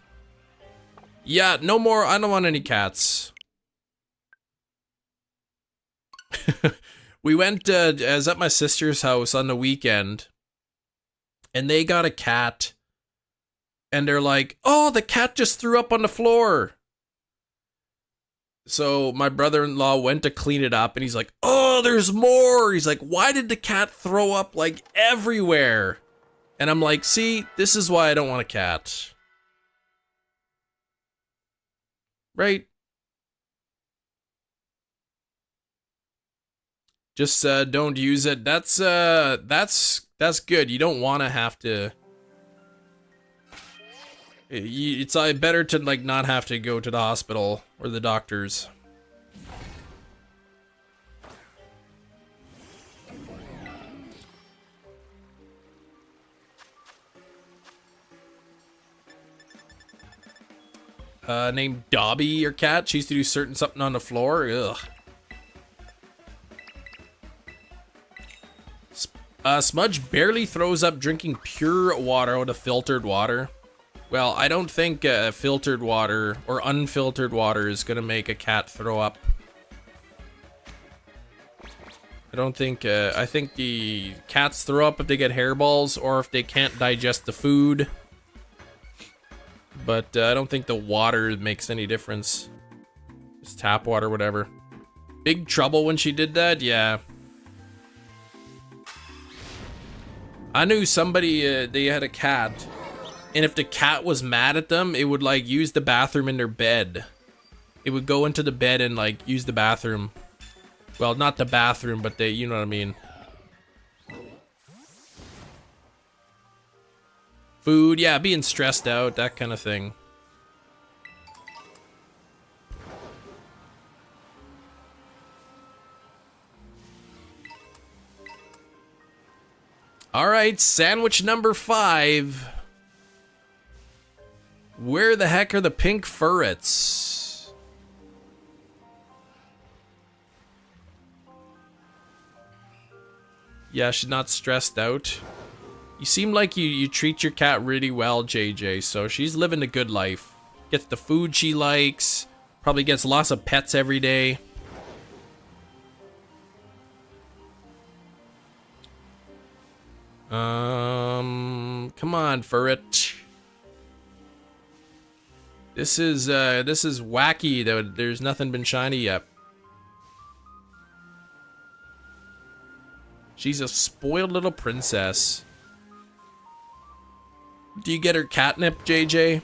Yeah, no more. I don't want any cats. We went. I was at my sister's house on the weekend, and they got a cat. And they're like, "Oh, the cat just threw up on the floor." So my brother-in-law went to clean it up, and he's like, "Oh, there's more." He's like, "Why did the cat throw up like everywhere?" And I'm like, "See, this is why I don't want a cat." Right? Just don't use it. That's good. You don't want to have to. It's better to like not have to go to the hospital or the doctors. Named Dobby, your cat. She used to do something on the floor. Ugh. Smudge barely throws up drinking pure water out of filtered water. Well, I don't think filtered water or unfiltered water is gonna make a cat throw up. I don't think, I think the cats throw up if they get hairballs or if they can't digest the food. But I don't think the water makes any difference. Just tap water, whatever. Big trouble when she did that? Yeah. I knew somebody, they had a cat. And if the cat was mad at them, it would like use the bathroom in their bed. It would go into the bed and like use the bathroom. Well, not the bathroom, but you know what I mean. Food, yeah, being stressed out, that kind of thing. All right, sandwich number 5. Where the heck are the pink furrets? Yeah, she's not stressed out. You seem like you treat your cat really well, JJ, so she's living a good life. Gets the food she likes, probably gets lots of pets every day. Come on, Furret. This is wacky though. There's nothing been shiny yet. She's a spoiled little princess. Do you get her catnip, JJ?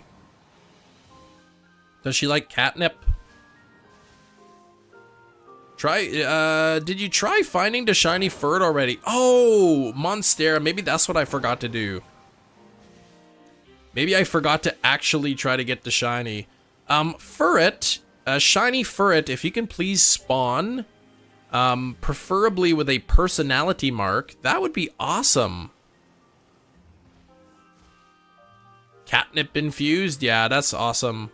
Does she like catnip? Did you try finding the shiny Furret already? Oh, Monstera, maybe that's what I forgot to do. Maybe I forgot to actually try to get the shiny. Furret, shiny Furret, if you can please spawn, preferably with a personality mark, that would be awesome. Catnip infused, yeah, that's awesome.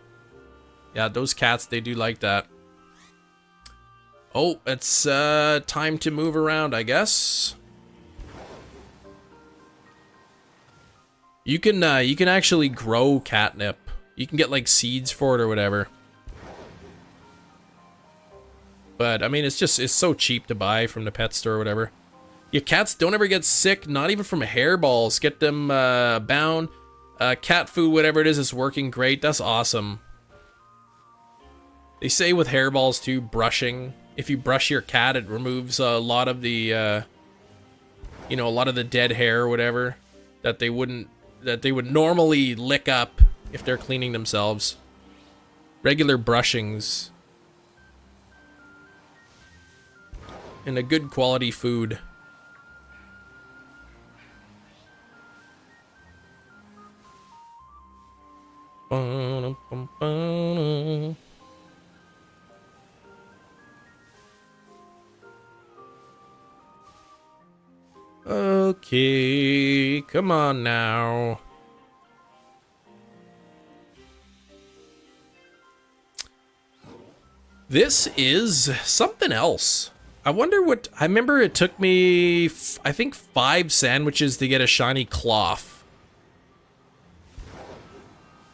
Yeah, those cats, they do like that. Oh, it's time to move around, I guess. You can actually grow catnip. You can get like seeds for it or whatever. But I mean, it's so cheap to buy from the pet store or whatever. Your cats don't ever get sick, not even from hairballs. Get them bound. Cat food, whatever it is working great. That's awesome. They say with hairballs too, brushing. If you brush your cat, it removes a lot of the, you know, a lot of the dead hair or whatever that they would normally lick up if they're cleaning themselves. Regular brushings. And a good quality food. Okay, come on now. This is something else. I wonder what... I remember it took me, I think, 5 sandwiches to get a shiny cloth.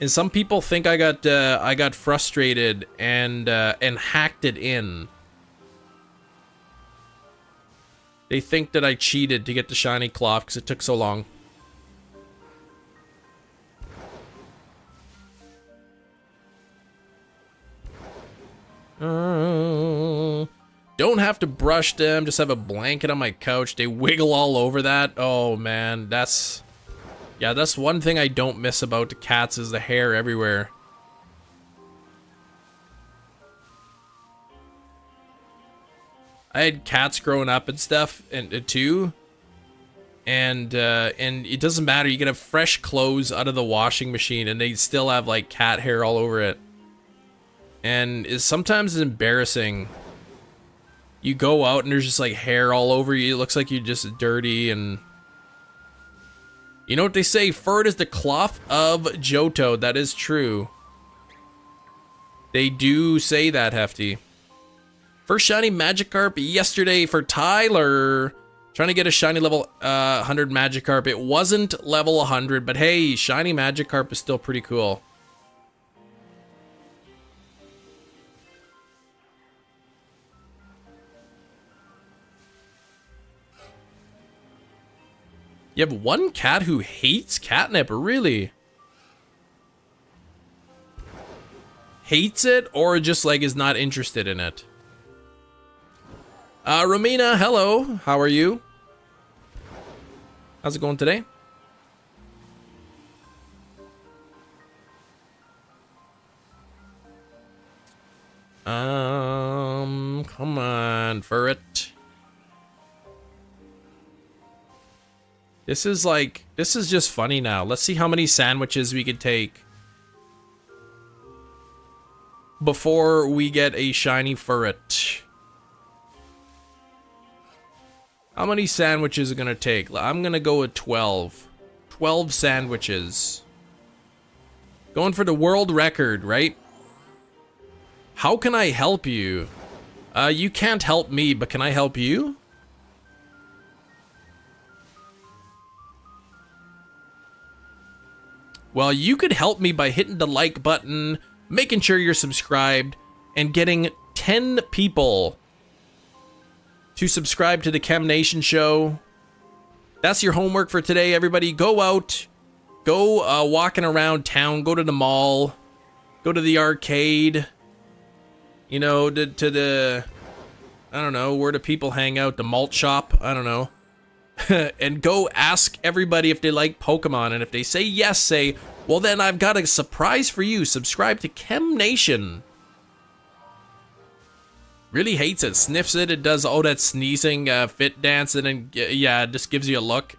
And some people think I got frustrated and hacked it in. They think that I cheated to get the shiny cloth because it took so long. Don't have to brush them, just have a blanket on my couch. They wiggle all over that. Oh man, that's one thing I don't miss about the cats is the hair everywhere. I had cats growing up and stuff, and too. And it doesn't matter, you can have fresh clothes out of the washing machine and they still have like cat hair all over it. And sometimes it's embarrassing. You go out and there's just like hair all over you. It looks like you're just dirty. And you know what they say? Furret is the cloth of Johto. That is true. They do say that, Hefty. First shiny Magikarp yesterday for Tyler. Trying to get a shiny level 100 Magikarp. It wasn't level 100, but hey, shiny Magikarp is still pretty cool. You have one cat who hates catnip, really? Hates it or just like is not interested in it? Romina, hello. How are you? How's it going today? Come on, Furret. This is just funny now. Let's see how many sandwiches we could take before we get a shiny Furret. How many sandwiches are gonna take? I'm gonna go with 12. 12 sandwiches. Going for the world record, right? How can I help you? You can't help me, but can I help you? Well, you could help me by hitting the like button, making sure you're subscribed, and getting 10 people to subscribe to the Chem Nation show. That's your homework for today, everybody. Go out, go walking around town, go to the mall, go to the arcade, you know, to the, I don't know, where do people hang out? The malt shop? I don't know. And go ask everybody if they like Pokemon, and if they say yes, say, well then I've got a surprise for you. Subscribe to Chem Nation. Really hates it, sniffs it, it does all that sneezing fit dance, and then, yeah, it just gives you a look.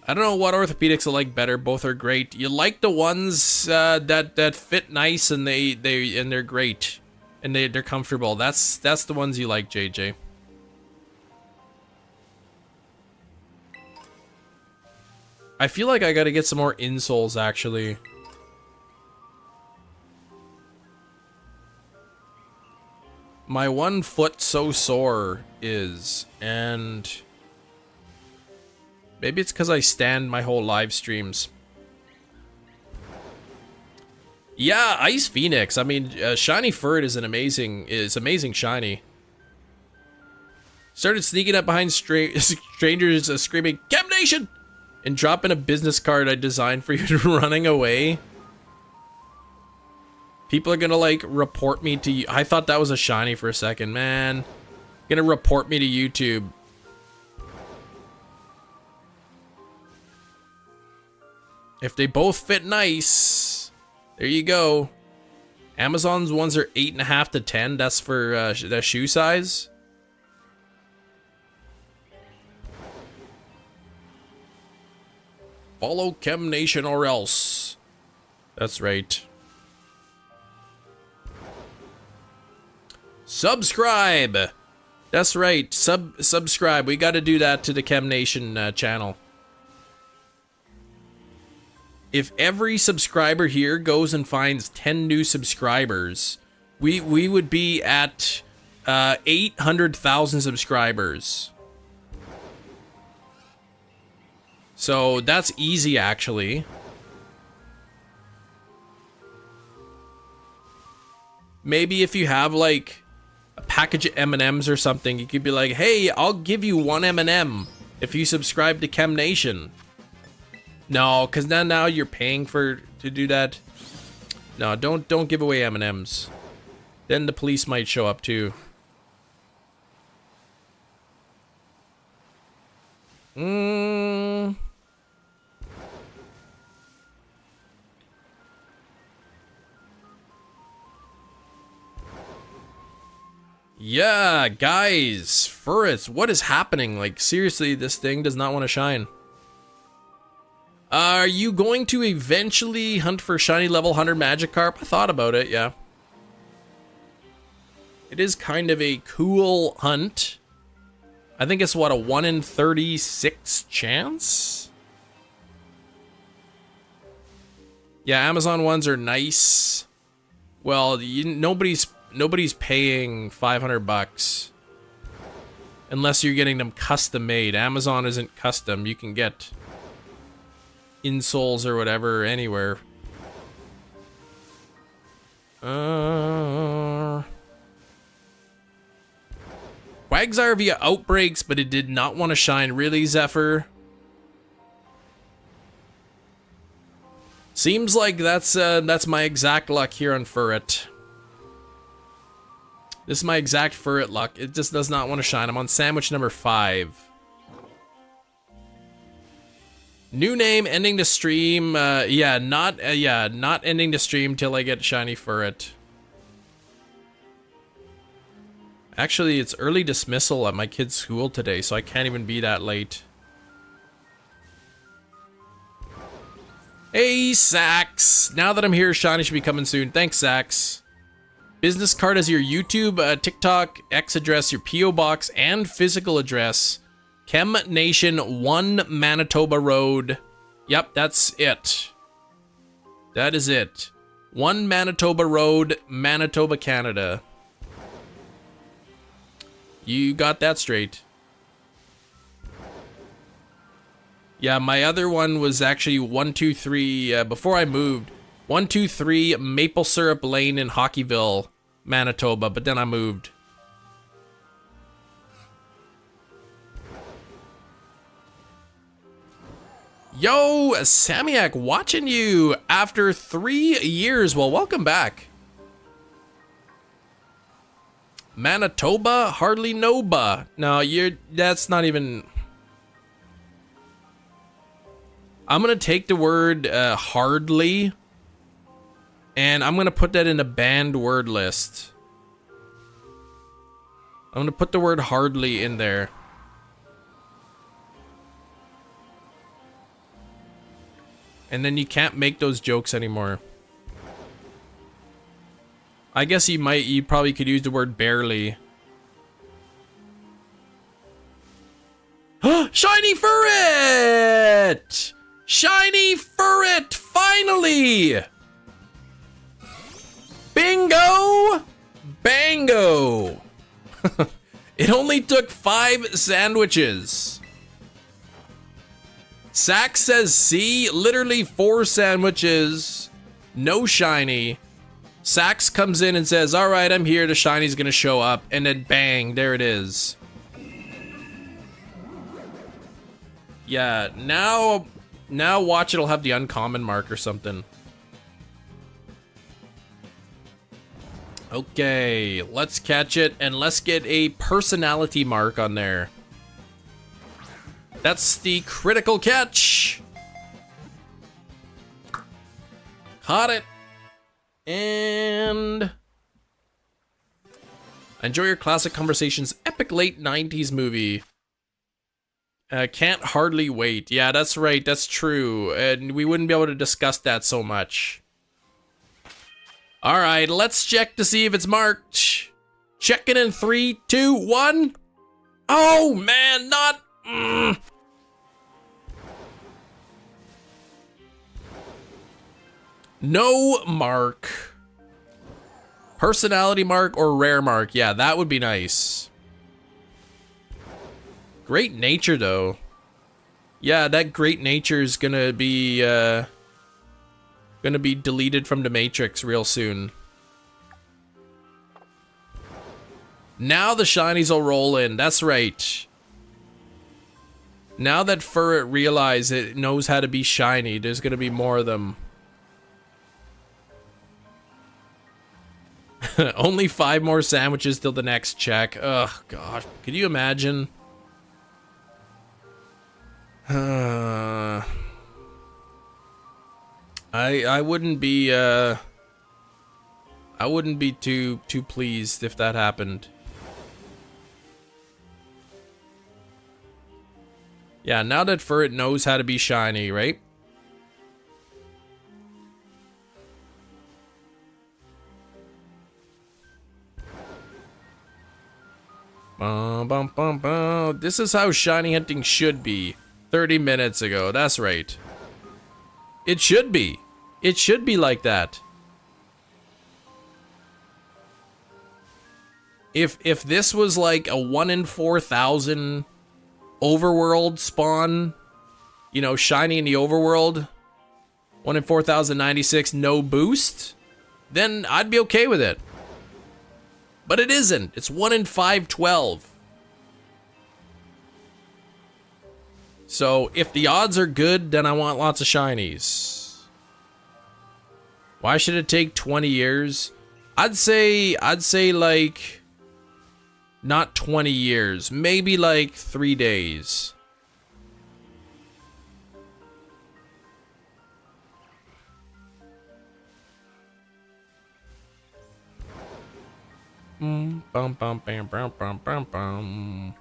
I don't know what orthopedics I like better, both are great. You like the ones that fit nice and they're great. And they're comfortable. That's the ones you like, JJ. I feel like I gotta get some more insoles, actually. My one foot so sore is, and maybe it's because I stand my whole live streams. Yeah, Ice Phoenix. I mean, shiny Furret is amazing shiny. Started sneaking up behind strangers, screaming, Chem Nation! And dropping a business card I designed for you to running away. People are gonna, like, report me to... I thought that was a shiny for a second, man. Gonna report me to YouTube. If they both fit nice... There you go. Amazon's ones are 8.5 to 10. That's for the shoe size. Follow Chem Nation or else. That's right. Subscribe. That's right. Subscribe. We got to do that to the Chem Nation channel. If every subscriber here goes and finds 10 new subscribers, we would be at 800,000 subscribers. So that's easy, actually. Maybe if you have like a package of M&Ms or something, you could be like, hey, I'll give you one M&M if you subscribe to Chem Nation. No, because now you're paying to do that. No, don't give away M&Ms. Then the police might show up too. Yeah, guys, Furret, what is happening? Like, seriously, this thing does not want to shine. Are you going to eventually hunt for shiny level 100 Magikarp? I thought about it, yeah. It is kind of a cool hunt. I think it's, what, a 1 in 36 chance? Yeah, Amazon ones are nice. Well, nobody's paying 500 bucks. Unless you're getting them custom made. Amazon isn't custom. You can get insoles or whatever anywhere. Quagsire via outbreaks, but it did not want to shine. Really, Zephyr? Seems like that's my exact luck here on Furret. This is my exact Furret luck. It just does not want to shine. I'm on sandwich number 5. New name, ending the stream. Not ending the stream till I get shiny Furret. Actually, it's early dismissal at my kid's school today, so I can't even be that late. Hey, Sax! Now that I'm here, shiny should be coming soon. Thanks, Sax. Business card as your YouTube, TikTok, X address, your P.O. box, and physical address. Chem Nation, 1 Manitoba Road. Yep, that's it. That is it. 1 Manitoba Road, Manitoba, Canada. You got that straight. Yeah, my other one was actually 123, before I moved. 123 Maple Syrup Lane in Hockeyville, Manitoba, but then I moved. Yo, Samiak, watching you after 3 years. Well, welcome back. Manitoba, hardly Noba. No, that's not even... I'm gonna take the word hardly, and I'm gonna put that in a banned word list. I'm gonna put the word hardly in there. And then you can't make those jokes anymore. I guess you probably could use the word barely. Shiny Furret! Shiny Furret, finally! Bingo! Bango! It only took 5 sandwiches. Sax says C, literally 4 sandwiches, no shiny. Sax comes in and says, all right, I'm here, the shiny's gonna show up, and then bang, there it is. Yeah, now watch, it'll have the uncommon mark or something. Okay, let's catch it, and let's get a personality mark on there. That's the critical catch. Caught it. And enjoy your classic conversations. Epic late 90s movie. Can't hardly wait. Yeah, that's right. That's true. And we wouldn't be able to discuss that so much. All right, let's check to see if it's marked. Check it in 3, 2, 1. Oh, man, not... No mark. Personality mark or rare mark. Yeah, that would be nice. Great nature, though. Yeah, that great nature is gonna be deleted from the Matrix real soon. Now the shinies will roll in. That's right. Now that Furret realized it knows how to be shiny, there's gonna be more of them. Only 5 more sandwiches till the next check. Ugh, gosh. Could you imagine? I wouldn't be too pleased if that happened. Yeah, now that Furret knows how to be shiny, right? Bum, bum, bum, bum. This is how shiny hunting should be. 30 minutes ago, that's right. It should be. It should be like that. If this was like a 1 in 4,000 overworld spawn, you know, shiny in the overworld, 1 in 4,096 no boost, then I'd be okay with it. But it isn't. It's 1 in 512. So if the odds are good, then I want lots of shinies. Why should it take 20 years? I'd say like not 20 years, maybe like 3 days. Bum bum bam bam bam bam bam.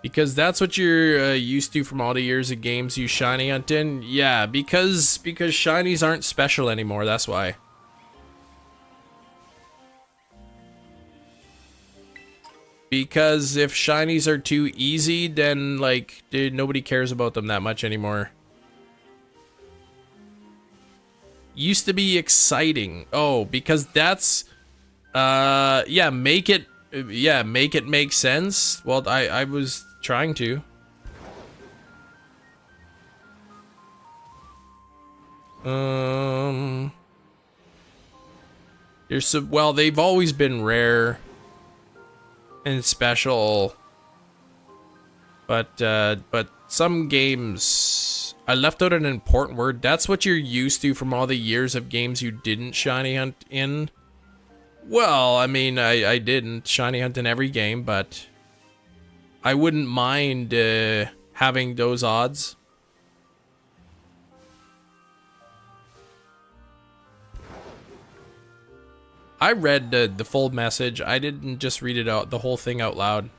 Because that's what you're used to from all the years of games you shiny hunting. Yeah, because shinies aren't special anymore. That's why. Because if shinies are too easy, then like dude, nobody cares about them that much anymore. Used to be exciting. Oh, because that's yeah, make it make sense. Well, I was trying to. There's some, well, they've always been rare and special, but some games, I left out an important word. That's what you're used to from all the years of games you didn't shiny hunt in. Well, I mean, I didn't shiny hunt in every game, but I wouldn't mind having those odds. I read the full message. I didn't just read it out, the whole thing out loud.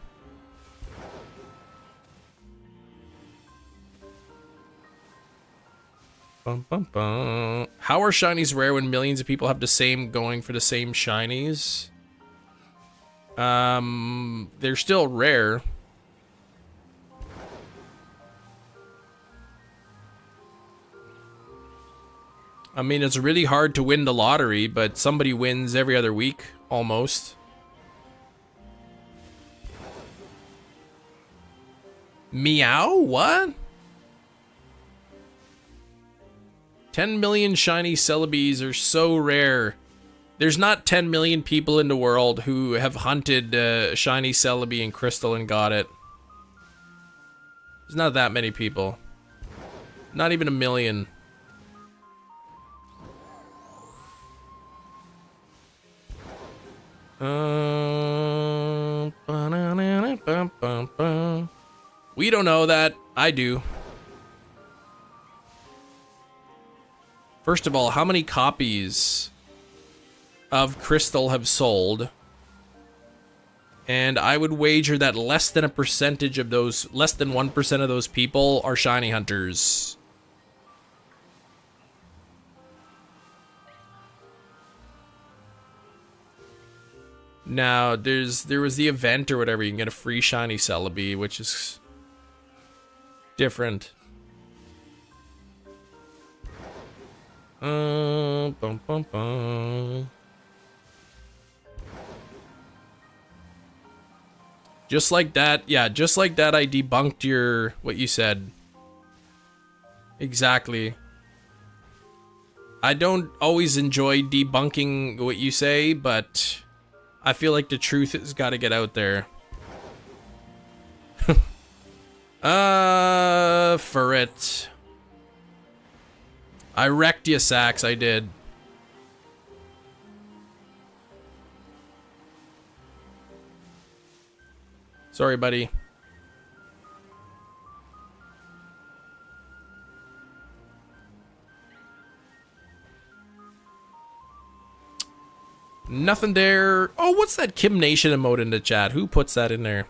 Bum, bum, bum. How are shinies rare when millions of people have the same going for the same shinies? They're still rare. I mean, it's really hard to win the lottery, but somebody wins every other week, almost. Meow? What? 10 million shiny Celebes are so rare. There's not 10 million people in the world who have hunted shiny Celebi and Crystal and got it. There's not that many people. Not even a million. We don't know that. I do. First of all, how many copies of Crystal have sold? And I would wager that less than 1% of those people are shiny hunters. Now, there was the event or whatever, you can get a free shiny Celebi, which is different. Bum, bum, bum. Just like that. Yeah, just like that I debunked your what you said. Exactly. I don't always enjoy debunking what you say, but I feel like the truth has got to get out there. Furret. I wrecked you, Sax, I did. Sorry, buddy. Nothing there. Oh, what's that Kim Nation emote in the chat? Who puts that in there?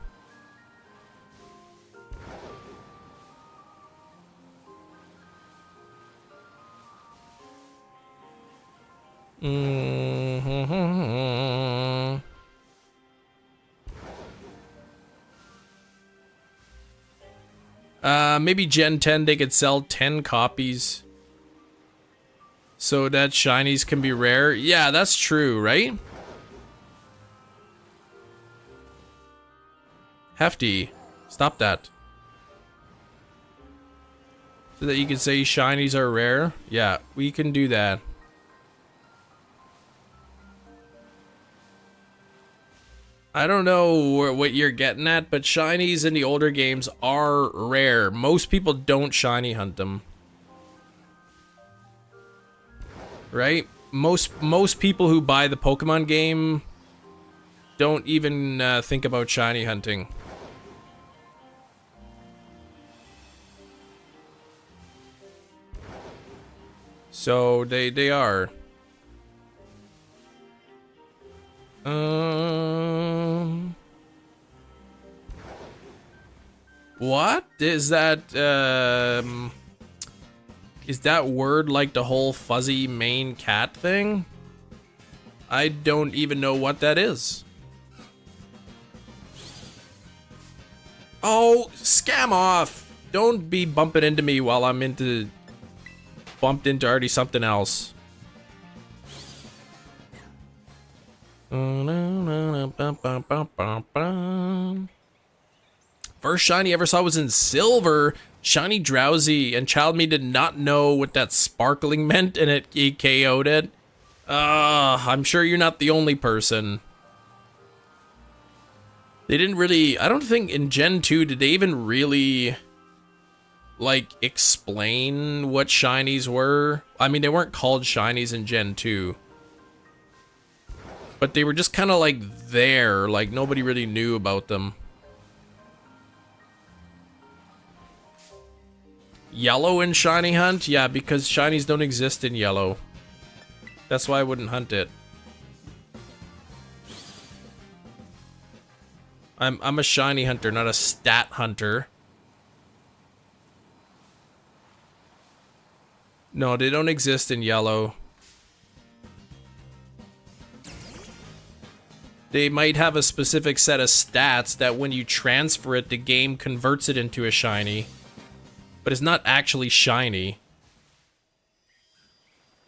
Maybe Gen 10 they could sell 10 copies so that shinies can be rare. Yeah, that's true, right? Hefty, stop that. So that you can say shinies are rare. Yeah, we can do that. I don't know what you're getting at, but shinies in the older games are rare. Most people don't shiny hunt them. Right? Most people who buy the Pokemon game don't even think about shiny hunting. So they are. What is that? Is that word like the whole fuzzy mane cat thing? I don't even know what that is. Oh, scam off! Don't be bumping into me while I'm bumped into already something else. First shiny I ever saw was in silver. Shiny Drowsy, and Child Me did not know what that sparkling meant, and it KO'd it. I'm sure you're not the only person. They didn't really, I don't think in Gen 2 did they even really like explain what shinies were. I mean, they weren't called shinies in Gen 2. But they were just kind of like there, like nobody really knew about them. Yellow in shiny hunt? Yeah, because shinies don't exist in yellow. That's why I wouldn't hunt it. I'm a shiny hunter, not a stat hunter. No, they don't exist in yellow. They might have a specific set of stats that when you transfer it, the game converts it into a shiny. But it's not actually shiny.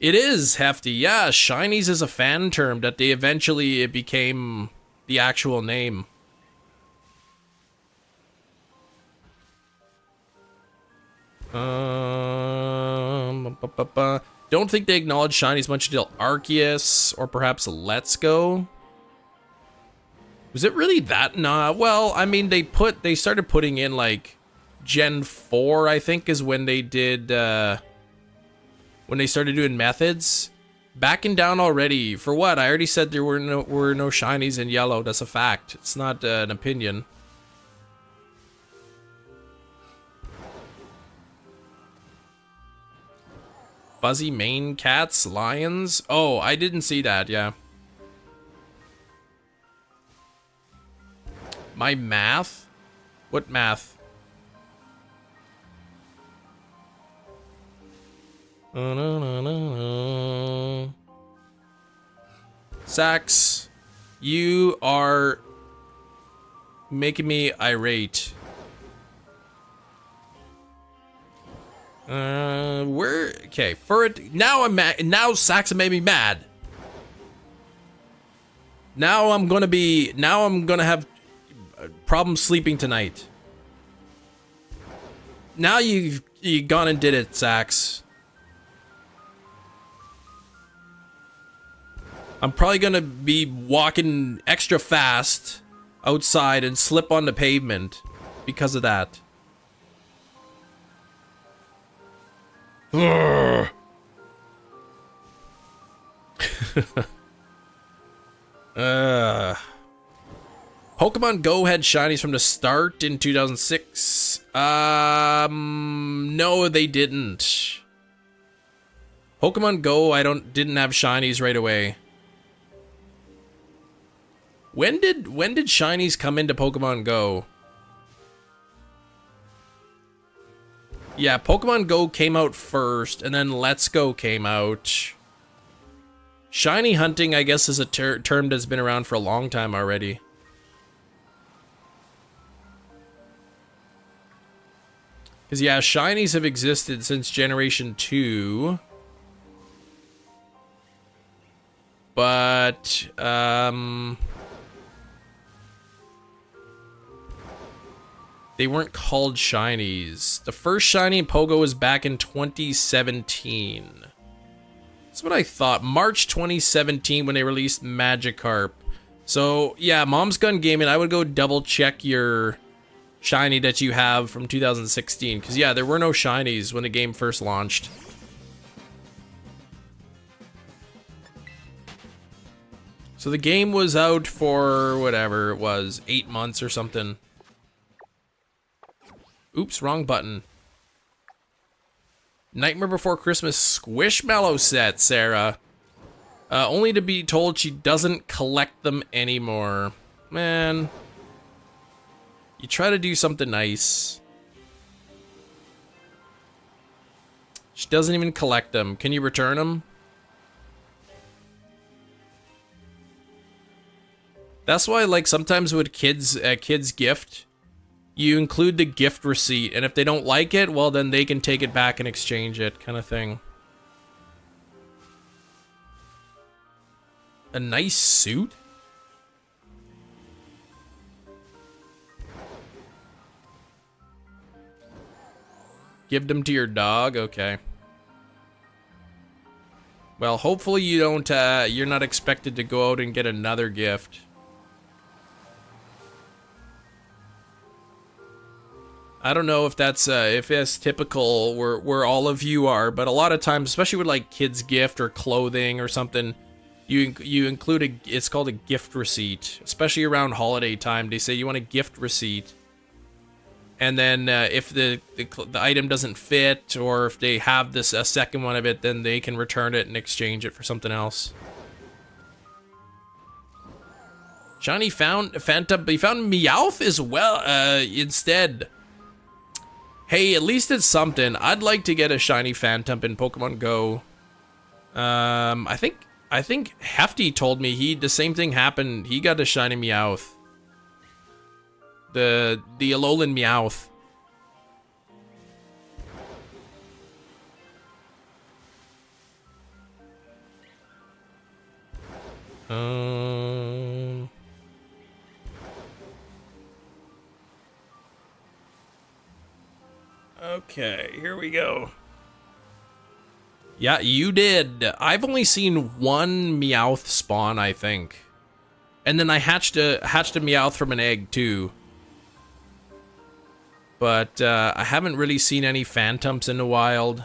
It is hefty. Yeah, shinies is a fan term that they eventually it became the actual name. Don't think they acknowledge shinies much until Arceus or perhaps Let's Go. Was it really that? Nah. Well, I mean, they started putting in like Gen 4, I think, is when they did when they started doing methods. Backing down already. For what? I already said there were no shinies in yellow. That's a fact. It's not an opinion. Fuzzy mane cats, lions. Oh, I didn't see that. Yeah. My math? What math? Sax, you are making me irate. Okay, Furret. Now I'm mad. Now Sax made me mad. Now I'm gonna have problem sleeping tonight. Now you gone and did it, Sax. I'm probably gonna be walking extra fast outside and slip on the pavement because of that. Pokemon Go had shinies from the start in 2006. No, they didn't. Pokemon Go, didn't have shinies right away. When did shinies come into Pokemon Go? Yeah, Pokemon Go came out first, and then Let's Go came out. Shiny hunting, I guess, is a term that's been around for a long time already. Because, yeah, shinies have existed since Generation 2. But, they weren't called shinies. The first shiny in Pogo was back in 2017. That's what I thought. March 2017 when they released Magikarp. So, yeah, Mom's Gun Gaming, I would go double check your shiny that you have from 2016. Because, yeah, there were no shinies when the game first launched. So the game was out for whatever it was, 8 months or something. Oops, wrong button. Nightmare Before Christmas Squishmallow set, Sarah. Only to be told she doesn't collect them anymore. Man. You try to do something nice. She doesn't even collect them. Can you return them? That's why, like, sometimes with kids gift, you include the gift receipt, and if they don't like it, well, then they can take it back and exchange it, kind of thing. A nice suit? Give them to your dog? Okay. Well, hopefully you don't, you're not expected to go out and get another gift. I don't know if that's typical where all of you are, but a lot of times, especially with like kids gift or clothing or something, you include it's called a gift receipt, especially around holiday time. They say you want a gift receipt, and then if the item doesn't fit, or if they have a second one of it, then they can return it and exchange it for something else. Johnny found Phantom, he found Meowth as well instead. Hey, at least it's something. I'd like to get a shiny Phantom in Pokemon Go. I think Hefty told me the same thing happened. He got a shiny Meowth. The Alolan Meowth. Okay, here we go. Yeah, you did. I've only seen one Meowth spawn, I think. And then I hatched a Meowth from an egg, too. But I haven't really seen any Phantoms in the wild.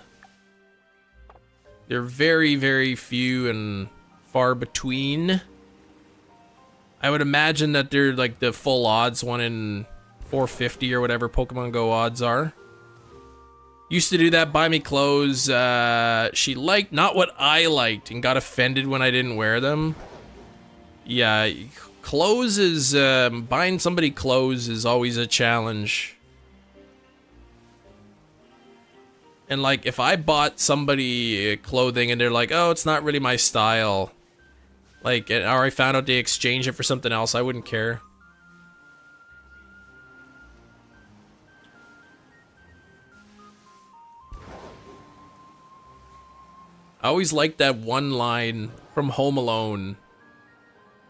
They're very, very few and far between. I would imagine that they're like the full odds, 1 in 450 or whatever Pokemon Go odds are. Used to do that, buy me clothes she liked, not what I liked, and got offended when I didn't wear them. Yeah, clothes is, buying somebody clothes is always a challenge. And like, if I bought somebody clothing and they're like, oh, it's not really my style, like, or I found out they exchange it for something else, I wouldn't care. I always liked that one line from Home Alone.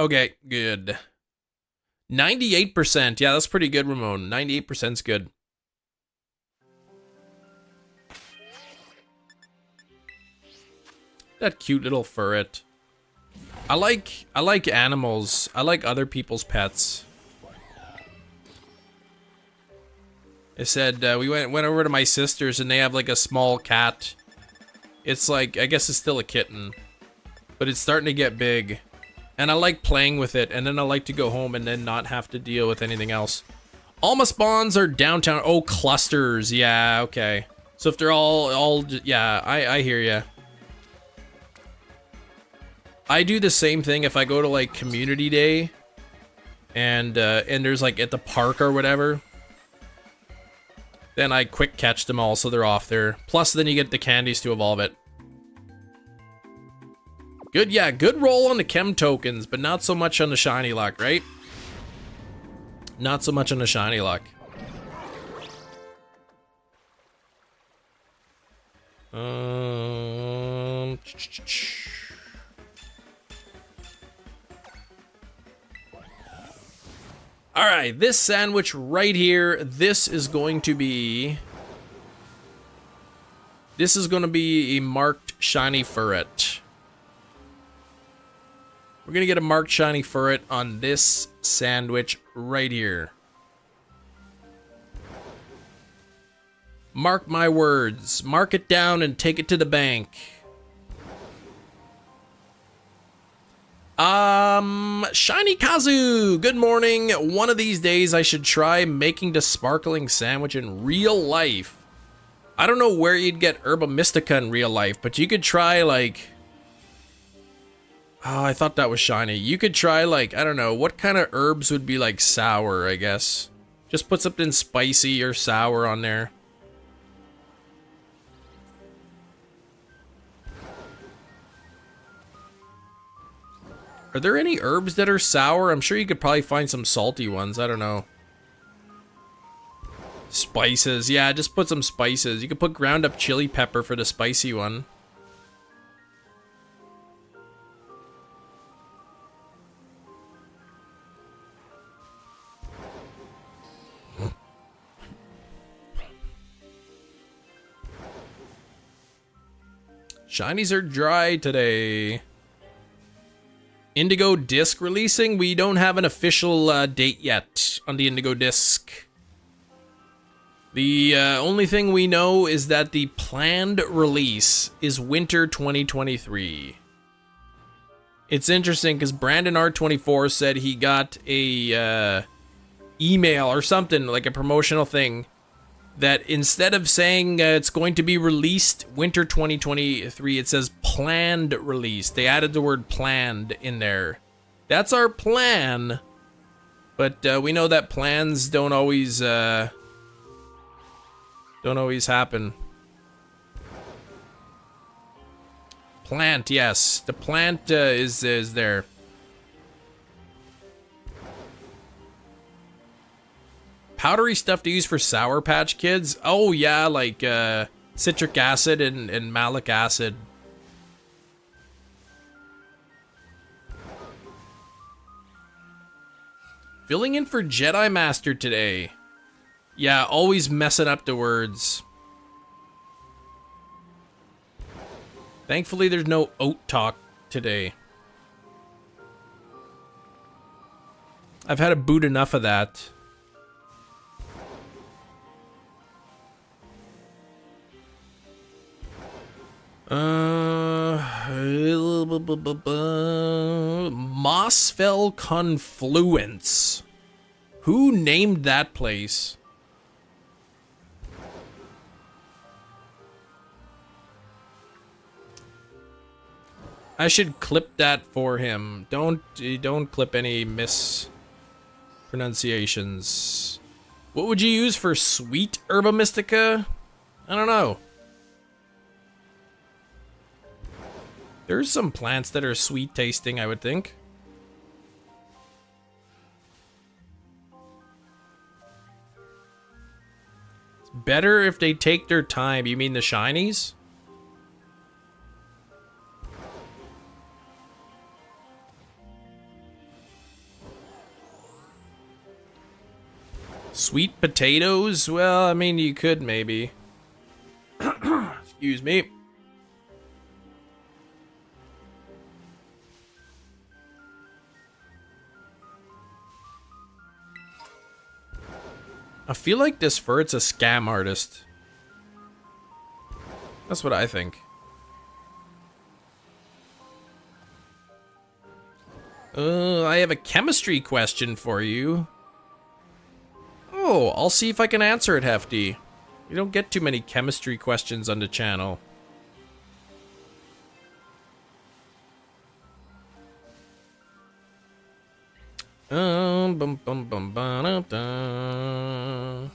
Okay, good. 98%. Yeah, that's pretty good, Ramon. 98%'s good. That cute little furret. I like animals. I like other people's pets. I said we went over to my sister's and they have like a small cat. It's like, I guess it's still a kitten, but it's starting to get big. And I like playing with it, and then I like to go home and then not have to deal with anything else. All my spawns are downtown. Oh, clusters. Yeah, okay. So if they're all yeah, I hear ya. I do the same thing if I go to like community day and there's like at the park or whatever. Then I quick catch them all so they're off there. Plus then you get the candies to evolve it. Good, yeah, good roll on the chem tokens, but not so much on the shiny luck, right? Not so much on the shiny luck. Alright, this sandwich right here, this is going to be a marked shiny furret. We're gonna get a marked shiny furret on this sandwich right here. Mark my words. Mark it down and take it to the bank. Shiny Kazu, good morning. One of these days I should try making the sparkling sandwich in real life. I don't know where you'd get Herba Mystica in real life, but you could try like... Oh, I thought that was shiny. You could try like, I don't know, what kind of herbs would be like sour, I guess. Just put something spicy or sour on there. Are there any herbs that are sour? I'm sure you could probably find some salty ones. I don't know. Spices. Yeah, just put some spices. You could put ground up chili pepper for the spicy one. Shinies are dry today. Indigo disc releasing? We don't have an official date yet on the Indigo disc. The only thing we know is that the planned release is winter 2023. It's interesting because Brandon R24 said he got a email or something, like a promotional thing, that instead of saying it's going to be released winter 2023, it says planned release. They added the word planned in there. That's our plan. But we know that plans don't always happen. Plant, yes. The plant is there. Powdery stuff to use for Sour Patch Kids? Oh yeah, like citric acid and malic acid. Filling in for Jedi Master today. Yeah, always messing up the words. Thankfully there's no oat talk today. I've had a boot enough of that. Mossfell Confluence. Who named that place? I should clip that for him. Don't clip any mispronunciations. What would you use for sweet Herba Mystica? I don't know. There's some plants that are sweet tasting, I would think. It's better if they take their time. You mean the shinies? Sweet potatoes? Well, I mean, you could maybe. Excuse me. I feel like this Furret's a scam artist. That's what I think. I have a chemistry question for you. Oh, I'll see if I can answer it, Hefty. You don't get too many chemistry questions on the channel. Bum, bum, bum, ba, da,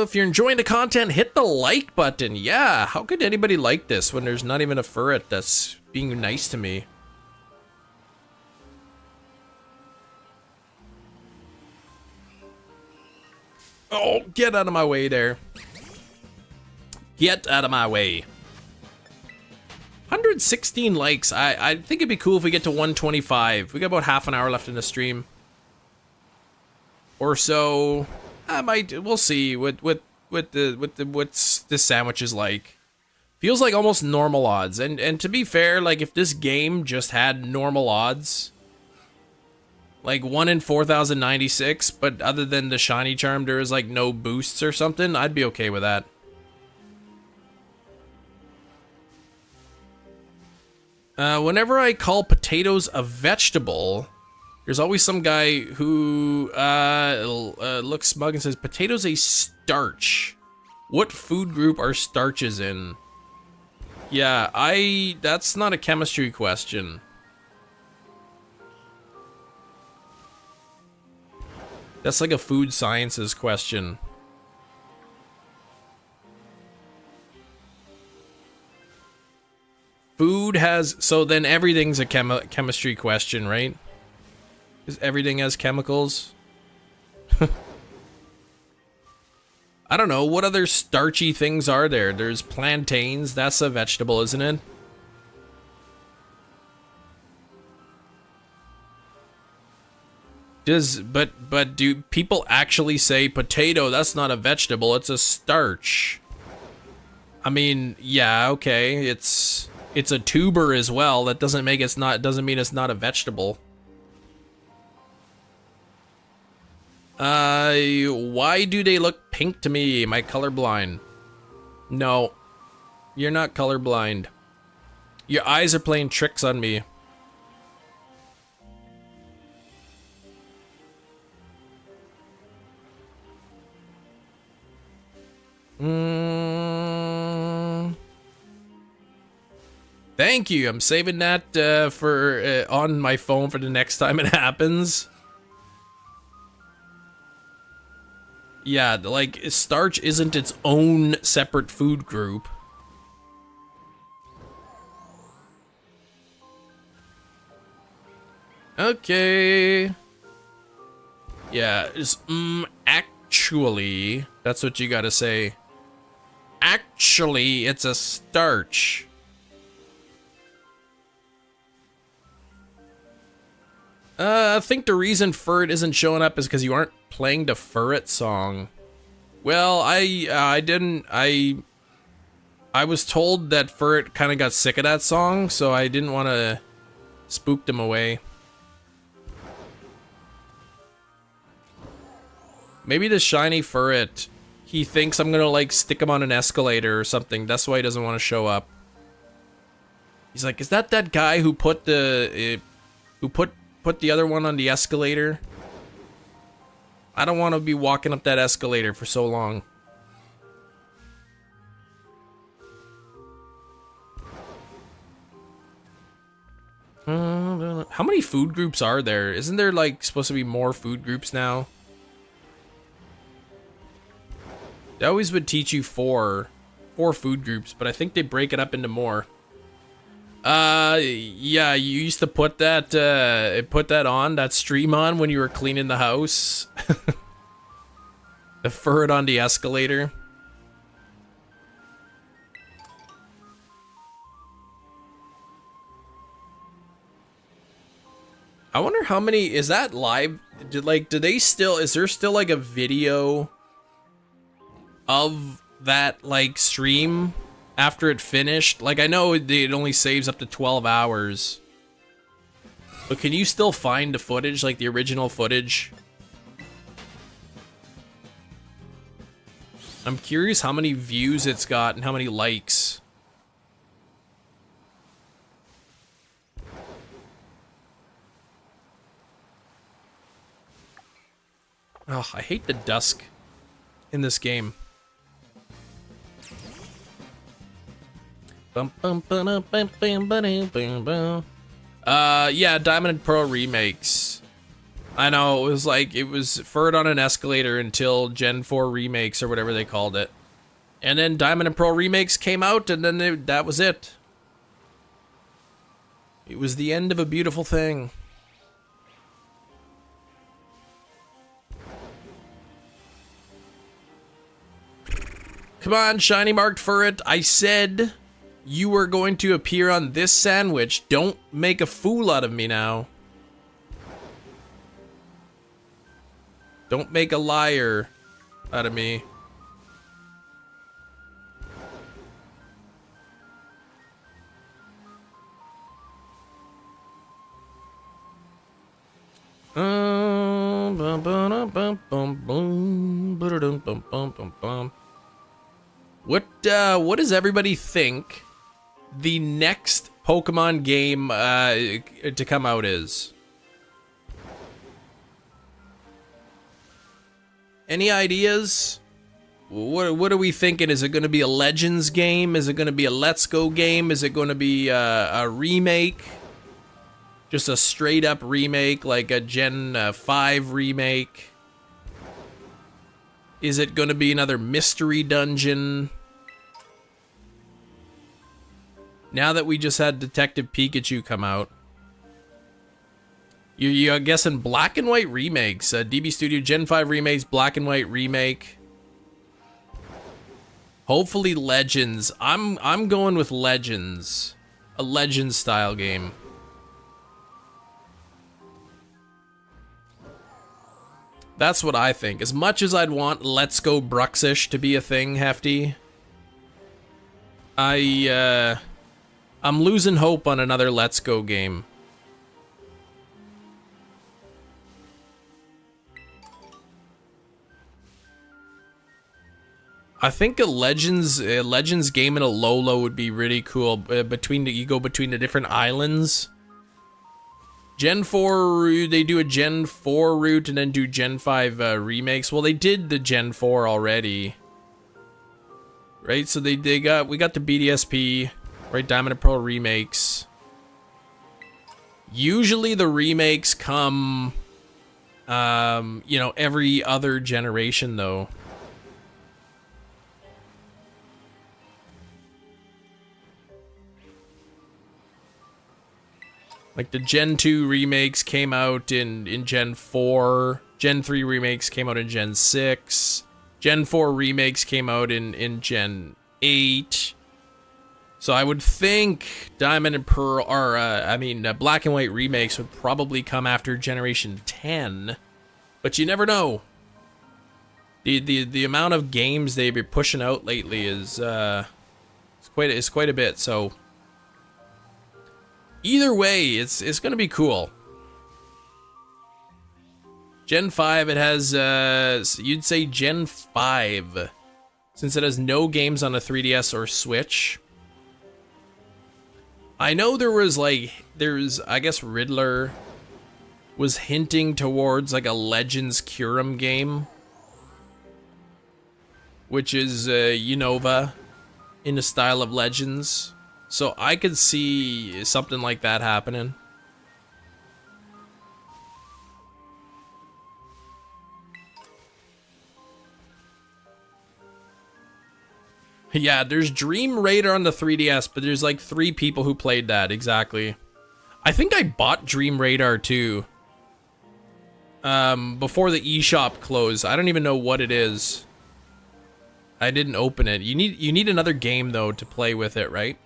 if you're enjoying the content, hit the like button. Yeah, how could anybody like this when there's not even a Furret that's being nice to me? Oh, get out of my way there. Get out of my way. 116 likes. I think it'd be cool if we get to 125. We got about half an hour left in the stream. Or so. We'll see what what's this sandwich is like. Feels like almost normal odds. And to be fair, like if this game just had normal odds, like 1 in 4,096, but other than the shiny charm there is like no boosts or something, I'd be okay with that. Whenever I call potatoes a vegetable, there's always some guy who looks smug and says, potatoes a starch. What food group are starches in? Yeah, that's not a chemistry question. That's like a food sciences question. Food has, so then everything's a chemistry question, right? Because everything has chemicals. I don't know, what other starchy things are there? There's plantains, that's a vegetable, isn't it? But do people actually say potato, that's not a vegetable, it's a starch? I mean, yeah, okay, it's a tuber as well. That doesn't mean it's not a vegetable. Why do they look pink to me? Am I colorblind? No. You're not colorblind. Your eyes are playing tricks on me. Thank you. I'm saving that for on my phone for the next time it happens. Yeah, like starch isn't its own separate food group. Okay. Yeah, it's actually, that's what you gotta say. Actually, it's a starch. I think the reason Furret isn't showing up is because you aren't playing the Furret song. Well, I was told that Furret kind of got sick of that song, so I didn't want to spook them away. Maybe the shiny Furret, he thinks I'm gonna like stick him on an escalator or something. That's why he doesn't want to show up. He's like, is that guy who put the put the other one on the escalator? I don't want to be walking up that escalator for so long. How many food groups are there? Isn't there like supposed to be more food groups now? They always would teach you four food groups, but I think they break it up into more. Yeah, you used to put that stream on when you were cleaning the house. The Furret on the escalator. I wonder how many, is that live? Do they still, is there still like a video of that like stream after it finished? Like I know it only saves up to 12 hours. But can you still find the footage, like the original footage? I'm curious how many views it's got and how many likes. Oh, I hate the dusk in this game. Yeah, Diamond and Pearl remakes. I know, it was Furret on an escalator until Gen 4 remakes or whatever they called it. And then Diamond and Pearl remakes came out and then that was it. It was the end of a beautiful thing. Come on, shiny marked Furret. I said you were going to appear on this sandwich. Don't make a fool out of me now. Don't make a liar out of me. What does everybody think the next Pokemon game to come out is? Any ideas? What are we thinking? Is it going to be a Legends game? Is it going to be a Let's Go game? Is it going to be a remake? Just a straight up remake, like a Gen 5 remake? Is it going to be another mystery dungeon? Now that we just had Detective Pikachu come out. You're guessing black and white remakes. DB Studio Gen 5 remakes, black and white remake. Hopefully Legends. I'm going with Legends. A Legends style game. That's what I think. As much as I'd want Let's Go Bruxish to be a thing, Hefty, I'm losing hope on another Let's Go game. I think a Legends game in a Alola would be really cool. You go between the different islands. Gen 4, they do a Gen 4 route and then do Gen 5 remakes. Well, they did the Gen 4 already. Right, so we got the BDSP, right, Diamond and Pearl remakes. Usually the remakes come, you know, every other generation though. Like the Gen 2 remakes came out in Gen 4. Gen 3 remakes came out in Gen 6. Gen 4 remakes came out in Gen 8. So I would think Diamond and Pearl, or Black and White remakes would probably come after Generation 10. But you never know. The amount of games they've been pushing out lately is quite a bit. So either way, it's gonna be cool. Gen 5, it has, you'd say Gen 5, since it has no games on a 3DS or Switch. I know I guess Riddler was hinting towards like a Legends Kyurem game, which is Unova in the style of Legends. So I could see something like that happening. Yeah, there's Dream Raider on the 3DS, but there's like 3 people who played that, exactly. I think I bought Dream Radar too. Before the eShop closed. I don't even know what it is. I didn't open it. You need another game though to play with it, right?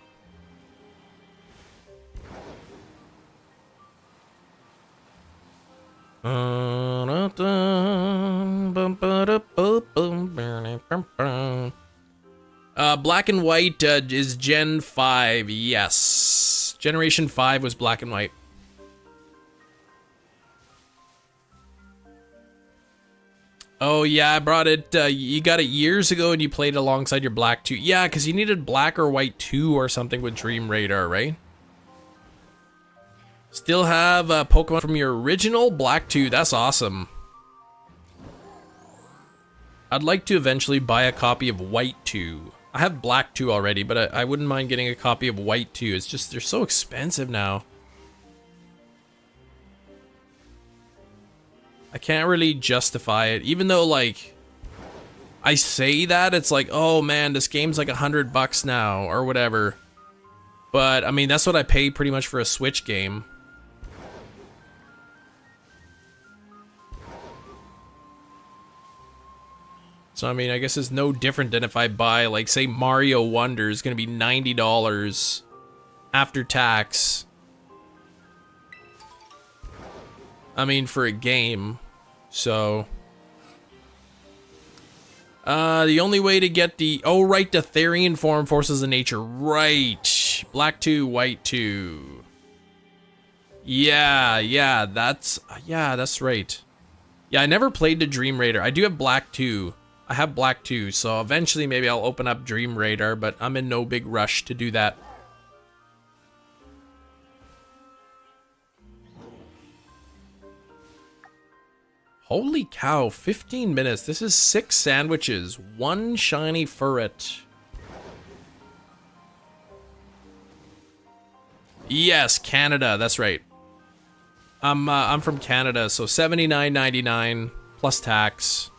Black and white is Gen 5. Yes. Generation 5 was black and white. Oh, yeah, I brought it. You got it years ago and you played it alongside your Black 2. Yeah, because you needed Black or White 2 or something with Dream Radar, right? Still have Pokemon from your original Black 2. That's awesome. I'd like to eventually buy a copy of White 2. I have Black 2 already, but I wouldn't mind getting a copy of White 2. It's just, they're so expensive now. I can't really justify it, even though, like, I say that, it's like, oh man, this game's like $100 now, or whatever. But, I mean, that's what I pay pretty much for a Switch game. So, I mean, I guess it's no different than if I buy, like, say, Mario Wonder is gonna be $90 after tax. I mean, for a game, so... the only way to get the... Oh, right, the Therian form, Forces of Nature. Right. Black 2, White 2. Yeah, that's right. Yeah, I never played the Dream Radar. I do have Black 2. I have Black 2, so eventually maybe I'll open up Dream Radar, but I'm in no big rush to do that. Holy cow, 15 minutes. This is 6 sandwiches, 1 shiny Furret. Yes, Canada, that's right. I'm from Canada, so $79.99 plus tax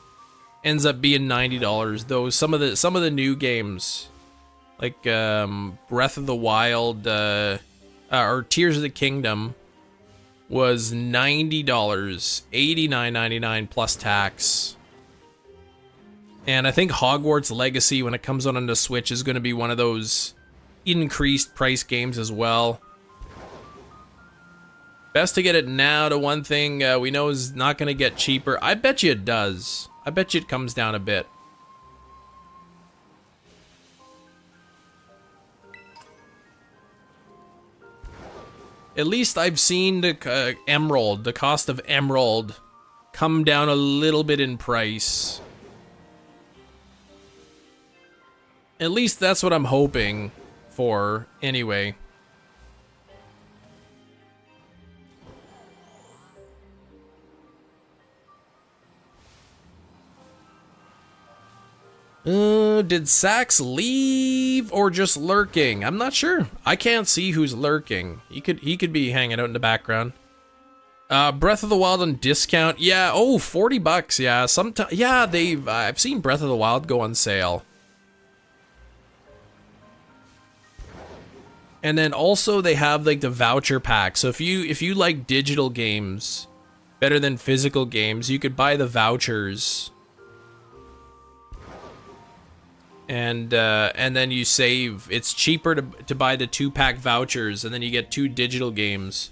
ends up being $90. Though some of the new games, like Breath of the Wild or Tears of the Kingdom, was $90, $89.99 plus tax. And I think Hogwarts Legacy, when it comes on the Switch, is going to be one of those increased price games as well. Best to get it now. The one thing we know is not going to get cheaper. I bet you it does. I bet you it comes down a bit. At least I've seen the Emerald, the cost of Emerald, come down a little bit in price. At least that's what I'm hoping for, anyway. Did Sax leave or just lurking? I'm not sure. I can't see who's lurking. He could be hanging out in the background. Breath of the Wild on discount. Yeah, oh, $40. Yeah, yeah, I've seen Breath of the Wild go on sale. And then also they have like the voucher pack. So if you like digital games better than physical games, you could buy the vouchers. And then you save. It's cheaper to buy the 2-pack vouchers, and then you get 2 digital games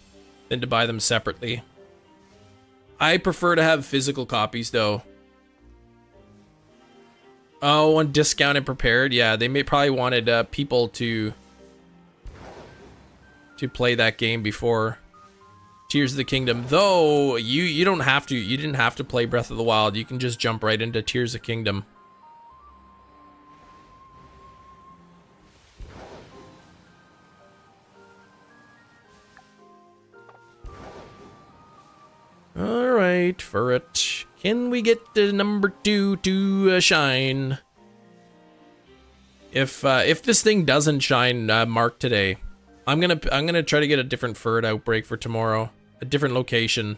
than to buy them separately. I prefer to have physical copies, though. Oh, on discount and prepared. Yeah, they probably wanted people to play that game before Tears of the Kingdom. Though you don't have to. You didn't have to play Breath of the Wild. You can just jump right into Tears of the Kingdom. Alright, Furret. Can we get the number 2 to shine? If this thing doesn't shine, mark today. I'm gonna try to get a different Furret outbreak for tomorrow. A different location.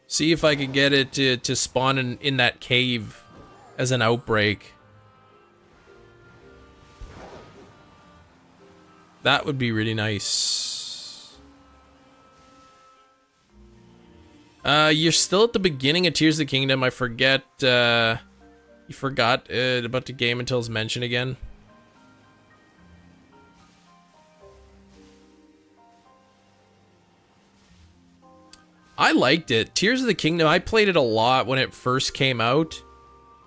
See if I could get it to spawn in that cave as an outbreak. That would be really nice. You're still at the beginning of Tears of the Kingdom. I forget, you forgot about the game until it's mentioned again. I liked it. Tears of the Kingdom, I played it a lot when it first came out,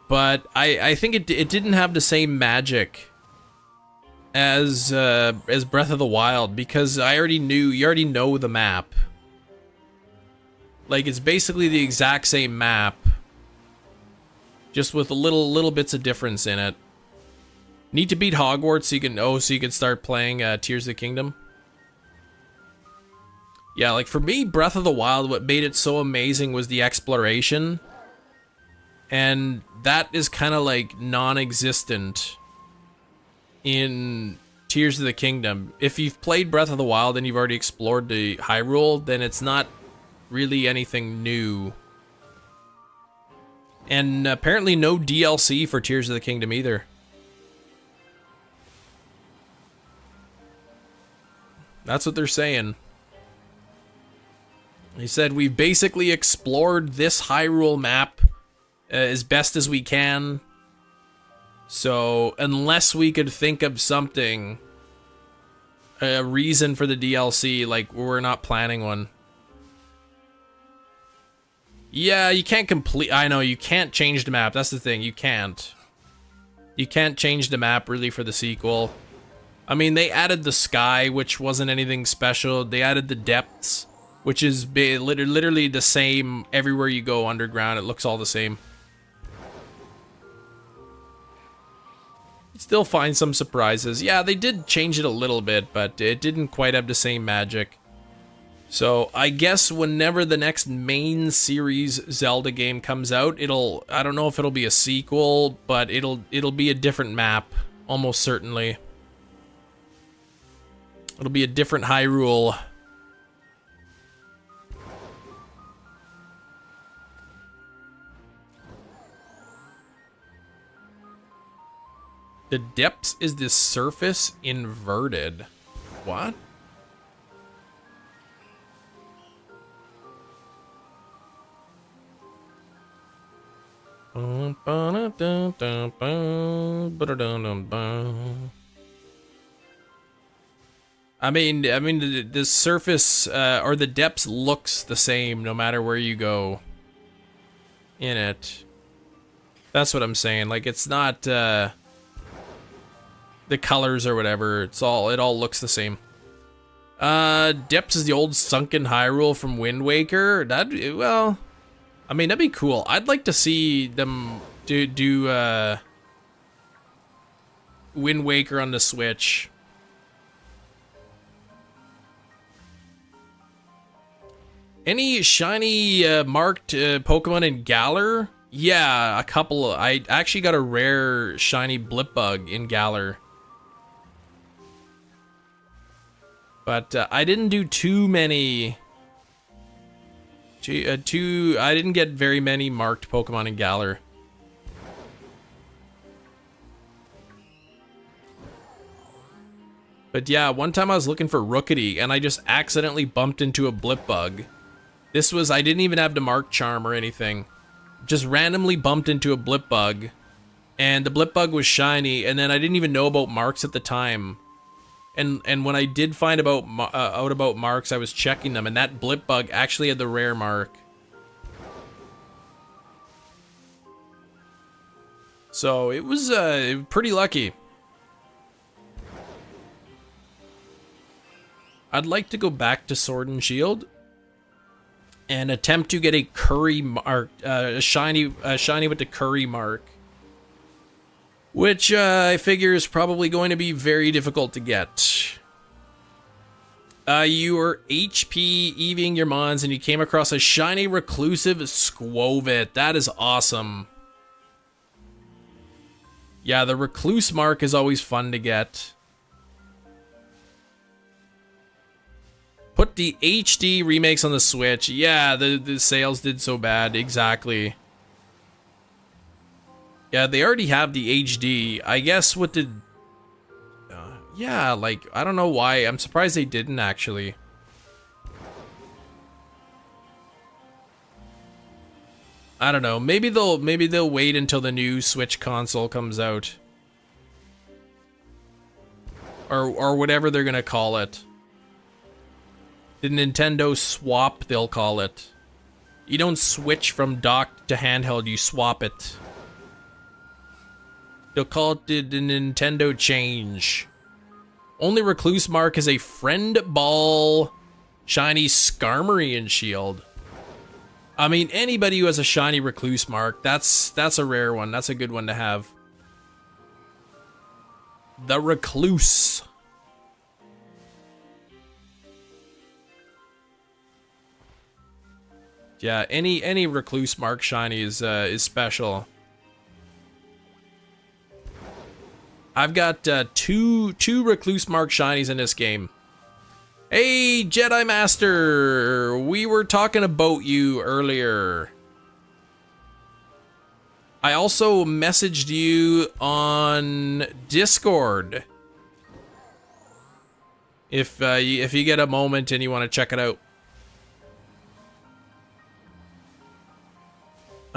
but I think it didn't have the same magic as Breath of the Wild, because you already know the map. Like, it's basically the exact same map, just with little bits of difference in it. Need to beat Hogwarts so you can start playing Tears of the Kingdom. Yeah, like for me, Breath of the Wild, what made it so amazing was the exploration. And that is kind of like non-existent in Tears of the Kingdom. If you've played Breath of the Wild and you've already explored the Hyrule, then it's not really anything new. And apparently no DLC for Tears of the Kingdom either. That's what they're saying. He said, we've basically explored this Hyrule map as best as we can. So, unless we could think of something, a reason for the DLC, like, we're not planning one. Yeah, you can't I know, you can't change the map. That's the thing, you can't. You can't change the map, really, for the sequel. I mean, they added the sky, which wasn't anything special. They added the depths, which is literally the same everywhere you go underground. It looks all the same. You still find some surprises. Yeah, they did change it a little bit, but it didn't quite have the same magic. So, I guess whenever the next main series Zelda game comes out, I don't know if it'll be a sequel, but it'll be a different map, almost certainly. It'll be a different Hyrule. The depths is the surface inverted. What? I mean, the surface or the depths looks the same no matter where you go in it. That's what I'm saying. Like, it's not the colors or whatever. It all looks the same. Depths is the old sunken Hyrule from Wind Waker. Well, I mean, that'd be cool. I'd like to see them do Wind Waker on the Switch. Any shiny marked Pokemon in Galar? Yeah, a couple. I actually got a rare shiny Blipbug in Galar. But I didn't do too many. I didn't get very many marked Pokemon in Galar. But yeah, one time I was looking for Rookity and I just accidentally bumped into a Blipbug. I didn't even have the mark charm or anything. Just randomly bumped into a Blipbug. And the Blipbug was shiny, and then I didn't even know about marks at the time. And when I did find out about marks, I was checking them, and that Blipbug actually had the rare mark. So it was pretty lucky. I'd like to go back to Sword and Shield and attempt to get a curry mark, a shiny with the curry mark, which I figure is probably going to be very difficult to get. You were HP EVing your mons and you came across a shiny reclusive Squovit. That is awesome. Yeah, the recluse mark is always fun to get. Put the HD remakes on the Switch. Yeah, the sales did so bad. Exactly. Yeah, they already have the HD. I guess what did... yeah, like, I don't know why. I'm surprised they didn't, actually. I don't know. Maybe they'll wait until the new Switch console comes out. Or whatever they're gonna call it. The Nintendo Swap, they'll call it. You don't switch from dock to handheld, you swap it. They'll call it the Nintendo change. Only Recluse Mark is a friend ball shiny Skarmory shield. I mean, anybody who has a shiny Recluse Mark, that's a rare one. That's a good one to have. The Recluse. Yeah, any Recluse Mark shiny is special. I've got two Recluse Mark shinies in this game. Hey, Jedi Master! We were talking about you earlier. I also messaged you on Discord. If you get a moment and you want to check it out.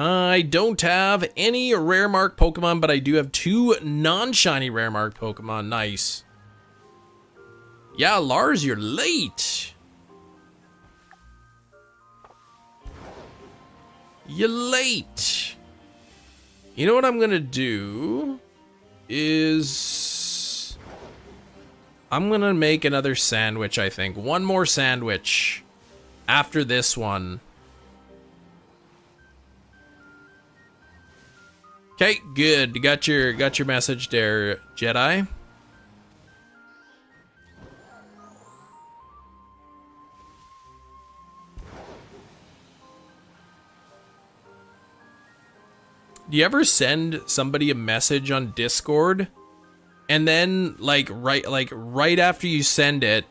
I don't have any rare mark Pokemon, but I do have 2 non-shiny rare mark Pokemon. Nice. Yeah, Lars, you're late. You're late. You know what I'm gonna do is I'm gonna make another sandwich, I think. One more sandwich after this one. Okay, good. You got your message there, Jedi. Do you ever send somebody a message on Discord and then right after you send it,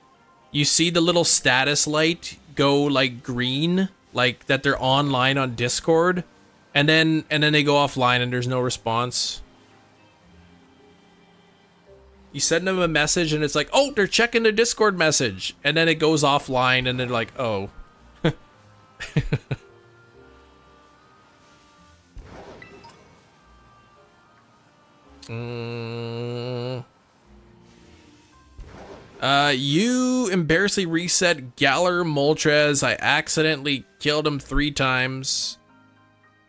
you see the little status light go like green, like that they're online on Discord? And then they go offline and there's no response. You send them a message and it's like, oh, they're checking their Discord message. And then it goes offline and they're like, oh. You embarrassingly reset Galar Moltres. I accidentally killed him 3 times.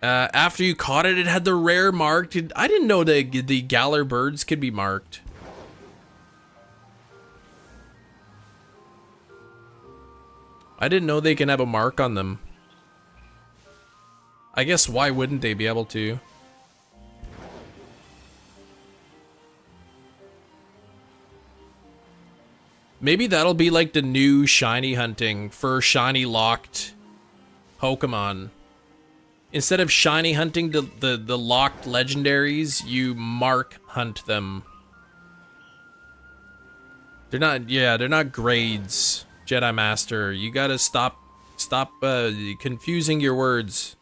After you caught it, it had the rare mark. I didn't know the Galar birds could be marked. I didn't know they can have a mark on them. I guess why wouldn't they be able to? Maybe that'll be like the new shiny hunting for shiny locked Pokemon. Instead of shiny hunting the locked legendaries, you mark hunt them. They're not grades, Jedi Master. You gotta stop confusing your words.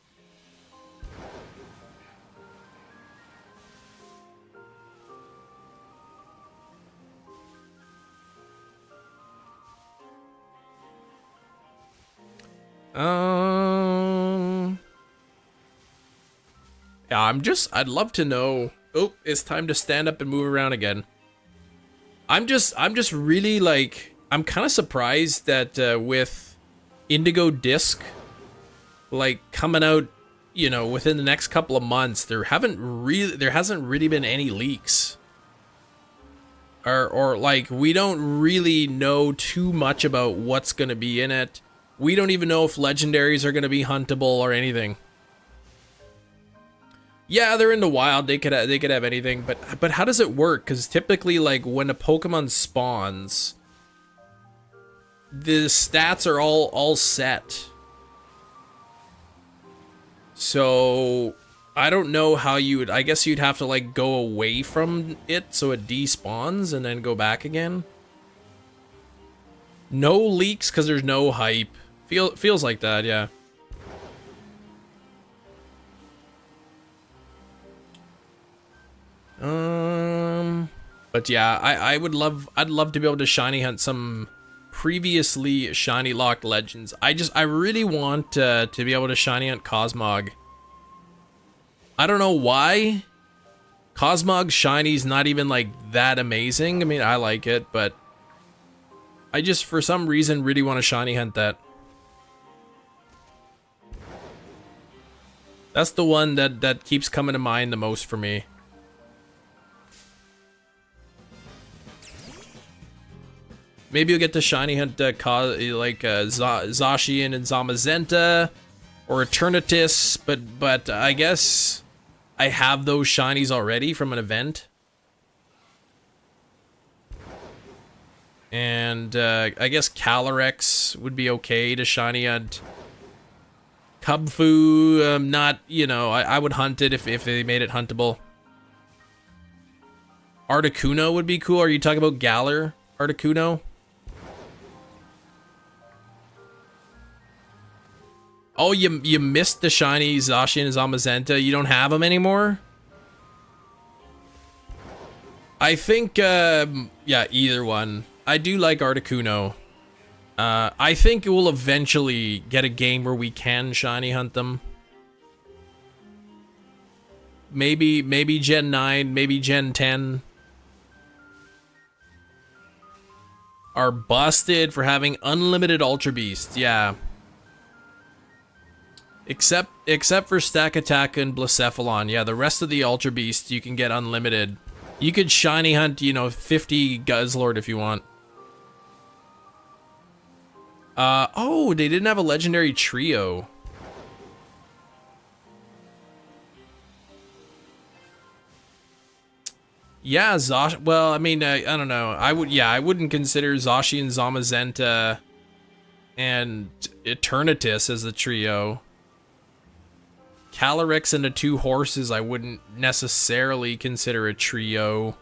Yeah, I'd love to know. Oh, it's time to stand up and move around again. I'm just really like, I'm kind of surprised that with Indigo Disc, like coming out, you know, within the next couple of months, there hasn't really been any leaks. Or like, we don't really know too much about what's going to be in it. We don't even know if legendaries are going to be huntable or anything. Yeah, they're in the wild. They could have anything, but how does it work? Because typically, like when a Pokemon spawns, the stats are all set. So I don't know how you would. I guess you'd have to like go away from it so it despawns and then go back again. No leaks because there's no hype. Feels like that, yeah. But yeah, I'd love to be able to shiny hunt some previously shiny locked legends. I really want to be able to shiny hunt Cosmog. I don't know why. Cosmog shiny's not even like that amazing. I mean, I like it, but I just for some reason really want to shiny hunt that. That's the one that keeps coming to mind the most for me. Maybe you'll get to shiny hunt Zacian and Zamazenta or Eternatus, but I guess I have those shinies already from an event. And I guess Calyrex would be okay to shiny hunt. Cubfu, not, you know, I would hunt it if they made it huntable. Articuno would be cool. Are you talking about Galar Articuno? Oh, you missed the shiny Zacian and Zamazenta. You don't have them anymore? I think, yeah, either one. I do like Articuno. I think we'll eventually get a game where we can shiny hunt them. Maybe Gen 9, maybe Gen 10. Are busted for having unlimited Ultra Beasts, yeah. Except for Stack Attack and Blacephalon, yeah, the rest of the Ultra Beasts you can get unlimited. You could shiny hunt, you know, 50 Guzzlord if you want. Oh, they didn't have a legendary trio. Yeah, well, I mean, I don't know. I wouldn't consider Zacian, Zamazenta, and Eternatus as a trio. Calyrex and the two horses I wouldn't necessarily consider a trio.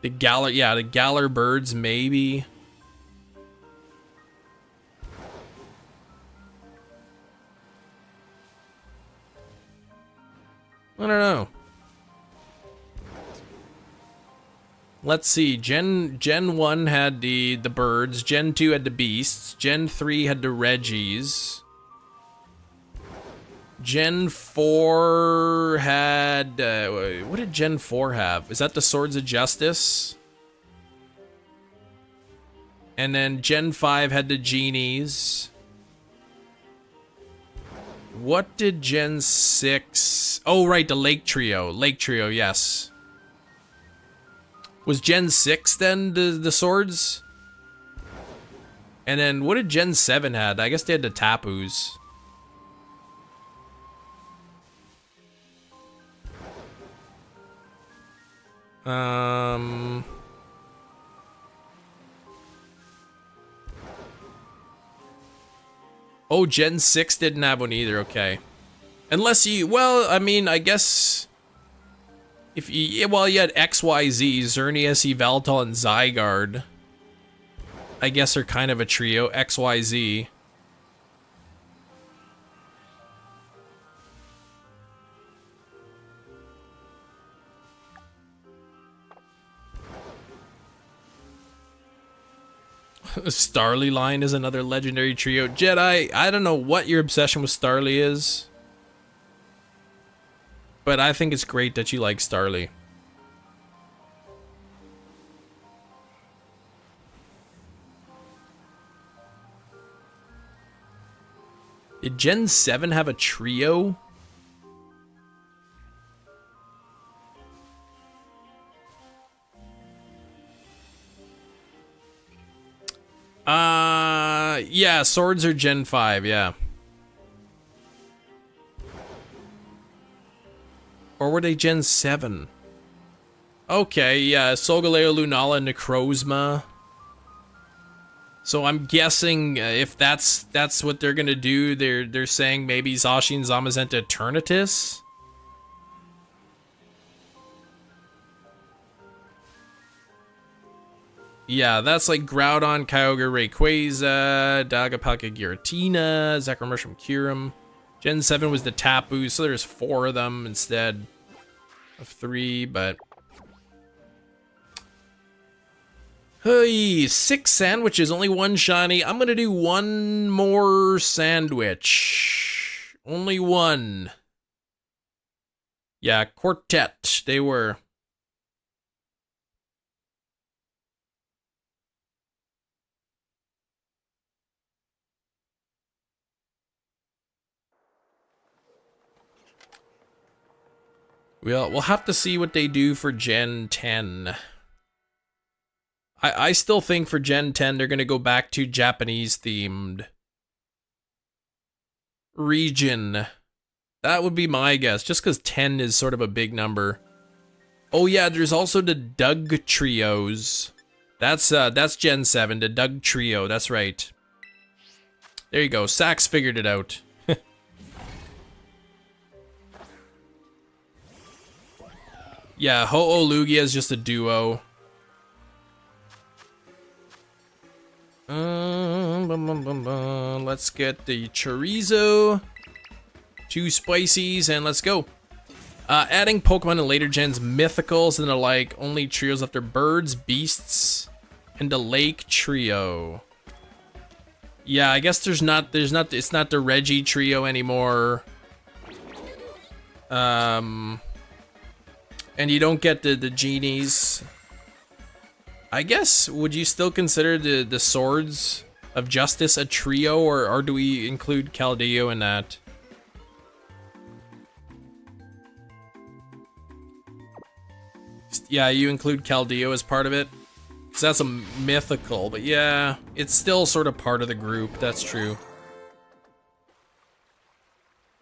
The Galar birds maybe. I don't know. Let's see. Gen 1 had the birds. Gen 2 had the beasts. Gen 3 had the Reggies. Gen 4 had what did Gen 4 have? Is that the Swords of Justice? And then Gen 5 had the genies. What did Gen 6? Oh, right, the Lake Trio. Lake Trio, yes. Was Gen 6 then the swords? And then what did Gen 7 had? I guess they had the Tapus. Oh, Gen 6 didn't have one either, okay. Unless you, well, I mean, I guess... If you, well, you had XYZ, Xerneas, Yveltal, and Zygarde. I guess are kind of a trio, XYZ. Starly line is another legendary trio. Jedi, I don't know what your obsession with Starly is. But I think it's great that you like Starly. Did Gen 7 have a trio? Yeah, swords are Gen 5, yeah. Or were they Gen 7? Okay, yeah, Solgaleo, Lunala, Necrozma. So I'm guessing if that's what they're gonna do, they're saying maybe Zacian, Zamazenta, Eternatus? Yeah, that's like Groudon, Kyogre, Rayquaza, Dagapaka, Giratina, Zekromersham, Kyurem. Gen 7 was the Tapu, so there's 4 of them instead of 3, but... Hey, 6 sandwiches, only 1 shiny. I'm gonna do 1 more sandwich. Only 1. Yeah, quartet, they were. We'll have to see what they do for Gen 10. I still think for Gen 10 they're gonna go back to Japanese themed region. That would be my guess, just because 10 is sort of a big number. Oh yeah, there's also the Doug Trios. That's Gen 7, the Doug Trio, that's right. There you go, Sax figured it out. Yeah, Ho-Oh Lugia is just a duo. Let's get the chorizo, 2 spicies, and let's go. Adding Pokemon in later gens, mythicals and the like, only trios after birds, beasts, and the lake trio. Yeah, I guess it's not the Reggie trio anymore. And you don't get the genies. I guess, would you still consider the Swords of Justice a trio, or do we include Keldeo in that? Yeah, you include Keldeo as part of it. So that's a mythical, but yeah, it's still sort of part of the group, that's true.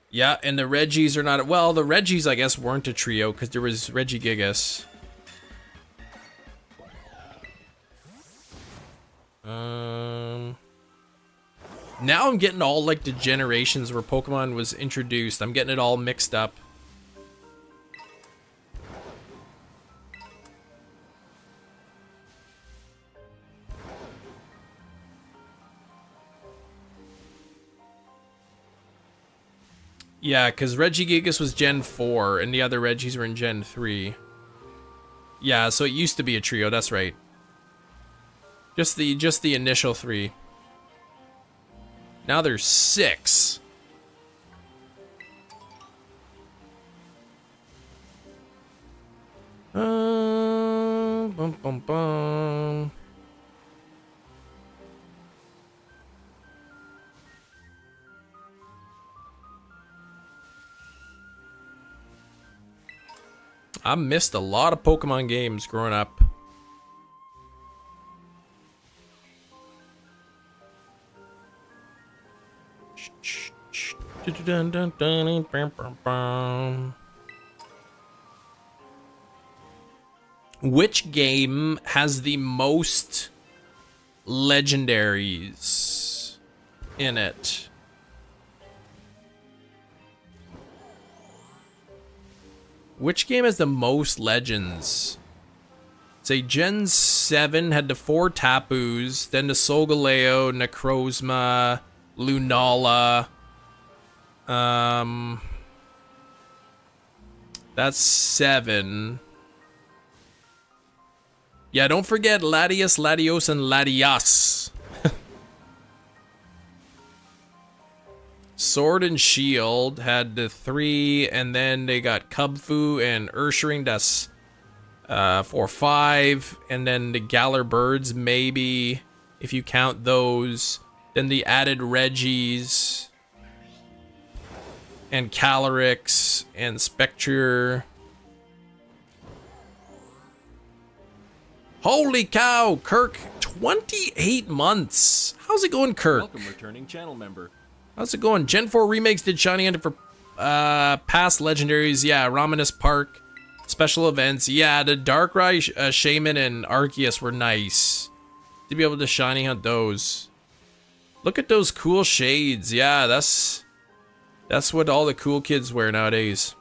Yeah, and the Reggies are not, well, the Reggies I guess weren't a trio because there was Regigigas. Now I'm getting all like the generations where Pokemon was introduced. I'm getting it all mixed up. Yeah, because Regigigas was Gen 4 and the other Reggies were in Gen 3. Yeah, so it used to be a trio, that's right. Just the initial 3. Now there's 6. Bum, bum, bum. I missed a lot of Pokemon games growing up. Which game has the most legendaries in it? Which game has the most legends? Say Gen 7 had the 4 Tapus, then the Solgaleo, Necrozma, Lunala. That's 7. Yeah, don't forget Latias, Latios, and Latias. Sword and Shield had the 3, and then they got Cubfu and Ursaring, that's 4, 5, and then the Galar Birds, maybe, if you count those. Then the added Reggies, and Calyrex, and Spectre. Holy cow, Kirk, 28 months. How's it going, Kirk? Welcome, returning channel member. How's it going? Gen 4 remakes did shiny hunting for past legendaries. Yeah, Romanus Park, special events. Yeah, the Darkrai, Shaman, and Arceus were nice to be able to shiny hunt those. Look at those cool shades. Yeah, that's what all the cool kids wear nowadays.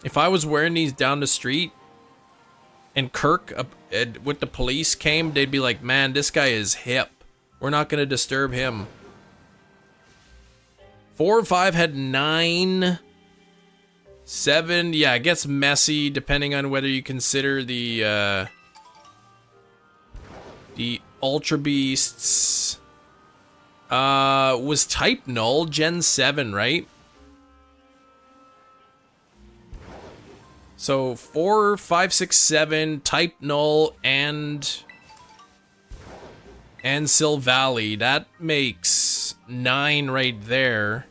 If I was wearing these down the street and Kirk with the police came, they'd be like, man, this guy is hip. We're not going to disturb him. 4 and 5 had 9. 7, yeah, it gets messy depending on whether you consider the Ultra Beasts. Was Type Null Gen 7, right? So 4, 5, 6, 7, Type Null, and Silvally. That makes 9 right there.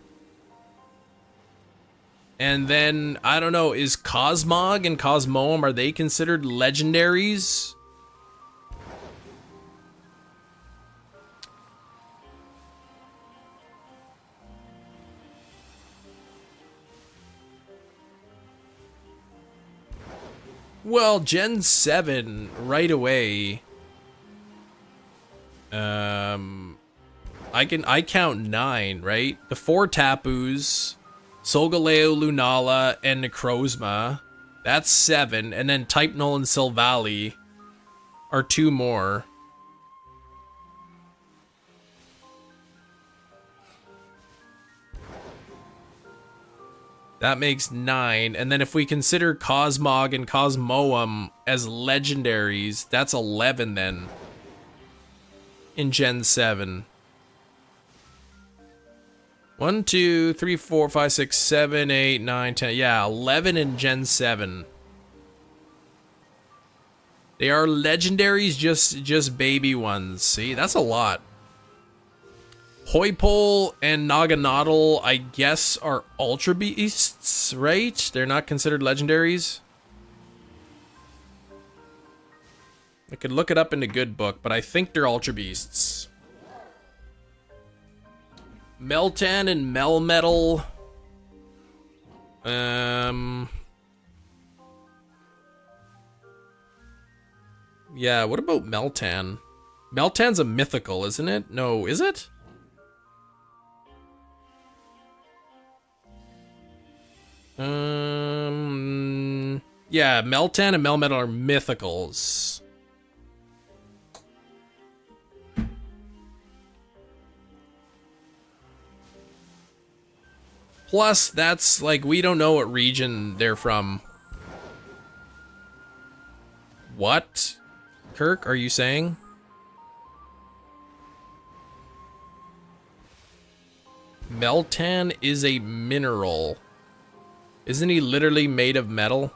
And then, I don't know, is Cosmog and Cosmoem, are they considered legendaries? Well, Gen 7 right away. I count 9, right? The 4 Tapus, Solgaleo, Lunala, and Necrozma. That's 7, and then Type Null and Silvally are 2 more. That makes 9, and then if we consider Cosmog and Cosmoem as legendaries, that's 11 then. In Gen 7. 1, 2, 3, 4, 5, 6, 7, 8, 9, 10. Yeah, 11 in Gen 7. They are legendaries, just baby ones. See, that's a lot. Hoipole and Naganadel, I guess, are Ultra Beasts, right? They're not considered legendaries. I could look it up in the good book, but I think they're Ultra Beasts. Meltan and Melmetal. Yeah, what about Meltan? Meltan's a mythical, isn't it? No, is it? Yeah, Meltan and Melmetal are mythicals. Plus, that's like, we don't know what region they're from. What? Kirk, are you saying? Meltan is a mineral. Isn't he literally made of metal?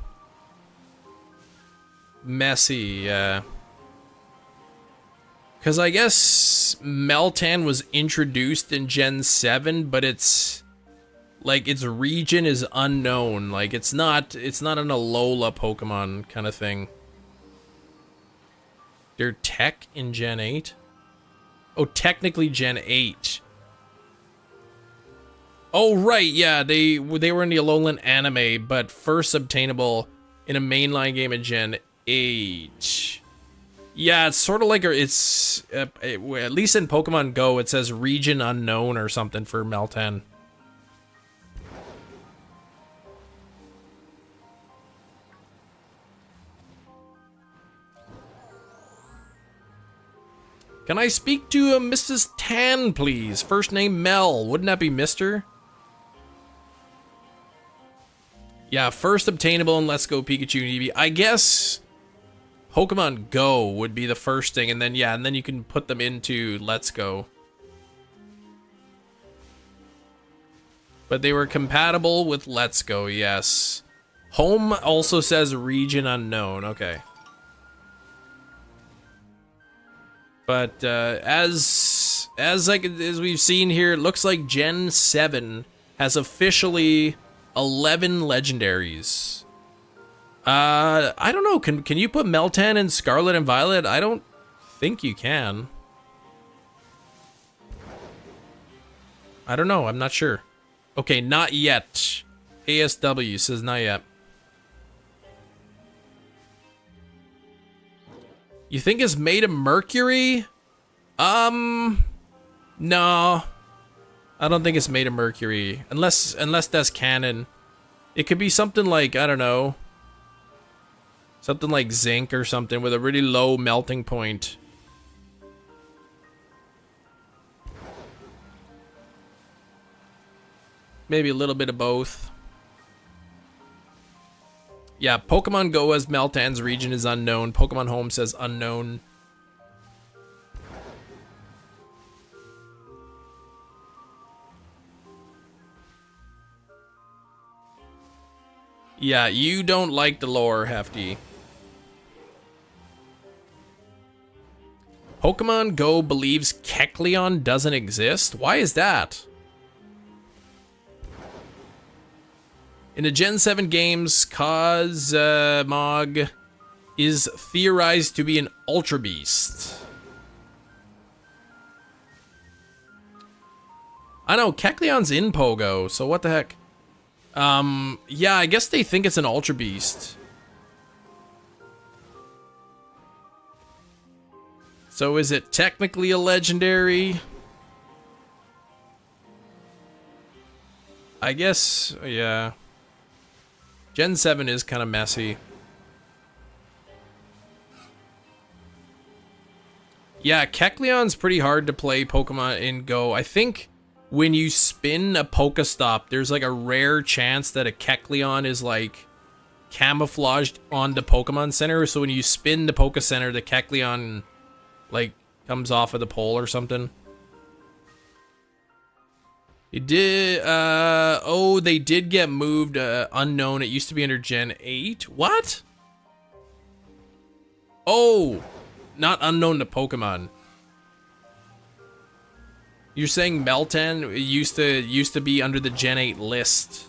Messy, yeah. Because I guess Meltan was introduced in Gen 7, but it's like its region is unknown. Like it's not an Alola Pokemon kind of thing. They're tech in Gen 8? Oh, technically Gen 8. Oh, right, yeah, they were in the Alolan anime, but first obtainable in a mainline game in Gen 8. Yeah, it's sort of like, at least in Pokemon Go, it says region unknown or something for Meltan. Can I speak to a Mrs. Tan, please? First name Mel. Wouldn't that be Mr.? Yeah, first obtainable in Let's Go Pikachu and Eevee. I guess Pokemon Go would be the first thing, and then yeah, and then you can put them into Let's Go. But they were compatible with Let's Go, yes. Home also says region unknown. Okay. But as we've seen here, it looks like Gen 7 has officially 11 legendaries. I don't know. Can you put Meltan in Scarlet and Violet? I don't think you can. I don't know. I'm not sure. Okay, not yet. ASW says not yet. You think it's made of mercury? No. I don't think it's made of mercury. Unless that's canon. It could be something like, I don't know. Something like zinc or something with a really low melting point. Maybe a little bit of both. Yeah, Pokemon Go as Meltan's region is unknown. Pokemon Home says unknown. Yeah, you don't like the lore, Hefty. Pokemon Go believes Kecleon doesn't exist? Why is that? In the Gen 7 games, Cosmog is theorized to be an Ultra Beast. I know, Kecleon's in Pogo, so what the heck? Yeah, I guess they think it's an Ultra Beast. So is it technically a legendary? I guess, yeah. Gen 7 is kind of messy. Yeah, Kecleon's pretty hard to play Pokemon in Go. I think when you spin a Pokestop, there's like a rare chance that a Kecleon is like camouflaged on the Pokemon Center. So when you spin the Poke Center, the Kecleon like comes off of the pole or something. It did, oh, they did get moved, unknown. It used to be under Gen 8. What? Oh, not unknown to Pokemon. You're saying Meltan used to be under the Gen 8 list.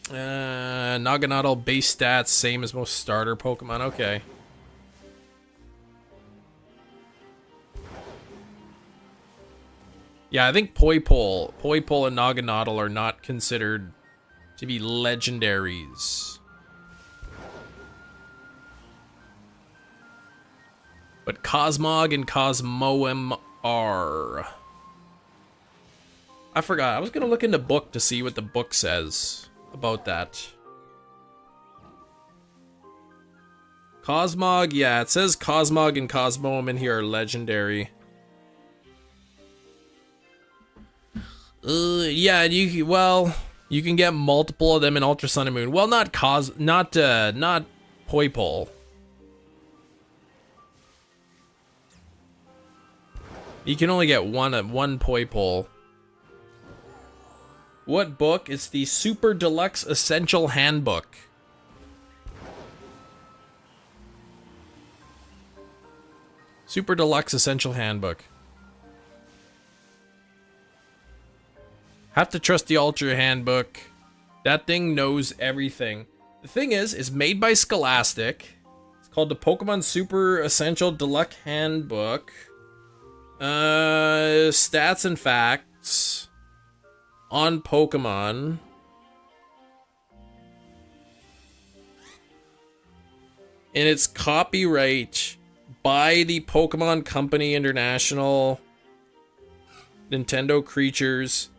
Naganadel base stats, same as most starter Pokemon. Okay. Yeah, I think Poipole and Naganadel are not considered to be legendaries. But Cosmog and Cosmoem are. I forgot. I was gonna look in the book to see what the book says about that. Cosmog, yeah, it says Cosmog and Cosmoem in here are legendary. Yeah, you can get multiple of them in Ultra Sun and Moon. Well, not Poipole. You can only get one Poipole. What book? It's the Super Deluxe Essential Handbook. Super Deluxe Essential Handbook. Have to trust the Ultra Handbook. That thing knows everything. The thing is, it's made by Scholastic. It's called the Pokemon Super Essential Deluxe Handbook. Stats and facts on Pokemon. And it's copyright by the Pokemon Company International. Nintendo Creatures.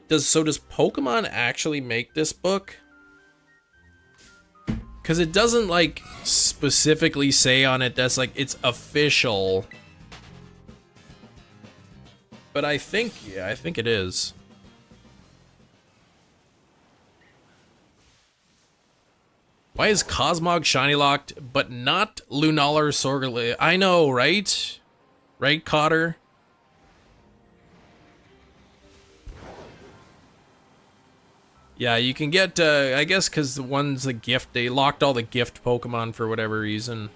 So does Pokemon actually make this book? Because it doesn't like specifically say on it that's like it's official. But I think, yeah, I think it is. Why is Cosmog shiny locked but not Lunala or Sorgaleo? I know, right? Right, Cotter? Yeah, you can get, I guess because the one's the gift, they locked all the gift Pokemon for whatever reason.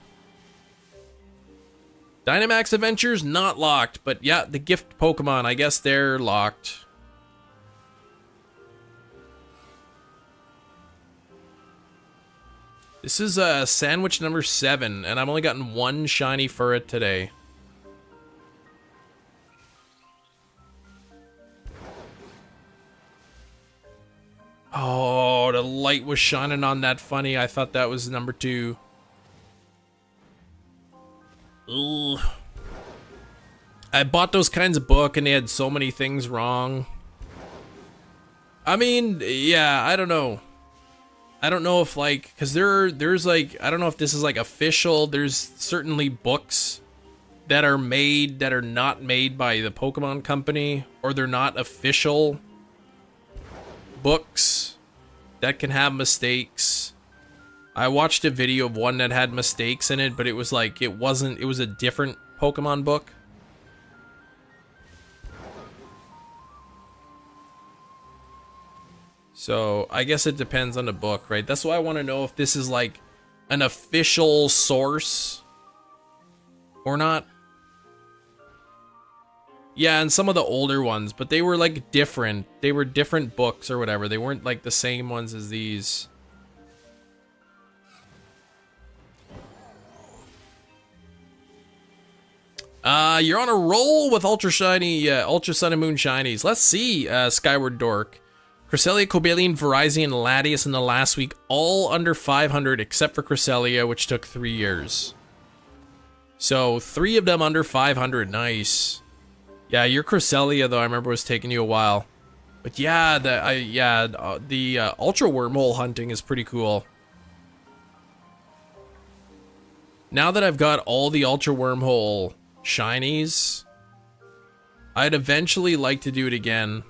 Dynamax Adventures, not locked, but yeah, the gift Pokemon, I guess they're locked. This is sandwich number 7, and I've only gotten one shiny Furret today. Oh, the light was shining on that funny. I thought that was number 2. Ugh. I bought those kinds of book and they had so many things wrong. I mean, yeah, I don't know. I don't know if like, cause there's like, I don't know if this is like official. There's certainly books that are made that are not made by the Pokemon Company, or they're not official books that can have mistakes. I watched a video of one that had mistakes in it, but it was like, it was a different Pokemon book. So I guess it depends on the book, right? That's why I want to know if this is like an official source or not. Yeah, and some of the older ones, but they were like different. They were different books or whatever. They weren't like the same ones as these. You're on a roll with Ultra Shiny, Ultra Sun and Moon Shinies. Let's see, Skyward Dork. Cresselia, Cobalion, Verizon, and Latias in the last week, all under 500, except for Cresselia, which took 3 years. So, 3 of them under 500, nice. Yeah, your Cresselia, though, I remember was taking you a while. But yeah, the Ultra Wormhole hunting is pretty cool. Now that I've got all the Ultra Wormhole shinies, I'd eventually like to do it again.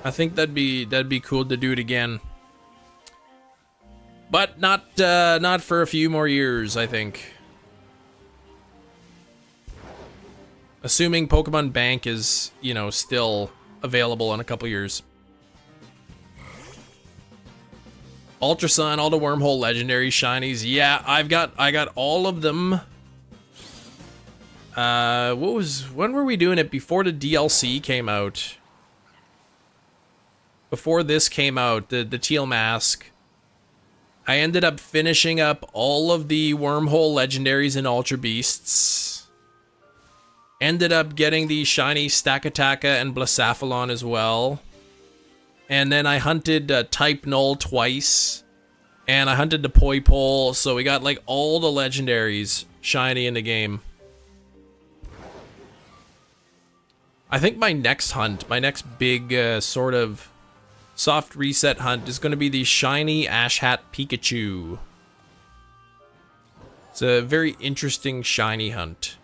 I think that'd be cool to do it again. But not for a few more years, I think. Assuming Pokemon Bank is, you know, still available in a couple years. Ultra Sun, all the Wormhole Legendary Shinies. Yeah, I got all of them. When were we doing it? Before the DLC came out. Before this came out, the Teal Mask. I ended up finishing up all of the Wormhole Legendaries and Ultra Beasts. Ended up getting the shiny Stakataka and Blacephalon as well. And then I hunted Type Null twice. And I hunted the Poipole, so we got like all the legendaries shiny in the game. I think my next hunt, my next big sort of soft reset hunt is going to be the shiny Ash Hat Pikachu. It's a very interesting shiny hunt.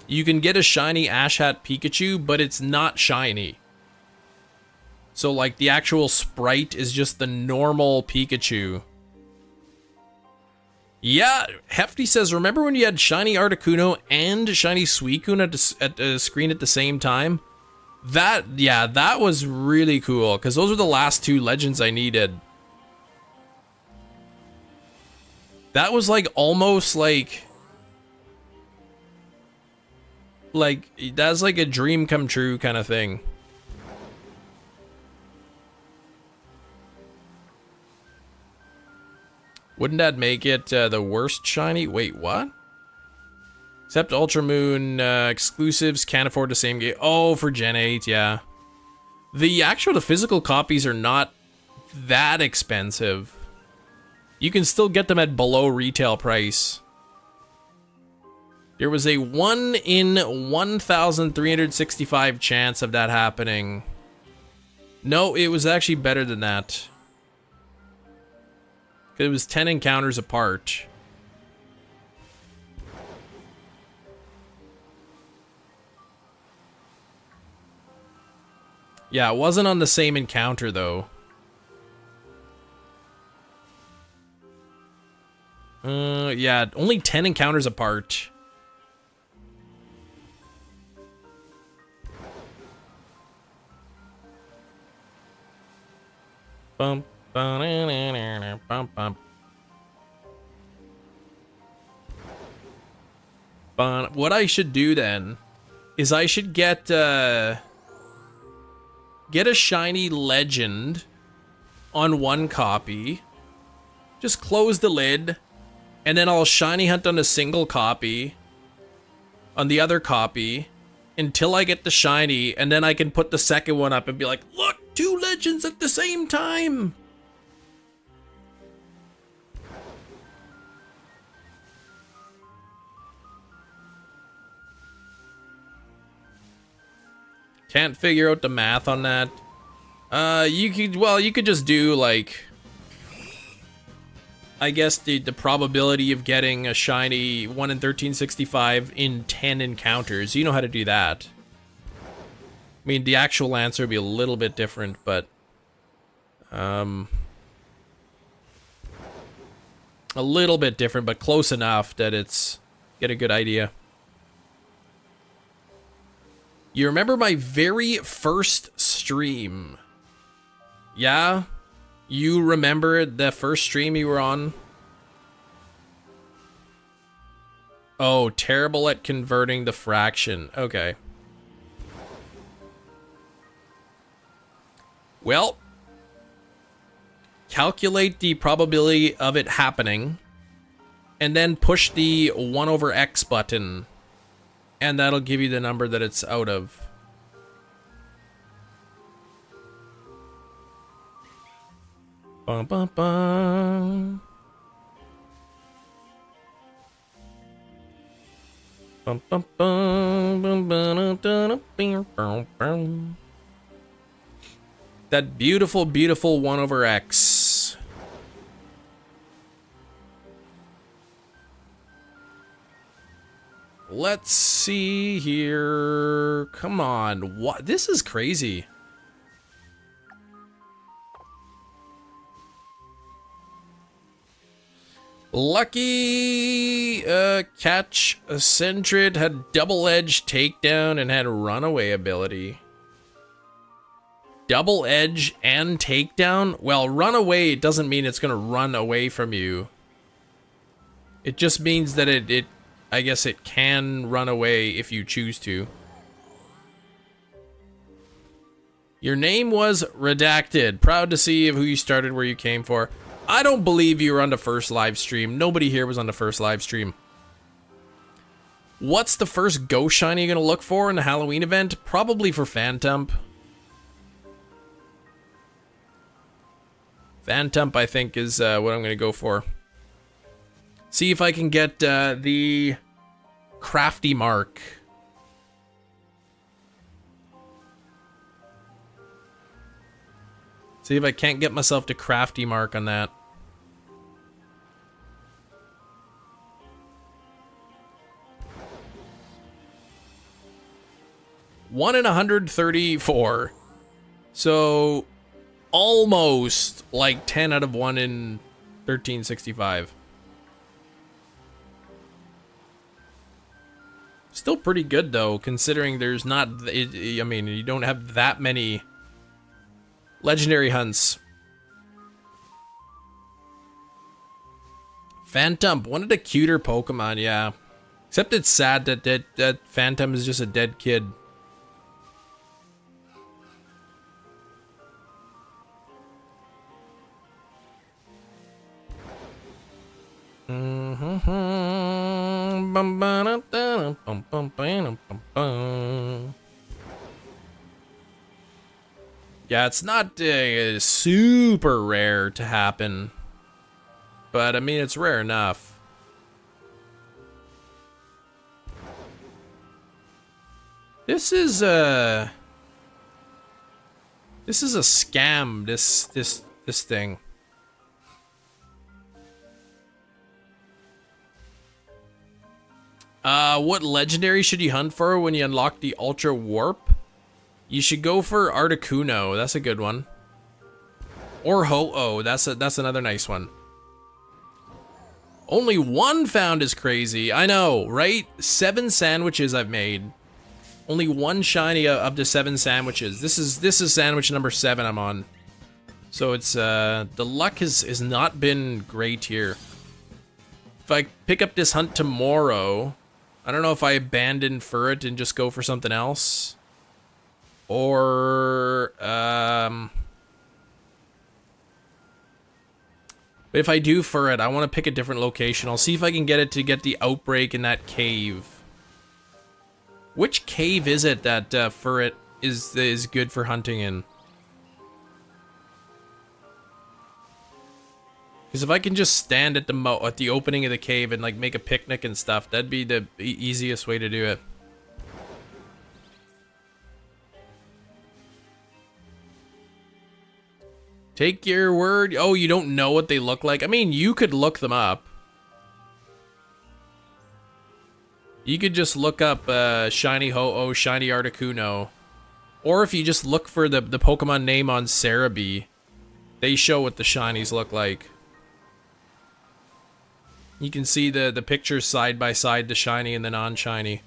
You can get a shiny Ash Hat Pikachu, but it's not shiny. So, like, the actual sprite is just the normal Pikachu. Yeah, Hefty says, remember when you had shiny Articuno and shiny Suicune at the screen at the same time? That was really cool, because those were the last 2 legends I needed. That was, like, almost like... that's like a dream come true kind of thing. Wouldn't that make it the worst shiny? Wait, what? Except Ultra Moon exclusives can't afford the same game. Oh, for Gen 8, yeah. The physical copies are not that expensive. You can still get them at below retail price. There was a 1 in 1,365 chance of that happening. No, it was actually better than that. It was 10 encounters apart. Yeah, it wasn't on the same encounter, though. Yeah, only 10 encounters apart. Bum, bum, bum. What I should do then is I should get a shiny legend on one copy, just close the lid, and then I'll shiny hunt on a single copy on the other copy until I get the shiny, and then I can put the second one up and be like, look, 2 legends at the same time. Can't figure out the math on that. You could just do, like, I guess the probability of getting a shiny 1 in 1365 in 10 encounters. You know how to do that. I mean, the actual answer would be a little bit different, but a little bit different, but close enough that it's get a good idea. You remember my very first stream? Yeah? You remember the first stream you were on? Oh, terrible at converting the fraction. Okay. Well, calculate the probability of it happening, and then push the 1 over x button, and that'll give you the number that it's out of. Bum, bum, bum. Bum, bum, bum, bum, bum, bum, bum, bum, bum. That beautiful, beautiful 1 over x. Let's see here. Come on. What? This is crazy. Lucky catch. Sentret had double-edge takedown and had runaway ability. Double edge and takedown? Well, runaway doesn't mean it's gonna run away from you. It just means that it I guess it can run away if you choose to. Your name was redacted. Proud to see who you started, where you came for. I don't believe you were on the first live stream. Nobody here was on the first live stream. What's the first ghost shiny you're gonna look for in the Halloween event? Probably for Phantom. Phantom, I think, is what I'm gonna go for. See if I can get the crafty mark. See if I can't get myself to crafty mark on that. One in 134. So almost like 10 out of 1 in 1365. Still pretty good though, considering there's not, I mean, you don't have that many legendary hunts. Phantom, one of the cuter Pokemon, yeah. Except it's sad that Phantom is just a dead kid. Yeah, it's not super rare to happen, but I mean, it's rare enough. This is a scam, this thing. What legendary should you hunt for when you unlock the Ultra Warp? You should go for Articuno. That's a good one. Or Ho-Oh. That's another nice one. Only one found is crazy. I know, right? 7 sandwiches I've made. Only one shiny of the 7 sandwiches. This is sandwich number 7 I'm on. So it's the luck has not been great here. If I pick up this hunt tomorrow, I don't know if I abandon Furret and just go for something else. Or, but if I do Furret, I want to pick a different location. I'll see if I can get it to get the outbreak in that cave. Which cave is it that Furret is good for hunting in? Because if I can just stand at the opening of the cave and like make a picnic and stuff, that'd be the easiest way to do it. Take your word. Oh, you don't know what they look like? I mean, you could look them up. You could just look up Shiny Ho-Oh, Shiny Articuno. Or if you just look for the Pokemon name on Cerebi, they show what the shinies look like. You can see the pictures side by side, the shiny and the non-shiny.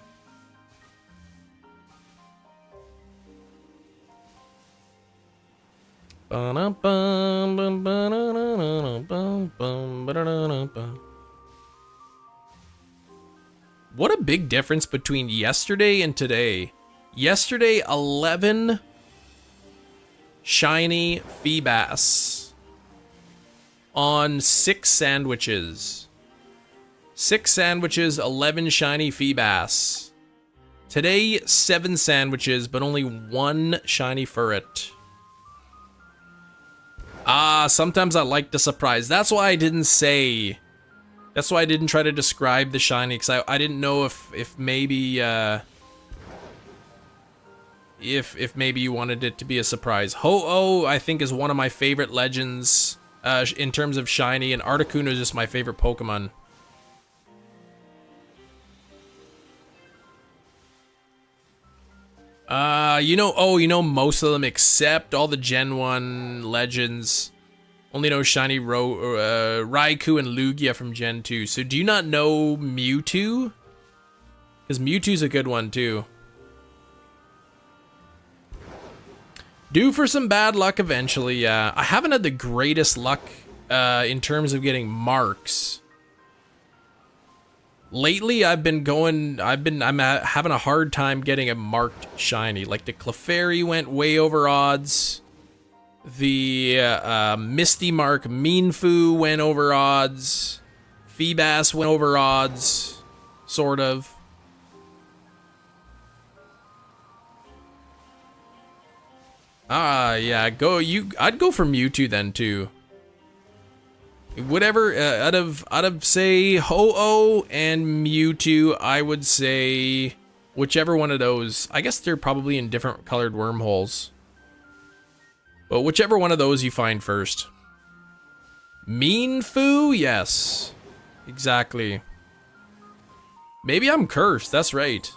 big difference between yesterday and today. Yesterday, 11 shiny Feebas on 6 sandwiches. 6 sandwiches, 11 shiny Feebas. Today, 7 sandwiches, but only 1 shiny Furret. Sometimes I like the surprise. That's why I didn't say. That's why I didn't try to describe the shiny, because I didn't know if maybe if maybe you wanted it to be a surprise. Ho-Oh, I think, is one of my favorite legends in terms of shiny, and Articuno is just my favorite Pokemon. You know most of them except all the Gen 1 legends. Only know shiny Raikou and Lugia from Gen 2. So do you not know Mewtwo? Because Mewtwo's a good one too. Due for some bad luck eventually, yeah. I haven't had the greatest luck in terms of getting marks. Lately, I'm having a hard time getting a marked shiny. Like the Clefairy went way over odds. The Misty Mark Mienfoo went over odds. Feebas went over odds, sort of. Yeah, I'd go for Mewtwo then too. Whatever, out of say Ho-Oh and Mewtwo, I would say whichever one of those. I guess they're probably in different colored wormholes. But whichever one of those you find first. Mienfoo? Yes. Exactly. Maybe I'm cursed, that's right.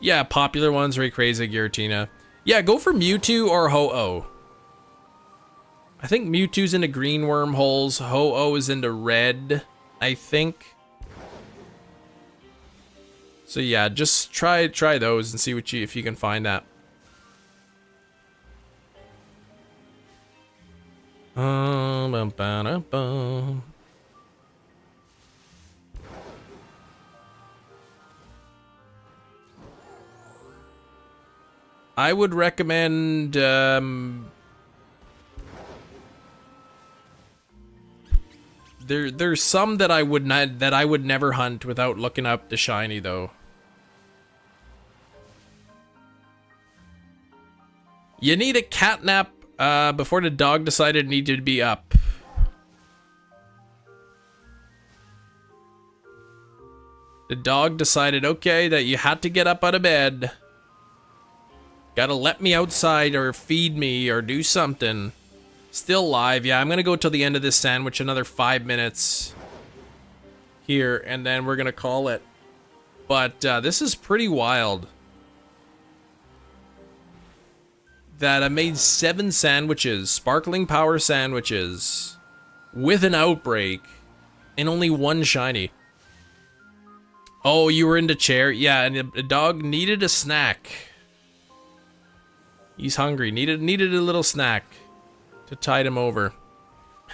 Yeah, popular ones, Rayquaza, Giratina. Yeah, go for Mewtwo or Ho-Oh. I think Mewtwo's into green wormholes, Ho-Oh is into red, I think. So yeah, just try those and see if you can find that. I would recommend there's some that I would never hunt without looking up the shiny though. You need a catnap before the dog decided it needed to be up. The dog decided, okay, that you had to get up out of bed. Gotta let me outside or feed me or do something. Still live. Yeah, I'm gonna go till the end of this sandwich, another 5 minutes here, and then we're gonna call it. But this is pretty wild. That I made 7 sandwiches, sparkling power sandwiches, with an outbreak, and only 1 shiny. Oh, you were in the chair? Yeah, and the dog needed a snack. He's hungry. Needed a little snack to tide him over.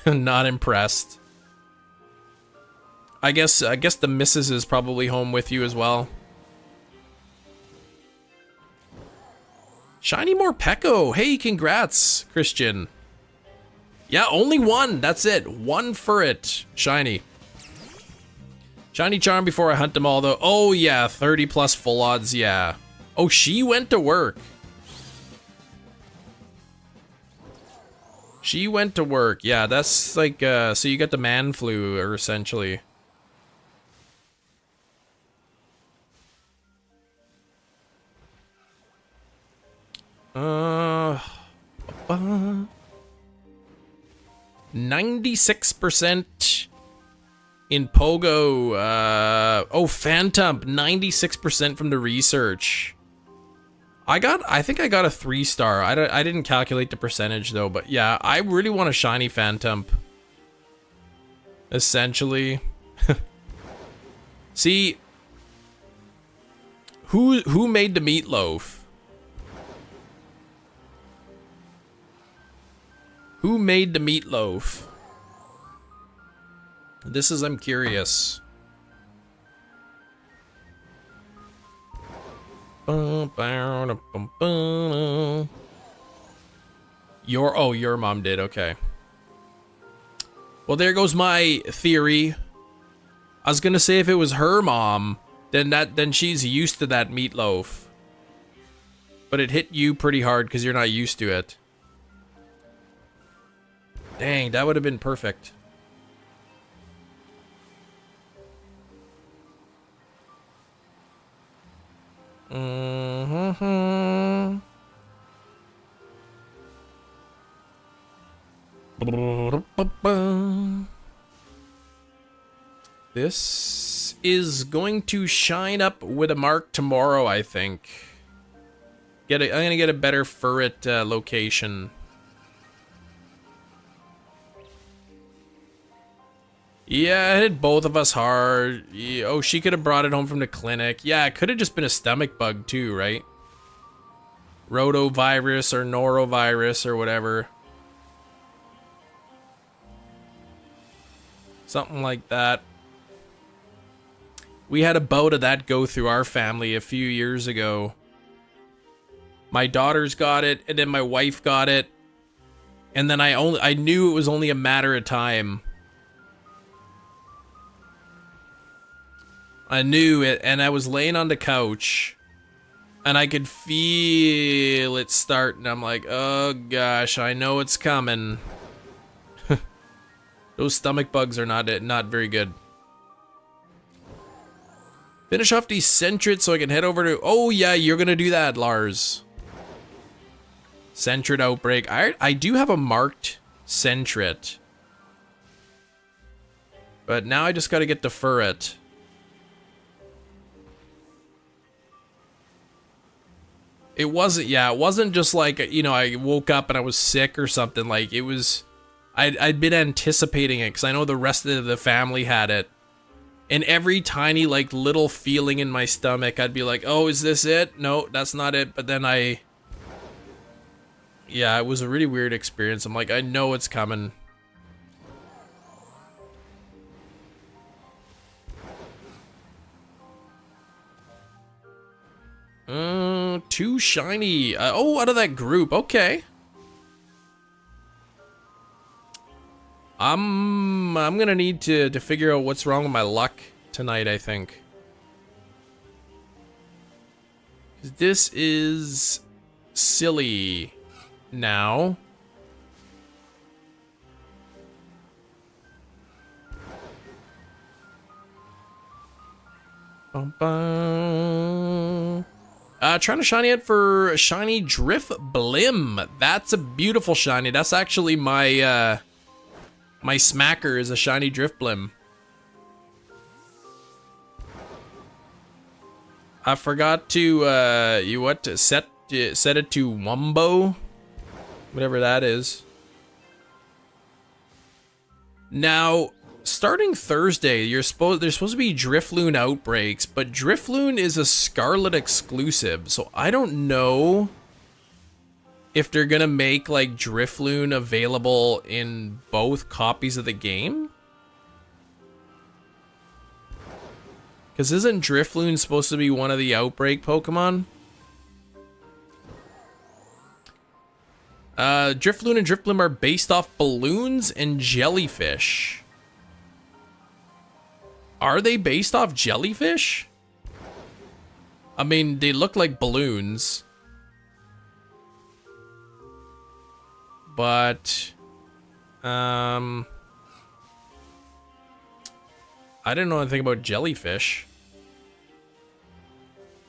Not impressed. I guess the missus is probably home with you as well. Shiny Morpeko. Hey, congrats, Christian. Yeah, only 1. That's it. 1 Furret. Shiny. Shiny Charm before I hunt them all, though. Oh, yeah. 30 plus full odds. Yeah. Oh, she went to work. She went to work. Yeah, that's like, so you got the man flu, or essentially. Uh, 96% in Pogo. Oh, Phantom, 96% from the research. I think I got a 3-star. I didn't calculate the percentage though, but yeah, I really want a shiny Phantom. Essentially. See, who made the meatloaf? Who made the meatloaf? I'm curious. Your mom did, okay. Well, there goes my theory. I was gonna say if it was her mom, then she's used to that meatloaf. But it hit you pretty hard because you're not used to it. Dang, that would have been perfect. This is going to shine up with a mark tomorrow, I think. I'm gonna get a better Furret location. Yeah, it hit both of us hard. Yeah, oh, she could have brought it home from the clinic. Yeah, it could have just been a stomach bug too, right? Rotavirus or norovirus or whatever. Something like that. We had a bout of that go through our family a few years ago. My daughters got it, and then my wife got it. And then I knew it was only a matter of time. I knew it, and I was laying on the couch, and I could feel it start, and I'm like, oh gosh, I know it's coming. Those stomach bugs are not very good. Finish off these Centret so I can head over to... Oh yeah, you're gonna do that, Lars. Centret outbreak. I do have a marked Centret. But now I just gotta get the Furret. It wasn't just like, you know, I woke up and I was sick or something. Like, it was... I'd been anticipating it because I know the rest of the family had it. And every tiny, like, little feeling in my stomach, I'd be like, oh, is this it? No, that's not it. But then yeah, it was a really weird experience. I'm like, I know it's coming. Too shiny. Oh, out of that group. Okay. I'm gonna need to figure out what's wrong with my luck tonight, I think. This is silly now. Bum, bum. Trying to shiny it for shiny Drift Blim. That's a beautiful shiny. That's actually my my smacker is a shiny Drift Blim. I forgot to set it to Wumbo, whatever that is. Now, starting Thursday, there's supposed to be Drifloon outbreaks, but Drifloon is a Scarlet exclusive, so I don't know if they're gonna make like Drifloon available in both copies of the game. Because isn't Drifloon supposed to be one of the outbreak Pokemon? Drifloon and Drifblim are based off balloons and jellyfish. Are they based off jellyfish? I mean, they look like balloons. But, I didn't know anything about jellyfish.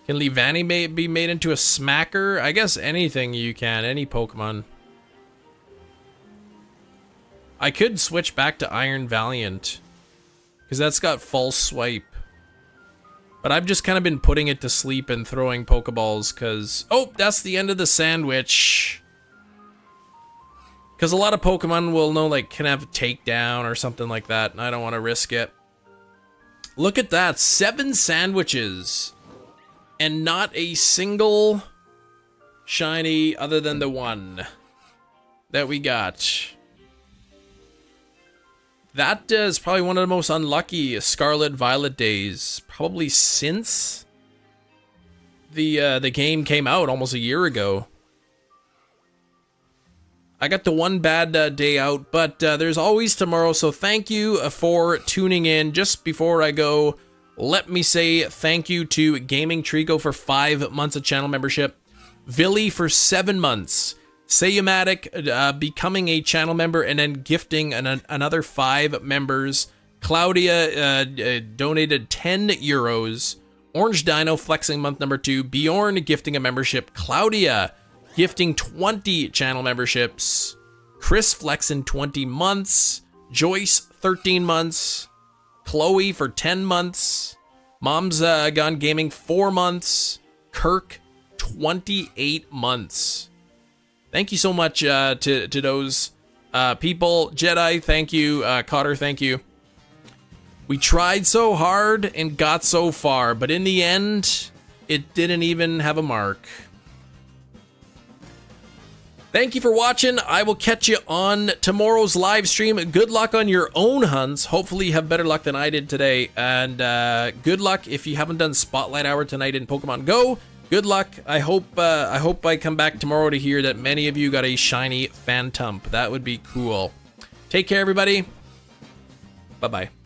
Can Leavanny be made into a smacker? I guess anything you can, any Pokemon. I could switch back to Iron Valiant, because that's got false swipe. But I've just kind of been putting it to sleep and throwing Pokeballs, because... Oh, that's the end of the sandwich. Because a lot of Pokemon will know, like, can have a takedown or something like that, and I don't want to risk it. Look at that, 7 sandwiches. And not a single shiny other than the one that we got. That is probably one of the most unlucky Scarlet Violet days, probably since the game came out almost a year ago. I got the one bad day out, but there's always tomorrow, so thank you for tuning in. Just before I go, let me say thank you to Gaming Trico for 5 months of channel membership, Villy for 7 months, Sayumatic becoming a channel member and then gifting another 5 members, Claudia donated 10 euros, Orange Dino flexing month number 2, Bjorn gifting a membership, Claudia gifting 20 channel memberships, Chris flexing 20 months, Joyce 13 months, Chloe for 10 months, Mom's Gone Gaming 4 months, Kirk 28 months. Thank you so much to those people. Jedi, thank you. Cotter, thank you. We tried so hard and got so far, but in the end, it didn't even have a mark. Thank you for watching. I will catch you on tomorrow's live stream. Good luck on your own hunts. Hopefully you have better luck than I did today. And good luck if you haven't done Spotlight Hour tonight in Pokemon Go. Good luck. I hope I come back tomorrow to hear that many of you got a shiny Phantump. That would be cool. Take care, everybody. Bye-bye.